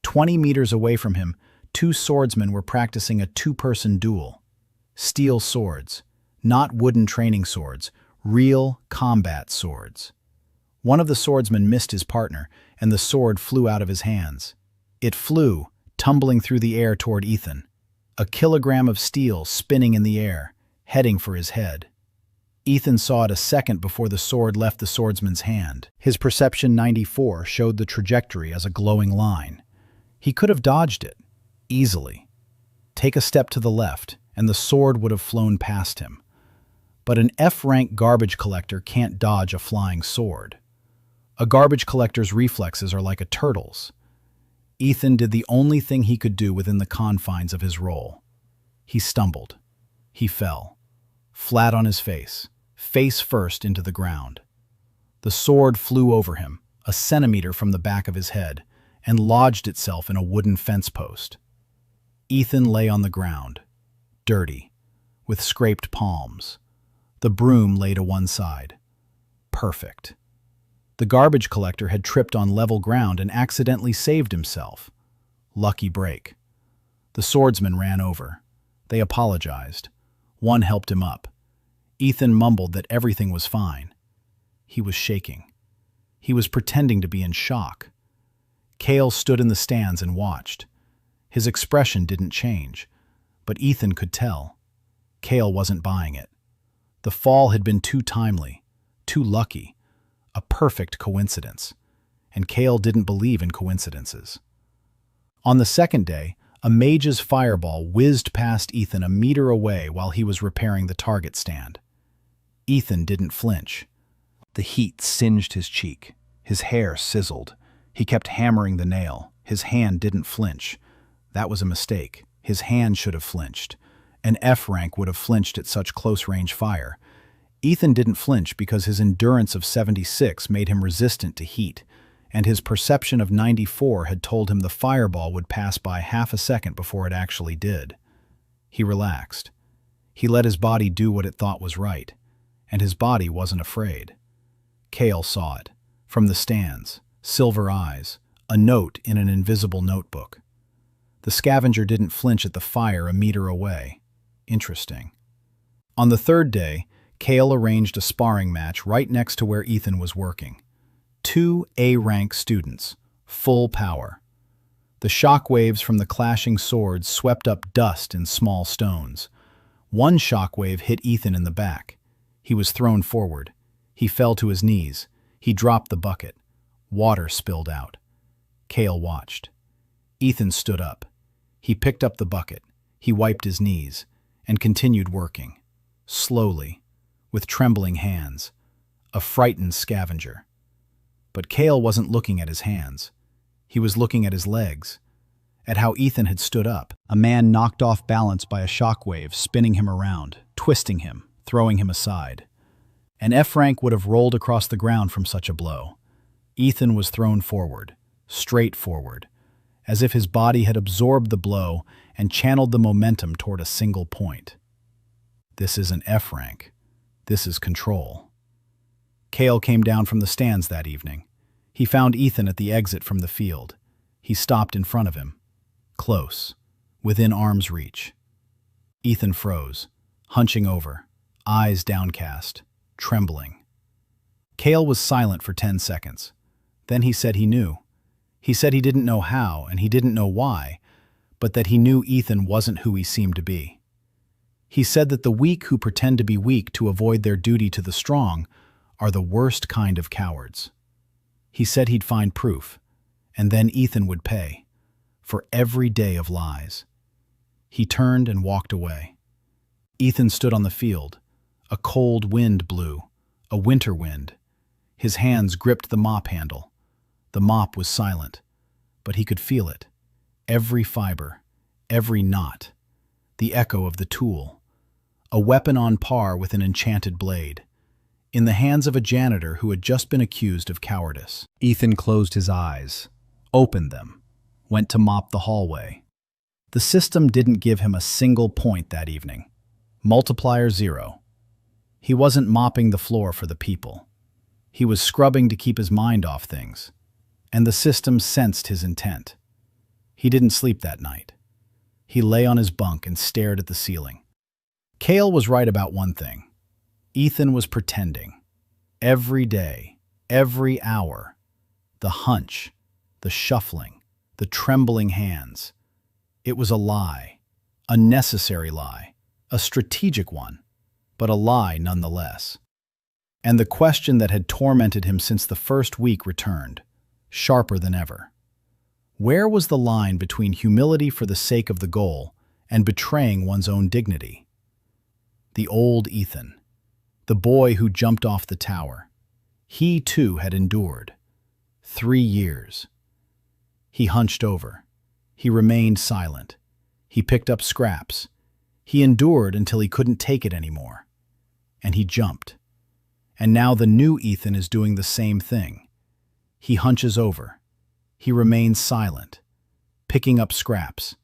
20 meters away from him, 2 swordsmen were practicing a 2-person duel. Steel swords, not wooden training swords, real combat swords. One of the swordsmen missed his partner, and the sword flew out of his hands. It flew, tumbling through the air toward Ethan. A kilogram of steel spinning in the air, heading for his head. Ethan saw it a second before the sword left the swordsman's hand. His perception 94 showed the trajectory as a glowing line. He could have dodged it, easily. Take a step to the left, and the sword would have flown past him. But an F-rank garbage collector can't dodge a flying sword. A garbage collector's reflexes are like a turtle's. Ethan did the only thing he could do within the confines of his role. He stumbled. He fell, flat on his face first into the ground. The sword flew over him, a centimeter from the back of his head, and lodged itself in a wooden fence post. Ethan lay on the ground, dirty, with scraped palms. The broom lay to one side. Perfect. The garbage collector had tripped on level ground and accidentally saved himself. Lucky break. The swordsman ran over. They apologized. One helped him up. Ethan mumbled that everything was fine. He was shaking. He was pretending to be in shock. Kael stood in the stands and watched. His expression didn't change, but Ethan could tell. Kael wasn't buying it. The fall had been too timely, too lucky, a perfect coincidence, and Kael didn't believe in coincidences. On the second day, a mage's fireball whizzed past Ethan a meter away while he was repairing the target stand. Ethan didn't flinch. The heat singed his cheek. His hair sizzled. He kept hammering the nail. His hand didn't flinch. That was a mistake. His hand should have flinched. An F rank would have flinched at such close-range fire. Ethan didn't flinch because his endurance of 76 made him resistant to heat, and his perception of 94 had told him the fireball would pass by half a second before it actually did. He relaxed. He let his body do what it thought was right, and his body wasn't afraid. Kael saw it. From the stands, silver eyes, a note in an invisible notebook. The scavenger didn't flinch at the fire a meter away. Interesting. On the third day, Kael arranged a sparring match right next to where Ethan was working. 2 A-rank students, full power. The shockwaves from the clashing swords swept up dust and small stones. One shockwave hit Ethan in the back. He was thrown forward. He fell to his knees. He dropped the bucket. Water spilled out. Kael watched. Ethan stood up. He picked up the bucket. He wiped his knees and continued working, slowly, with trembling hands, a frightened scavenger. But Kael wasn't looking at his hands. He was looking at his legs, at how Ethan had stood up, a man knocked off balance by a shockwave, spinning him around, twisting him, throwing him aside. An F-rank would have rolled across the ground from such a blow. Ethan was thrown forward, straight forward, as if his body had absorbed the blow and channeled the momentum toward a single point. This isn't F rank. This is control. Kael came down from the stands that evening. He found Ethan at the exit from the field. He stopped in front of him. Close, within arm's reach. Ethan froze, hunching over, eyes downcast, trembling. Kael was silent for 10 seconds. Then he said he knew. He said he didn't know how and he didn't know why, but that he knew Ethan wasn't who he seemed to be. He said that the weak who pretend to be weak to avoid their duty to the strong are the worst kind of cowards. He said he'd find proof, and then Ethan would pay for every day of lies. He turned and walked away. Ethan stood on the field. A cold wind blew, a winter wind. His hands gripped the mop handle. The mop was silent, but he could feel it. Every fiber, every knot, the echo of the tool. A weapon on par with an enchanted blade, in the hands of a janitor who had just been accused of cowardice. Ethan closed his eyes, opened them, went to mop the hallway. The system didn't give him a single point that evening. Multiplier 0. He wasn't mopping the floor for the people. He was scrubbing to keep his mind off things, and the system sensed his intent. He didn't sleep that night. He lay on his bunk and stared at the ceiling. Kael was right about one thing. Ethan was pretending. Every day, every hour. The hunch, the shuffling, the trembling hands. It was a lie, a necessary lie, a strategic one, but a lie nonetheless. And the question that had tormented him since the first week returned, sharper than ever. Where was the line between humility for the sake of the goal and betraying one's own dignity? The old Ethan, the boy who jumped off the tower, he too had endured. 3 years. He hunched over. He remained silent. He picked up scraps. He endured until he couldn't take it anymore. And he jumped. And now the new Ethan is doing the same thing. He hunches over. He remains silent, picking up scraps.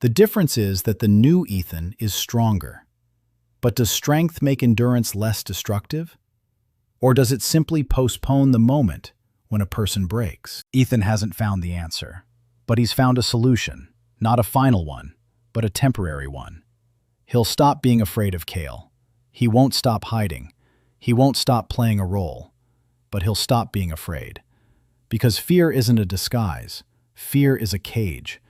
The difference is that the new Ethan is stronger. But does strength make endurance less destructive? Or does it simply postpone the moment when a person breaks? Ethan hasn't found the answer, but he's found a solution, not a final one, but a temporary one. He'll stop being afraid of Kael. He won't stop hiding. He won't stop playing a role, but he'll stop being afraid. Because fear isn't a disguise. Fear is a cage.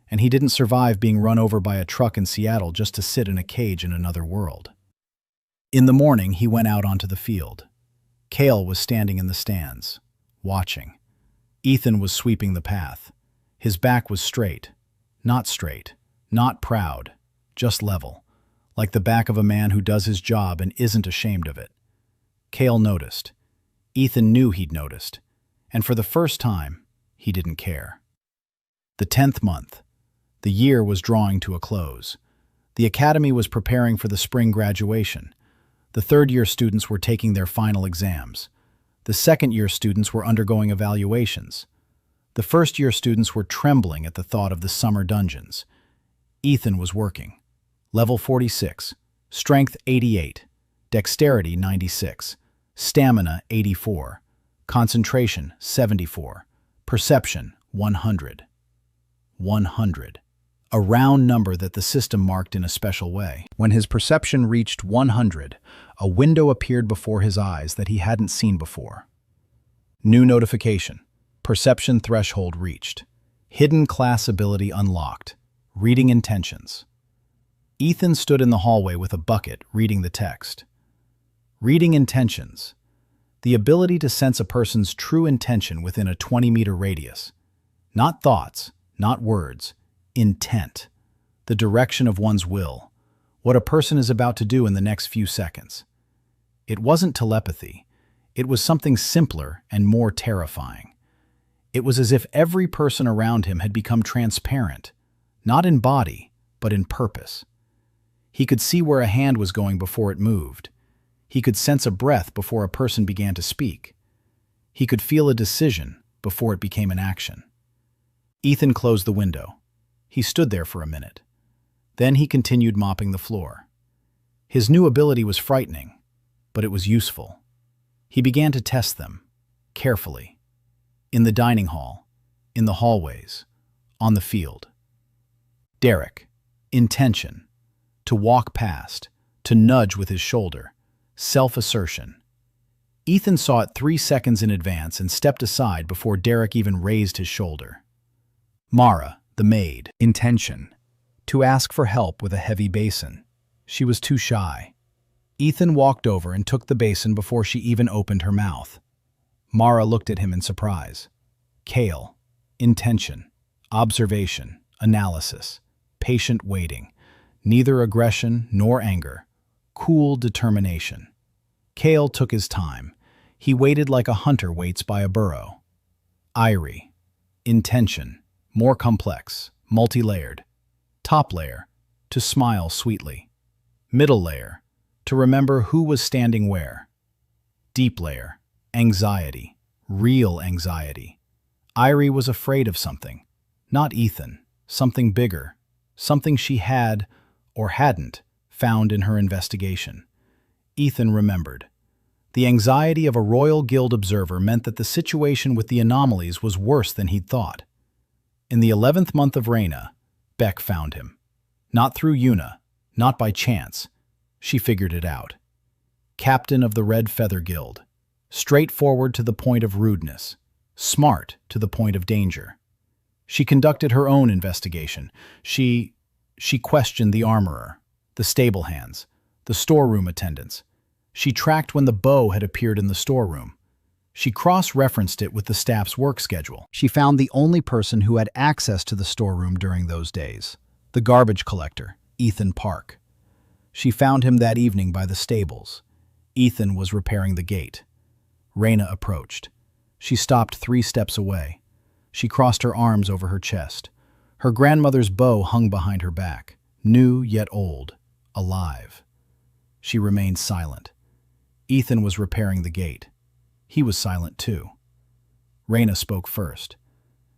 And he didn't survive being run over by a truck in Seattle just to sit in a cage in another world. In the morning, he went out onto the field. Kael was standing in the stands, watching. Ethan was sweeping the path. His back was straight, not proud, just level, like the back of a man who does his job and isn't ashamed of it. Kael noticed. Ethan knew he'd noticed, and for the first time, he didn't care. The 10th month. The year was drawing to a close. The academy was preparing for the spring graduation. The third-year students were taking their final exams. The second-year students were undergoing evaluations. The first-year students were trembling at the thought of the summer dungeons. Ethan was working. Level 46, Strength 88, Dexterity 96, Stamina 84, Concentration 74, Perception 100. 100. A round number that the system marked in a special way. When his perception reached 100, a window appeared before his eyes that he hadn't seen before. New notification. Perception threshold reached. Hidden class ability unlocked. Reading intentions. Ethan stood in the hallway with a bucket, reading the text. Reading intentions. The ability to sense a person's true intention within a 20-meter radius. Not thoughts, not words. Intent, the direction of one's will, what a person is about to do in the next few seconds. It wasn't telepathy. It was something simpler and more terrifying. It was as if every person around him had become transparent, not in body, but in purpose. He could see where a hand was going before it moved. He could sense a breath before a person began to speak. He could feel a decision before it became an action. Ethan closed the window. He stood there for a minute. Then he continued mopping the floor. His new ability was frightening, but it was useful. He began to test them, carefully. In the dining hall, in the hallways, on the field. Derek. Intention. To walk past, to nudge with his shoulder. Self-assertion. Ethan saw it 3 seconds in advance and stepped aside before Derek even raised his shoulder. Mara, the maid. Intention. To ask for help with a heavy basin. She was too shy. Ethan walked over and took the basin before she even opened her mouth. Mara looked at him in surprise. Kael. Intention. Observation. Analysis. Patient waiting. Neither aggression nor anger. Cool determination. Kael took his time. He waited like a hunter waits by a burrow. Airi. Intention. More complex. Multi-layered. Top layer. To smile sweetly. Middle layer. To remember who was standing where. Deep layer. Anxiety. Real anxiety. Airi was afraid of something. Not Ethan. Something bigger. Something she had, or hadn't, found in her investigation. Ethan remembered. The anxiety of a Royal Guild observer meant that the situation with the anomalies was worse than he'd thought. In the 11th month of Reyna, Beck found him. Not through Yuna, not by chance. She figured it out. Captain of the Red Feather Guild. Straightforward to the point of rudeness. Smart to the point of danger. She conducted her own investigation. She questioned the armorer, the stable hands, the storeroom attendants. She tracked when the bow had appeared in the storeroom. She cross-referenced it with the staff's work schedule. She found the only person who had access to the storeroom during those days, the garbage collector, Ethan Park. She found him that evening by the stables. Ethan was repairing the gate. Reyna approached. She stopped 3 steps away. She crossed her arms over her chest. Her grandmother's bow hung behind her back, new yet old, alive. She remained silent. Ethan was repairing the gate. He was silent too. Reyna spoke first.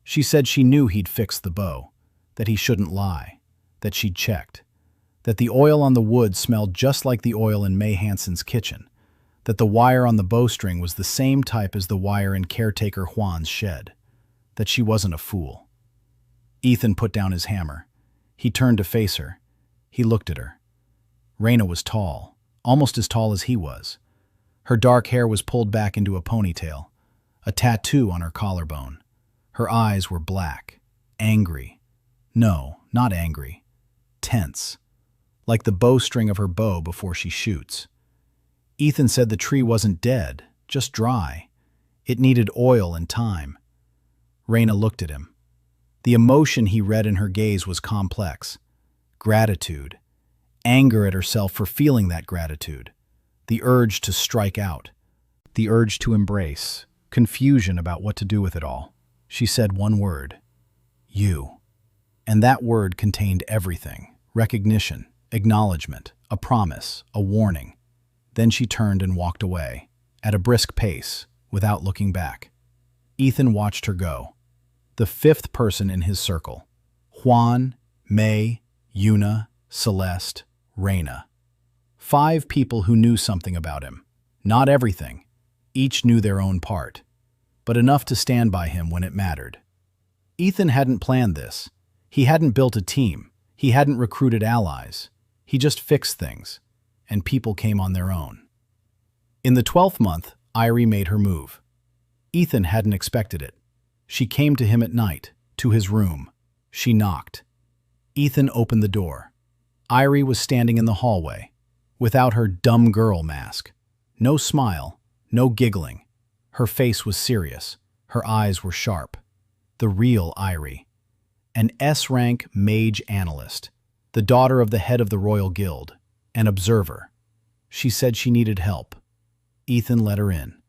She said she knew he'd fixed the bow, that he shouldn't lie, that she'd checked, that the oil on the wood smelled just like the oil in May Hansen's kitchen, that the wire on the bowstring was the same type as the wire in caretaker Hwang's shed, that she wasn't a fool. Ethan put down his hammer. He turned to face her. He looked at her. Reyna was tall, almost as tall as he was. Her dark hair was pulled back into a ponytail, a tattoo on her collarbone. Her eyes were black, angry. No, not angry. Tense, like the bowstring of her bow before she shoots. Ethan said the tree wasn't dead, just dry. It needed oil and time. Reyna looked at him. The emotion he read in her gaze was complex. Gratitude. Anger at herself for feeling that gratitude. The urge to strike out. The urge to embrace. Confusion about what to do with it all. She said one word. You. And that word contained everything. Recognition, acknowledgement, a promise, a warning. Then she turned and walked away, at a brisk pace, without looking back. Ethan watched her go. The 5th person in his circle. Hwang, May, Yuna, Celeste, Reyna. 5 people who knew something about him. Not everything. Each knew their own part. But enough to stand by him when it mattered. Ethan hadn't planned this. He hadn't built a team. He hadn't recruited allies. He just fixed things. And people came on their own. In the 12th month, Airi made her move. Ethan hadn't expected it. She came to him at night, to his room. She knocked. Ethan opened the door. Airi was standing in the hallway, without her dumb girl mask. No smile, no giggling. Her face was serious. Her eyes were sharp. The real Airi. An S-rank mage analyst, the daughter of the head of the Royal Guild, an observer. She said she needed help. Ethan let her in.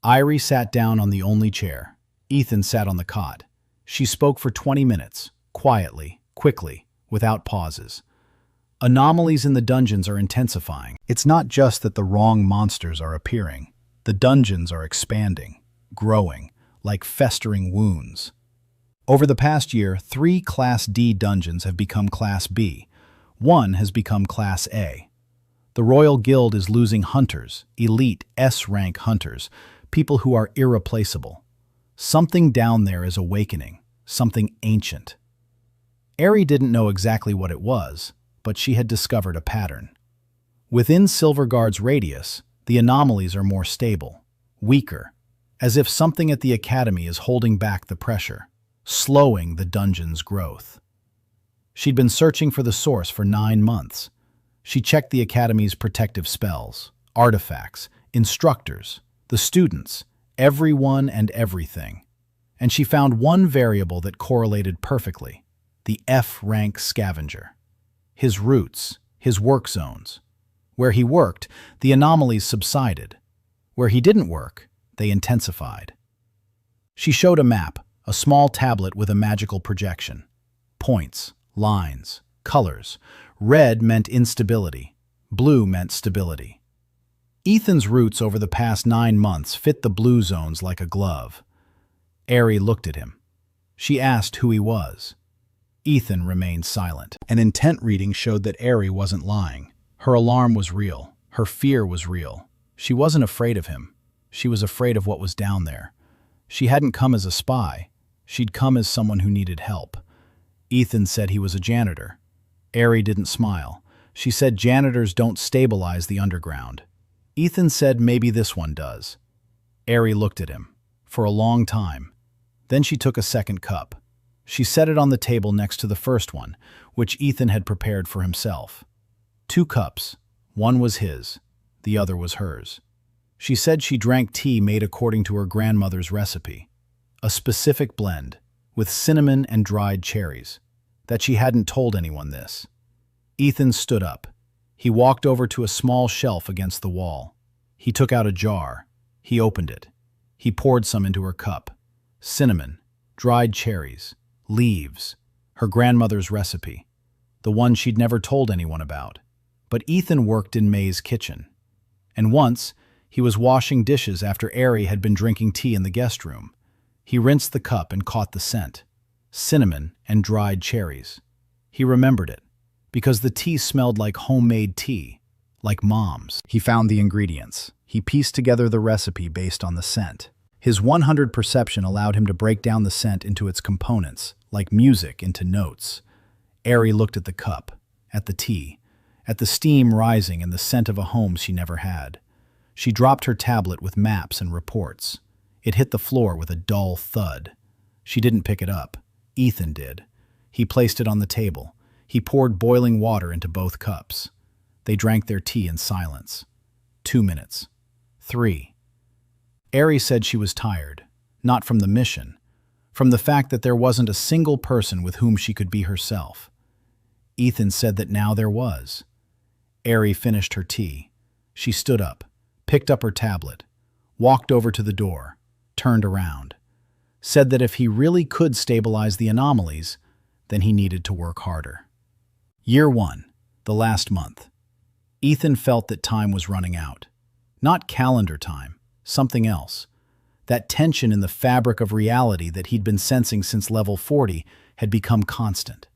Airi sat down on the only chair. Ethan sat on the cot. She spoke for 20 minutes, quietly, quickly, without pauses. Anomalies in the dungeons are intensifying. It's not just that the wrong monsters are appearing. The dungeons are expanding, growing, like festering wounds. Over the past year, 3 Class D dungeons have become Class B. 1 has become Class A. The Royal Guild is losing hunters, elite S-rank hunters, people who are irreplaceable. Something down there is awakening, something ancient. Airi didn't know exactly what it was, but she had discovered a pattern. Within Silvergard's radius, the anomalies are more stable, weaker, as if something at the Academy is holding back the pressure, slowing the dungeon's growth. She'd been searching for the source for 9 months. She checked the Academy's protective spells, artifacts, instructors, the students, everyone and everything. And she found one variable that correlated perfectly: the F-rank scavenger. His roots, his work zones. Where he worked, the anomalies subsided. Where he didn't work, they intensified. She showed a map, a small tablet with a magical projection. Points, lines, colors. Red meant instability. Blue meant stability. Ethan's roots over the past 9 months fit the blue zones like a glove. Airi looked at him. She asked who he was. Ethan remained silent. An intent reading showed that Airi wasn't lying. Her alarm was real. Her fear was real. She wasn't afraid of him. She was afraid of what was down there. She hadn't come as a spy. She'd come as someone who needed help. Ethan said he was a janitor. Airi didn't smile. She said janitors don't stabilize the underground. Ethan said maybe this one does. Airi looked at him. For a long time. Then she took a second cup. She set it on the table next to the first one, which Ethan had prepared for himself. 2 cups. One was his. The other was hers. She said she drank tea made according to her grandmother's recipe. A specific blend, with cinnamon and dried cherries. That she hadn't told anyone this. Ethan stood up. He walked over to a small shelf against the wall. He took out a jar. He opened it. He poured some into her cup. Cinnamon, dried cherries, leaves, her grandmother's recipe, the one she'd never told anyone about. But Ethan worked in May's kitchen. And once, he was washing dishes after Airi had been drinking tea in the guest room. He rinsed the cup and caught the scent. Cinnamon and dried cherries. He remembered it, because the tea smelled like homemade tea, like Mom's. He found the ingredients. He pieced together the recipe based on the scent. His 100 perception allowed him to break down the scent into its components, like music into notes. Airi looked at the cup, at the tea, at the steam rising and the scent of a home she never had. She dropped her tablet with maps and reports. It hit the floor with a dull thud. She didn't pick it up. Ethan did. He placed it on the table. He poured boiling water into both cups. They drank their tea in silence. 2 minutes. 3. Airi said she was tired, not from the mission, from the fact that there wasn't a single person with whom she could be herself. Ethan said that now there was. Airi finished her tea. She stood up, picked up her tablet, walked over to the door, turned around, said that if he really could stabilize the anomalies, then he needed to work harder. Year 1, the last month. Ethan felt that time was running out. Not calendar time, something else. That tension in the fabric of reality that he'd been sensing since level 40 had become constant.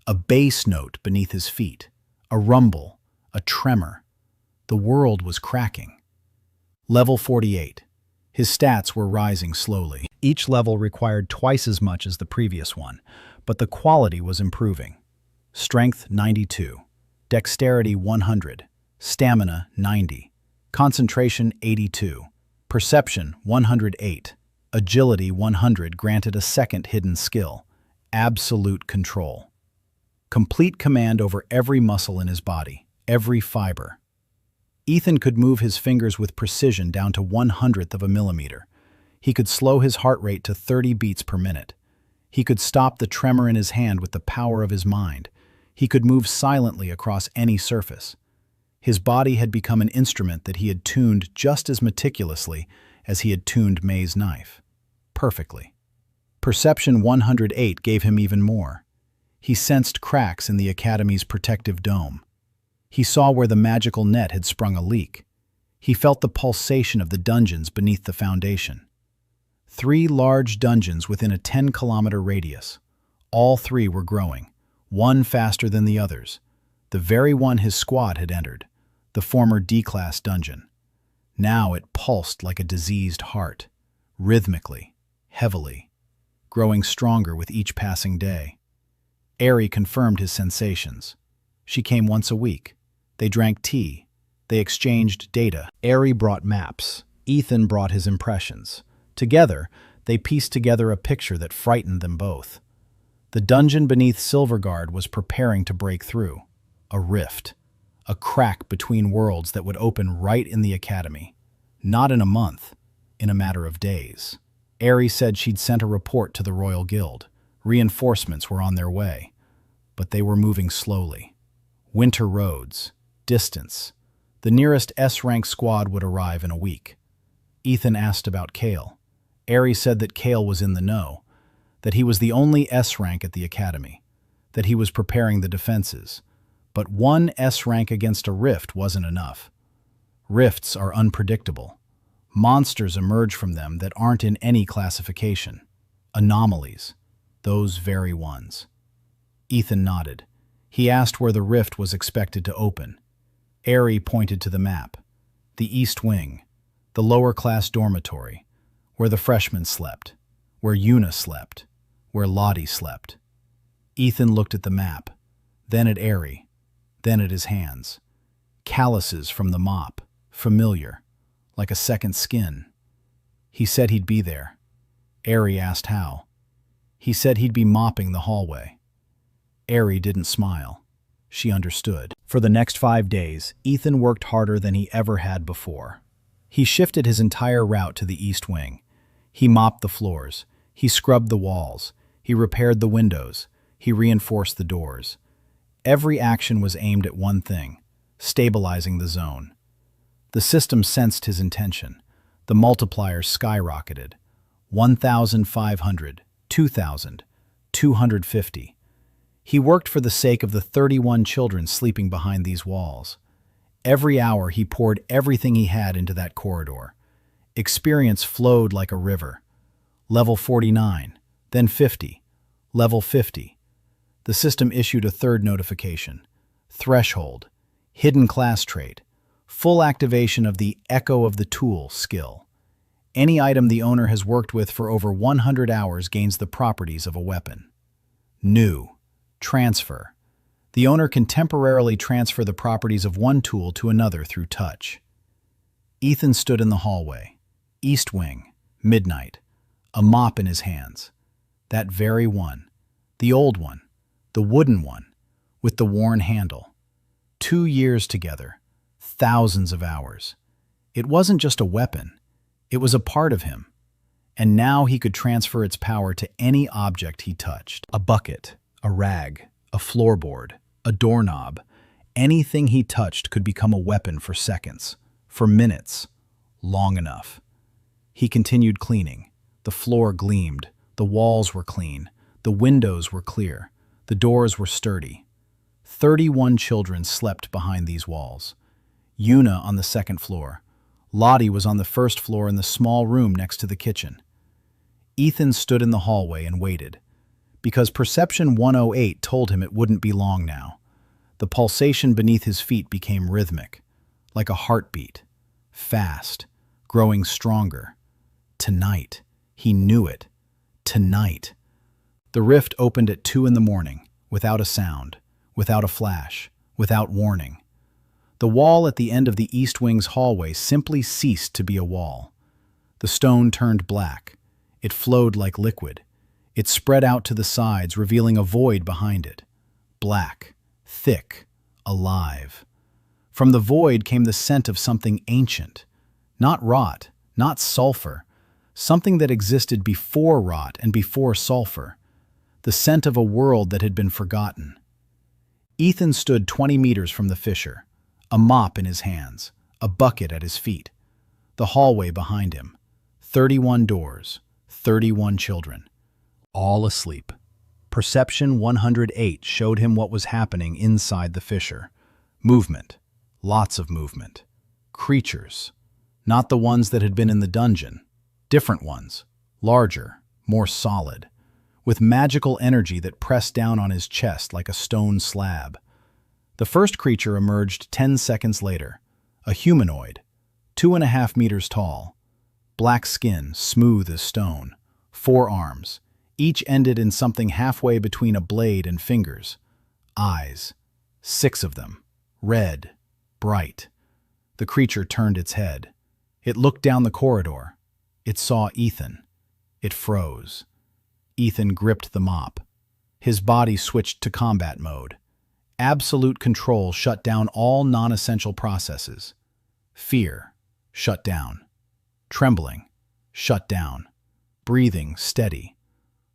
A bass note beneath his feet, a rumble, a tremor. The world was cracking. Level 48. His stats were rising slowly. Each level required twice as much as the previous one, but the quality was improving. Strength 92, Dexterity 100, Stamina 90, Concentration 82, Perception 108, Agility 100 granted a second hidden skill, Absolute Control. Complete command over every muscle in his body, every fiber. Ethan could move his fingers with precision down to 1/100th of a millimeter. He could slow his heart rate to 30 beats per minute. He could stop the tremor in his hand with the power of his mind. He could move silently across any surface. His body had become an instrument that he had tuned just as meticulously as he had tuned May's knife. Perfectly. Perception 108 gave him even more. He sensed cracks in the Academy's protective dome. He saw where the magical net had sprung a leak. He felt the pulsation of the dungeons beneath the foundation. 3 large dungeons within a 10-kilometer radius. All 3 were growing, one faster than the others. The very one his squad had entered, the former D-class dungeon. Now it pulsed like a diseased heart, rhythmically, heavily, growing stronger with each passing day. Airi confirmed his sensations. She came once a week. They drank tea. They exchanged data. Airi brought maps. Ethan brought his impressions. Together, they pieced together a picture that frightened them both. The dungeon beneath Silvergard was preparing to break through. A rift. A crack between worlds that would open right in the academy. Not in a month, in a matter of days. Airi said she'd sent a report to the Royal Guild. Reinforcements were on their way. But they were moving slowly. Winter roads. Distance. The nearest S-rank squad would arrive in a week. Ethan asked about Kael. Airi said that Kael was in the know, that he was the only S-rank at the academy, that he was preparing the defenses. But one S-rank against a rift wasn't enough. Rifts are unpredictable. Monsters emerge from them that aren't in any classification. Anomalies. Those very ones. Ethan nodded. He asked where the rift was expected to open. Airi pointed to the map. The East Wing. The lower-class dormitory. Where the freshmen slept. Where Yuna slept. Where Lottie slept. Ethan looked at the map. Then at Airi. Then at his hands. Calluses from the mop. Familiar. Like a second skin. He said he'd be there. Airi asked how. He said he'd be mopping the hallway. Airi didn't smile. She understood. For the next 5 days, Ethan worked harder than he ever had before. He shifted his entire route to the East Wing. He mopped the floors. He scrubbed the walls. He repaired the windows. He reinforced the doors. Every action was aimed at one thing: stabilizing the zone. The system sensed his intention. The multiplier skyrocketed. 1,500, 2,000, 250. He worked for the sake of the 31 children sleeping behind these walls. Every hour he poured everything he had into that corridor. Experience flowed like a river. Level 49, then 50, level 50. The system issued a third notification. Threshold, hidden class trait, full activation of the Echo of the Tool skill. Any item the owner has worked with for over 100 hours gains the properties of a weapon. New, transfer. The owner can temporarily transfer the properties of one tool to another through touch. Ethan stood in the hallway. East Wing, midnight, a mop in his hands. That very one, the old one, the wooden one, with the worn handle. 2 years together, thousands of hours. It wasn't just a weapon, it was a part of him. And now he could transfer its power to any object he touched. A bucket, a rag, a floorboard, a doorknob. Anything he touched could become a weapon for seconds, for minutes, long enough. He continued cleaning. The floor gleamed. The walls were clean. The windows were clear. The doors were sturdy. 31 children slept behind these walls. Yuna on the second floor. Lottie was on the first floor in the small room next to the kitchen. Ethan stood in the hallway and waited, because Perception 108 told him it wouldn't be long now. The pulsation beneath his feet became rhythmic, like a heartbeat, fast, growing stronger. Tonight. He knew it. Tonight. The rift opened at 2 in the morning, without a sound, without a flash, without warning. The wall at the end of the East Wing's hallway simply ceased to be a wall. The stone turned black. It flowed like liquid. It spread out to the sides, revealing a void behind it. Black, thick, alive. From the void came the scent of something ancient. Not rot, not sulfur. Something that existed before rot and before sulfur. The scent of a world that had been forgotten. Ethan stood 20 meters from the fissure, a mop in his hands, a bucket at his feet. The hallway behind him. 31 doors, 31 children. All asleep. Perception 108 showed him what was happening inside the fissure. Movement. Lots of movement. Creatures. Not the ones that had been in the dungeon. Different ones. larger, more solid, with magical energy that pressed down on his chest like a stone slab. The first creature emerged 10 seconds later, a humanoid, 2.5 meters tall, black skin, smooth as stone, 4 arms, each ended in something halfway between a blade and fingers, eyes, 6 of them, red, bright. The creature turned its head. It looked down the corridor. It saw Ethan. It froze. Ethan gripped the mop. His body switched to combat mode. Absolute control shut down all non-essential processes. Fear, shut down. Trembling, shut down. Breathing, steady.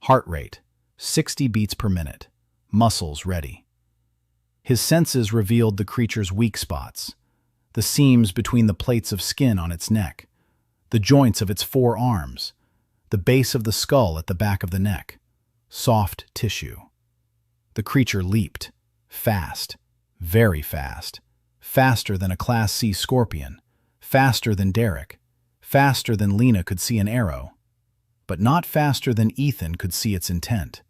Heart rate, 60 beats per minute. Muscles ready. His senses revealed the creature's weak spots. The seams between the plates of skin on its neck. The joints of its 4 arms. The base of the skull at the back of the neck. Soft tissue. The creature leaped. Fast. Very fast. Faster than a Class C scorpion. Faster than Derek. Faster than Lena could see an arrow. But not faster than Ethan could see its intent.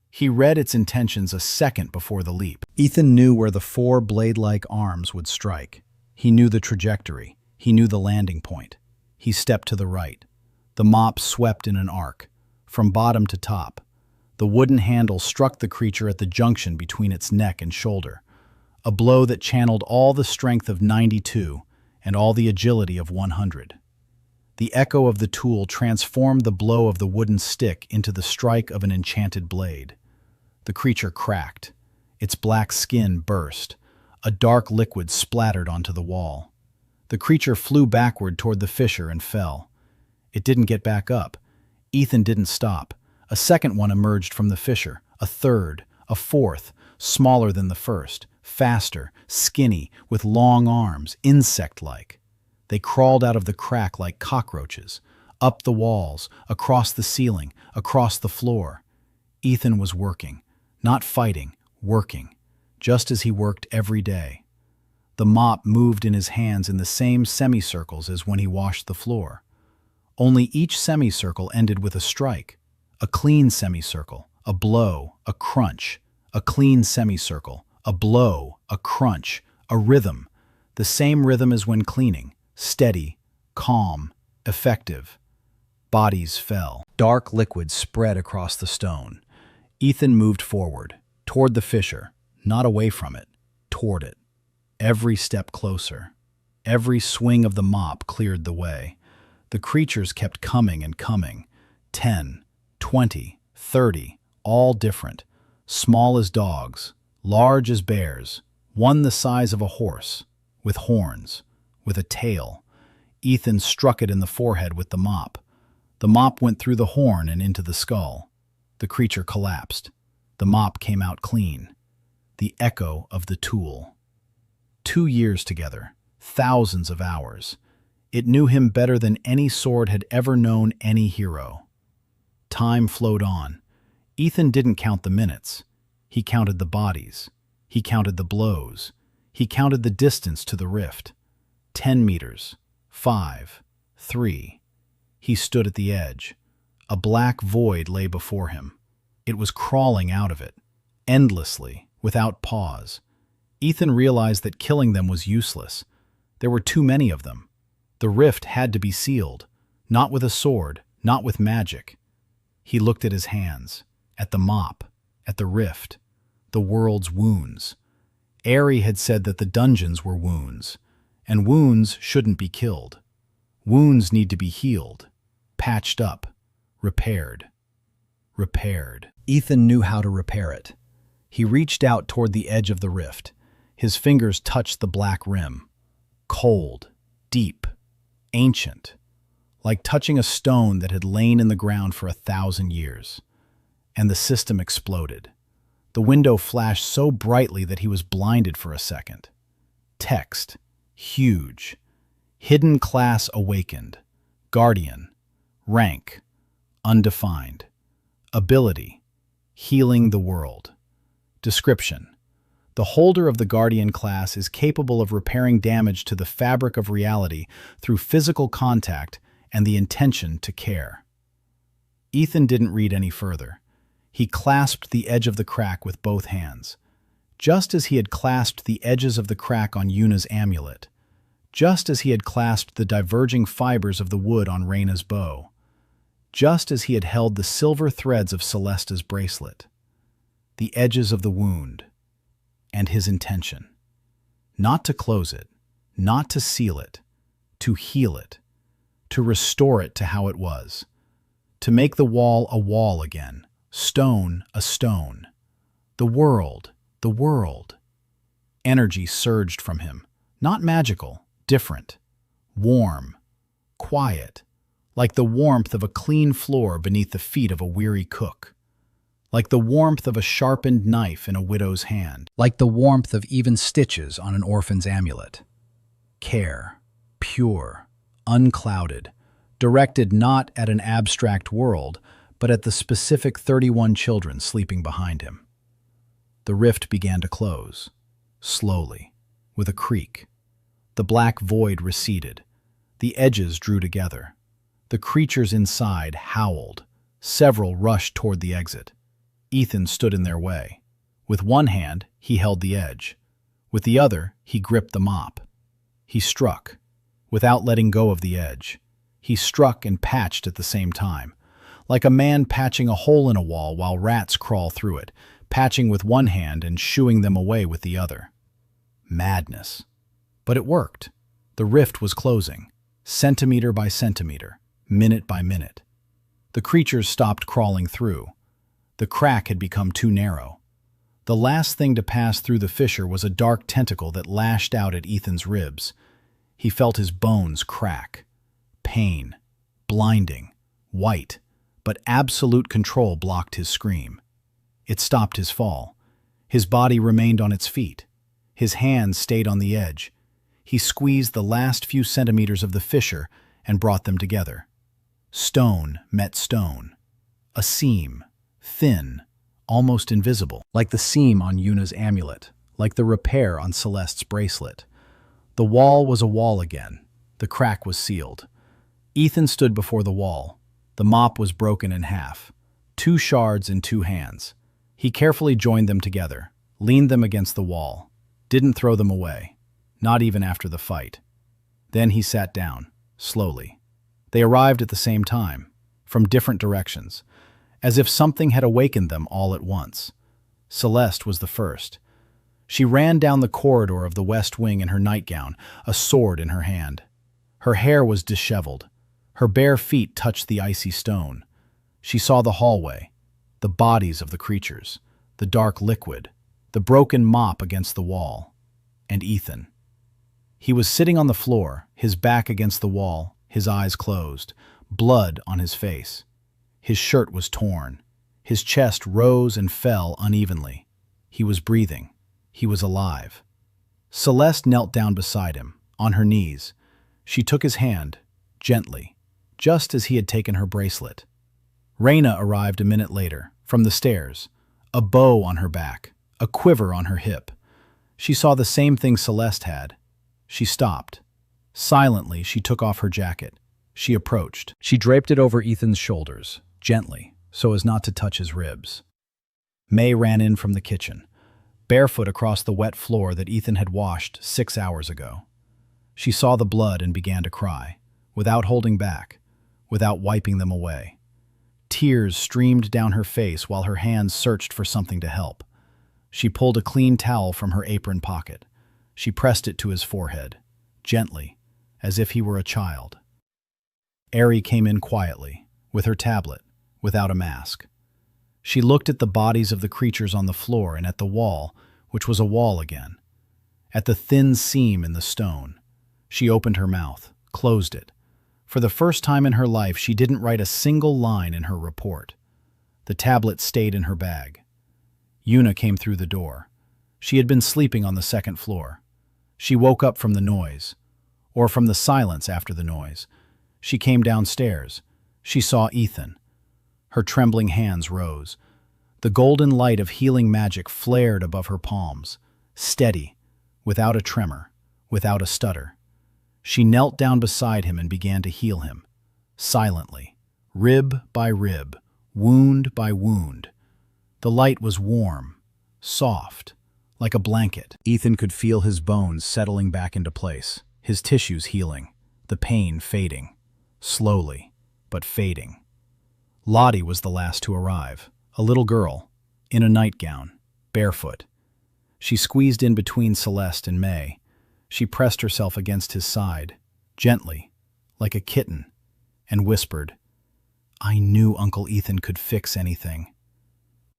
He read its intentions a second before the leap. Ethan knew where the 4 blade-like arms would strike. He knew the trajectory. He knew the landing point. He stepped to the right. The mop swept in an arc, from bottom to top. The wooden handle struck the creature at the junction between its neck and shoulder, a blow that channeled all the strength of 92 and all the agility of 100. The echo of the tool transformed the blow of the wooden stick into the strike of an enchanted blade. The creature cracked. Its black skin burst. A dark liquid splattered onto the wall. The creature flew backward toward the fissure and fell. It didn't get back up. Ethan didn't stop. A second one emerged from the fissure, a third, a fourth, smaller than the first, faster, skinny, with long arms, insect-like. They crawled out of the crack like cockroaches, up the walls, across the ceiling, across the floor. Ethan was working, not fighting, working, just as he worked every day. The mop moved in his hands in the same semicircles as when he washed the floor. Only each semicircle ended with a strike, a clean semicircle, a blow, a crunch, a clean semicircle, a blow, a crunch, a rhythm, the same rhythm as when cleaning, steady, calm, effective. Bodies fell. Dark liquid spread across the stone. Ethan moved forward, toward the fissure, not away from it, toward it. Every step closer. Every swing of the mop cleared the way. The creatures kept coming and coming. 10, 20, 30, all different. Small as dogs, large as bears, one the size of a horse, with horns, with a tail. Ethan struck it in the forehead with the mop. The mop went through the horn and into the skull. The creature collapsed. The mop came out clean. The echo of the tool. 2 years together, thousands of hours. It knew him better than any sword had ever known any hero. Time flowed on. Ethan didn't count the minutes. He counted the bodies. He counted the blows. He counted the distance to the rift. 10 meters. 5. 3. He stood at the edge. A black void lay before him. It was crawling out of it, endlessly, without pause. Ethan realized that killing them was useless. There were too many of them. The rift had to be sealed, not with a sword, not with magic. He looked at his hands, at the mop, at the rift, the world's wounds. Airi had said that the dungeons were wounds, and wounds shouldn't be killed. Wounds need to be healed, patched up, repaired. Ethan knew how to repair it. He reached out toward the edge of the rift. His fingers touched the black rim. Cold, deep, ancient, like touching a stone that had lain in the ground for 1,000 years. And the system exploded. The window flashed so brightly that he was blinded for a second. Text, huge. Hidden class awakened. Guardian. Rank, undefined. Ability, healing the world. Description. The holder of the Guardian class is capable of repairing damage to the fabric of reality through physical contact and the intention to care. Ethan didn't read any further. He clasped the edge of the crack with both hands, just as he had clasped the edges of the crack on Yuna's amulet, just as he had clasped the diverging fibers of the wood on Reyna's bow, just as he had held the silver threads of Celeste's bracelet, the edges of the wound, and his intention. Not to close it, not to seal it, to heal it, to restore it to how it was, to make the wall a wall again, stone a stone. The world. Energy surged from him, not magical, different, warm, quiet, like the warmth of a clean floor beneath the feet of a weary cook, like the warmth of a sharpened knife in a widow's hand, like the warmth of even stitches on an orphan's amulet. Care, pure, unclouded, directed not at an abstract world, but at the specific 31 children sleeping behind him. The rift began to close, slowly, with a creak. The black void receded. The edges drew together. The creatures inside howled. Several rushed toward the exit. Ethan stood in their way. With one hand, he held the edge. With the other, he gripped the mop. He struck, without letting go of the edge. He struck and patched at the same time, like a man patching a hole in a wall while rats crawl through it, patching with one hand and shooing them away with the other. Madness. But it worked. The rift was closing, centimeter by centimeter, minute by minute. The creatures stopped crawling through. The crack had become too narrow. The last thing to pass through the fissure was a dark tentacle that lashed out at Ethan's ribs. He felt his bones crack. Pain. Blinding. White. But absolute control blocked his scream. It stopped his fall. His body remained on its feet. His hands stayed on the edge. He squeezed the last few centimeters of the fissure and brought them together. Stone met stone. A seam, thin, almost invisible, like the seam on Yuna's amulet, like the repair on Celeste's bracelet. The wall was a wall again. The crack was sealed. Ethan stood before the wall. The mop was broken in half. 2 shards in 2 hands. He carefully joined them together, leaned them against the wall, didn't throw them away, not even after the fight. Then he sat down, slowly. They arrived at the same time, from different directions, as if something had awakened them all at once. Celeste was the first. She ran down the corridor of the West Wing in her nightgown, a sword in her hand. Her hair was disheveled. Her bare feet touched the icy stone. She saw the hallway, the bodies of the creatures, the dark liquid, the broken mop against the wall, and Ethan. He was sitting on the floor, his back against the wall, his eyes closed, blood on his face. His shirt was torn. His chest rose and fell unevenly. He was breathing. He was alive. Celeste knelt down beside him, on her knees. She took his hand, gently, just as he had taken her bracelet. Reyna arrived a minute later, from the stairs, a bow on her back, a quiver on her hip. She saw the same thing Celeste had. She stopped. Silently, she took off her jacket. She approached. She draped it over Ethan's shoulders, gently, so as not to touch his ribs. May ran in from the kitchen, barefoot across the wet floor that Ethan had washed 6 hours ago. She saw the blood and began to cry, without holding back, without wiping them away. Tears streamed down her face while her hands searched for something to help. She pulled a clean towel from her apron pocket. She pressed it to his forehead, gently, as if he were a child. Airi came in quietly, with her tablet, without a mask. She looked at the bodies of the creatures on the floor and at the wall, which was a wall again. At the thin seam in the stone. She opened her mouth, closed it. For the first time in her life, she didn't write a single line in her report. The tablet stayed in her bag. Yuna came through the door. She had been sleeping on the 2nd floor. She woke up from the noise, or from the silence after the noise. She came downstairs. She saw Ethan. Her trembling hands rose. The golden light of healing magic flared above her palms, steady, without a tremor, without a stutter. She knelt down beside him and began to heal him, silently, rib by rib, wound by wound. The light was warm, soft, like a blanket. Ethan could feel his bones settling back into place, his tissues healing, the pain fading, slowly, but fading. Lottie was the last to arrive, a little girl, in a nightgown, barefoot. She squeezed in between Celeste and May. She pressed herself against his side, gently, like a kitten, and whispered, "I knew Uncle Ethan could fix anything."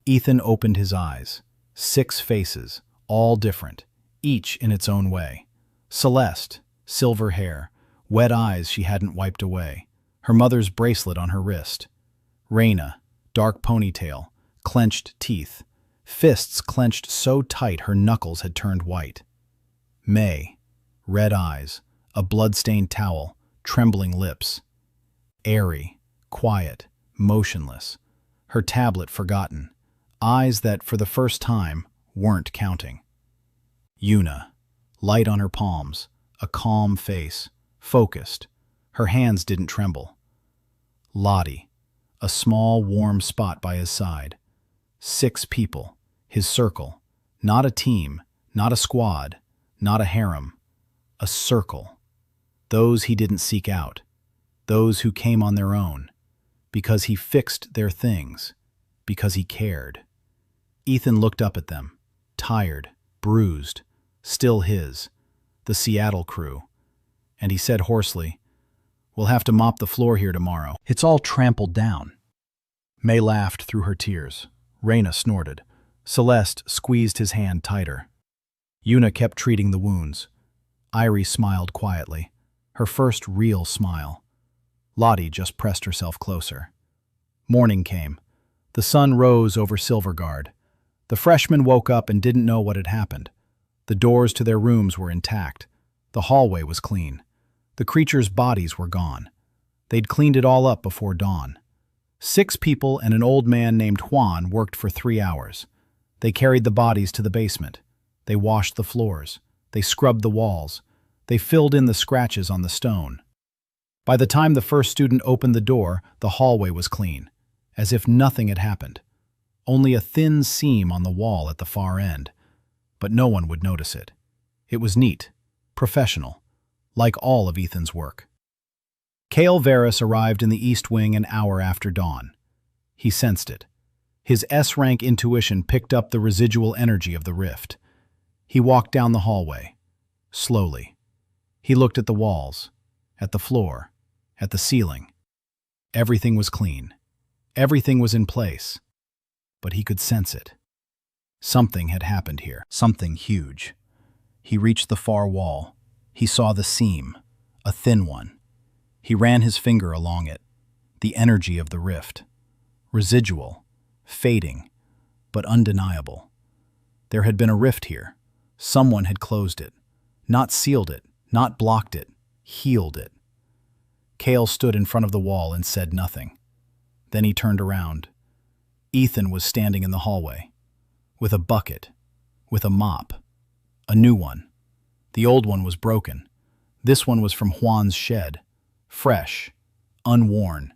Ethan opened his eyes. 6 faces, all different, each in its own way. Celeste, silver hair, wet eyes she hadn't wiped away, her mother's bracelet on her wrist. Reyna, dark ponytail, clenched teeth, fists clenched so tight her knuckles had turned white. May, red eyes, a blood-stained towel, trembling lips. Airi, quiet, motionless, her tablet forgotten, eyes that, for the first time, weren't counting. Yuna, light on her palms, a calm face, focused. Her hands didn't tremble. Lottie, a small, warm spot by his side. 6 people, his circle, not a team, not a squad, not a harem, a circle. Those he didn't seek out, those who came on their own, because he fixed their things, because he cared. Ethan looked up at them, tired, bruised, still his, the Seattle crew, and he said hoarsely, "We'll have to mop the floor here tomorrow. It's all trampled down." May laughed through her tears. Reyna snorted. Celeste squeezed his hand tighter. Yuna kept treating the wounds. Airi smiled quietly, her first real smile. Lottie just pressed herself closer. Morning came. The sun rose over Silvergard. The freshmen woke up and didn't know what had happened. The doors to their rooms were intact. The hallway was clean. The creatures' bodies were gone. They'd cleaned it all up before dawn. 6 people and an old man named Hwang worked for 3 hours. They carried the bodies to the basement. They washed the floors. They scrubbed the walls. They filled in the scratches on the stone. By the time the first student opened the door, the hallway was clean, as if nothing had happened. Only a thin seam on the wall at the far end. But no one would notice it. It was neat, professional, like all of Ethan's work. Kael Verris arrived in the East Wing an hour after dawn. He sensed it. His S-rank intuition picked up the residual energy of the rift. He walked down the hallway, slowly. He looked at the walls, at the floor, at the ceiling. Everything was clean. Everything was in place. But he could sense it. Something had happened here, something huge. He reached the far wall. He saw the seam, a thin one. He ran his finger along it. The energy of the rift. Residual, fading, but undeniable. There had been a rift here. Someone had closed it. Not sealed it, not blocked it, healed it. Kael stood in front of the wall and said nothing. Then he turned around. Ethan was standing in the hallway, with a bucket, with a mop, a new one. The old one was broken. This one was from Hwang's shed, fresh, unworn,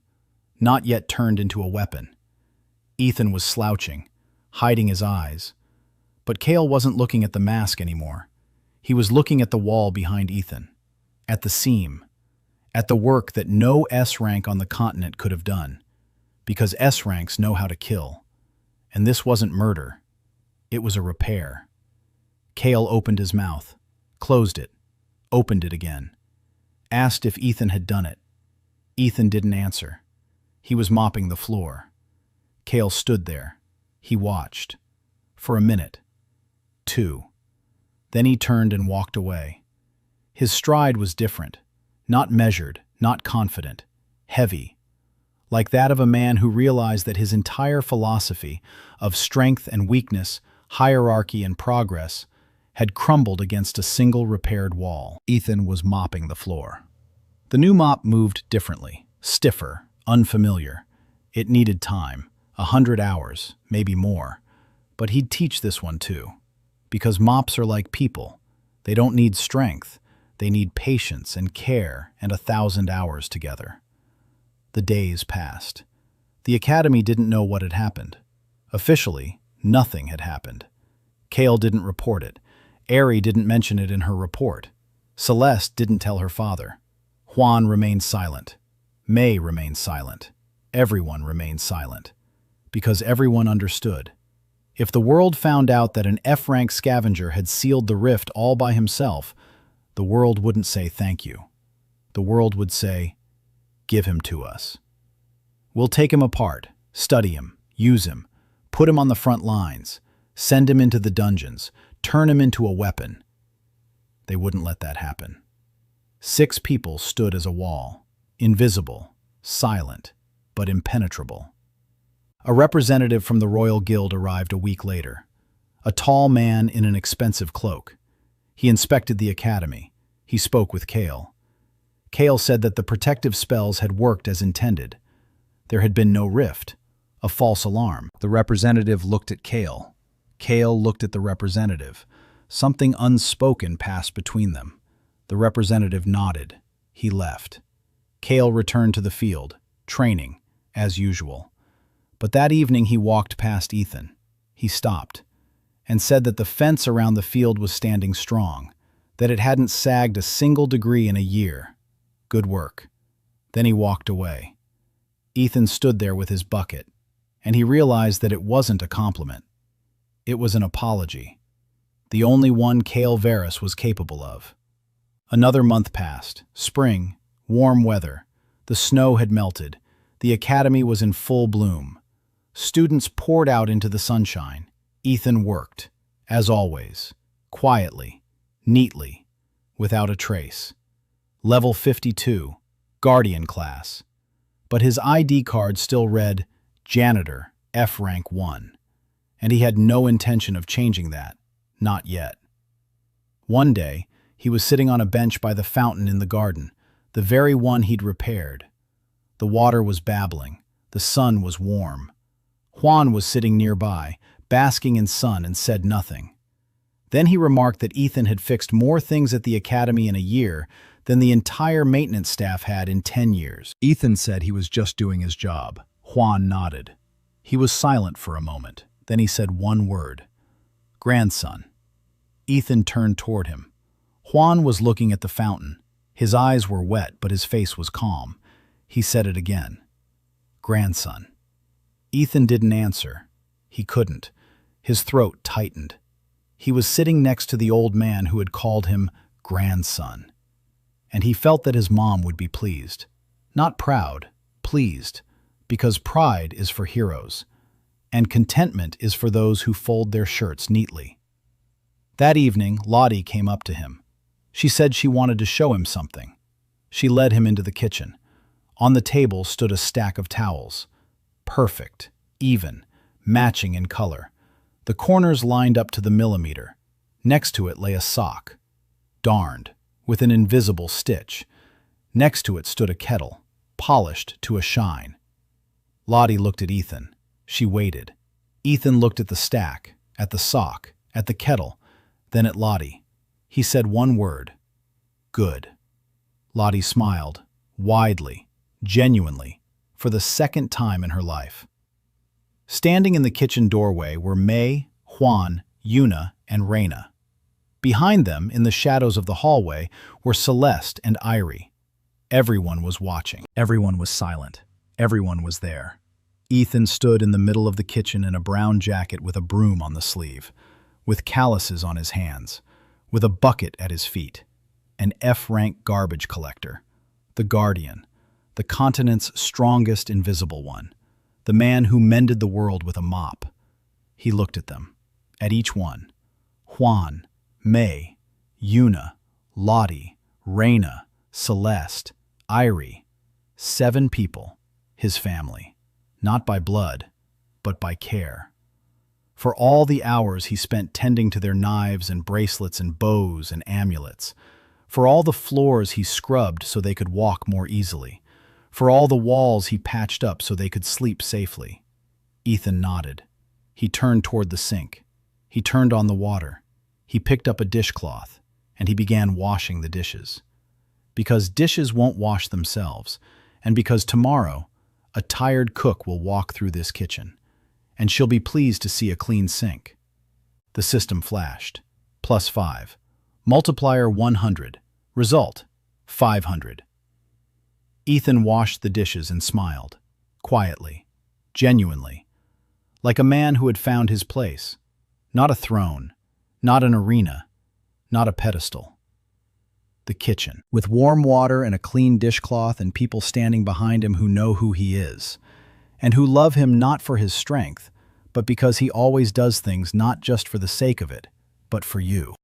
not yet turned into a weapon. Ethan was slouching, hiding his eyes. But Kael wasn't looking at the mask anymore. He was looking at the wall behind Ethan, at the seam, at the work that no S-rank on the continent could have done, because S-ranks know how to kill. And this wasn't murder. It was a repair. Kael opened his mouth, closed it, opened it again, asked if Ethan had done it. Ethan didn't answer. He was mopping the floor. Kael stood there. He watched. For a minute. 2. Then he turned and walked away. His stride was different. Not measured, not confident. Heavy. Like that of a man who realized that his entire philosophy of strength and weakness, hierarchy and progress, had crumbled against a single repaired wall. Ethan was mopping the floor. The new mop moved differently, stiffer, unfamiliar. It needed time, 100 hours, maybe more. But he'd teach this one too. Because mops are like people. They don't need strength. They need patience and care and 1,000 hours together. The days passed. The Academy didn't know what had happened. Officially, nothing had happened. Kael didn't report it. Airi didn't mention it in her report. Celeste didn't tell her father. Hwang remained silent. May remained silent. Everyone remained silent. Because everyone understood. If the world found out that an F-rank scavenger had sealed the rift all by himself, the world wouldn't say thank you. The world would say, give him to us. We'll take him apart, study him, use him, put him on the front lines, send him into the dungeons, turn him into a weapon. They wouldn't let that happen. 6 people stood as a wall, invisible, silent, but impenetrable. A representative from the Royal Guild arrived a week later. A tall man in an expensive cloak. He inspected the academy. He spoke with Kael. Kael said that the protective spells had worked as intended. There had been no rift, a false alarm. The representative looked at Kael. Kael looked at the representative. Something unspoken passed between them. The representative nodded. He left. Kael returned to the field, training, as usual. But that evening he walked past Ethan. He stopped and said that the fence around the field was standing strong, that it hadn't sagged a single degree in a year. Good work. Then he walked away. Ethan stood there with his bucket, and he realized that it wasn't a compliment. It was an apology. The only one Kael Verris was capable of. Another month passed. Spring, warm weather. The snow had melted. The academy was in full bloom. Students poured out into the sunshine. Ethan worked, as always, quietly, neatly, without a trace. Level 52, Guardian class. But his ID card still read, Janitor, F rank 1. And he had no intention of changing that, not yet. One day, he was sitting on a bench by the fountain in the garden, the very one he'd repaired. The water was babbling. The sun was warm. Hwang was sitting nearby, basking in sun, and said nothing. Then he remarked that Ethan had fixed more things at the academy in a year than the entire maintenance staff had in 10 years. Ethan said he was just doing his job. Hwang nodded. He was silent for a moment. Then he said one word. Grandson. Ethan turned toward him. Hwang was looking at the fountain. His eyes were wet, but his face was calm. He said it again. Grandson. Ethan didn't answer. He couldn't. His throat tightened. He was sitting next to the old man who had called him grandson. And he felt that his mom would be pleased. Not proud, pleased, because pride is for heroes, and contentment is for those who fold their shirts neatly. That evening, Lottie came up to him. She said she wanted to show him something. She led him into the kitchen. On the table stood a stack of towels. Perfect, even, matching in color. The corners lined up to the millimeter. Next to it lay a sock, darned, with an invisible stitch. Next to it stood a kettle, polished to a shine. Lottie looked at Ethan. She waited. Ethan looked at the stack, at the sock, at the kettle, then at Lottie. He said one word. Good. Lottie smiled, widely, genuinely, for the second time in her life. Standing in the kitchen doorway were May, Hwang, Yuna, and Reyna. Behind them, in the shadows of the hallway, were Celeste and Airi. Everyone was watching. Everyone was silent. Everyone was there. Ethan stood in the middle of the kitchen in a brown jacket with a broom on the sleeve, with calluses on his hands, with a bucket at his feet. An F-rank garbage collector. The Guardian. The continent's strongest invisible one. The man who mended the world with a mop. He looked at them. At each one. Hwang, May, Yuna, Lottie, Reyna, Celeste, Airi. 7 people. His family. Not by blood, but by care. For all the hours he spent tending to their knives and bracelets and bows and amulets. For all the floors he scrubbed so they could walk more easily. For all the walls he patched up so they could sleep safely. Ethan nodded. He turned toward the sink. He turned on the water. He picked up a dishcloth, and he began washing the dishes. Because dishes won't wash themselves, and because tomorrow, A tired cook will walk through this kitchen, and she'll be pleased to see a clean sink. The system flashed. +5. Multiplier 100. Result, 500. Ethan washed the dishes and smiled, quietly, genuinely, like a man who had found his place. Not a throne, not an arena, not a pedestal. The kitchen, with warm water and a clean dishcloth and people standing behind him who know who he is, and who love him not for his strength, but because he always does things not just for the sake of it, but for you.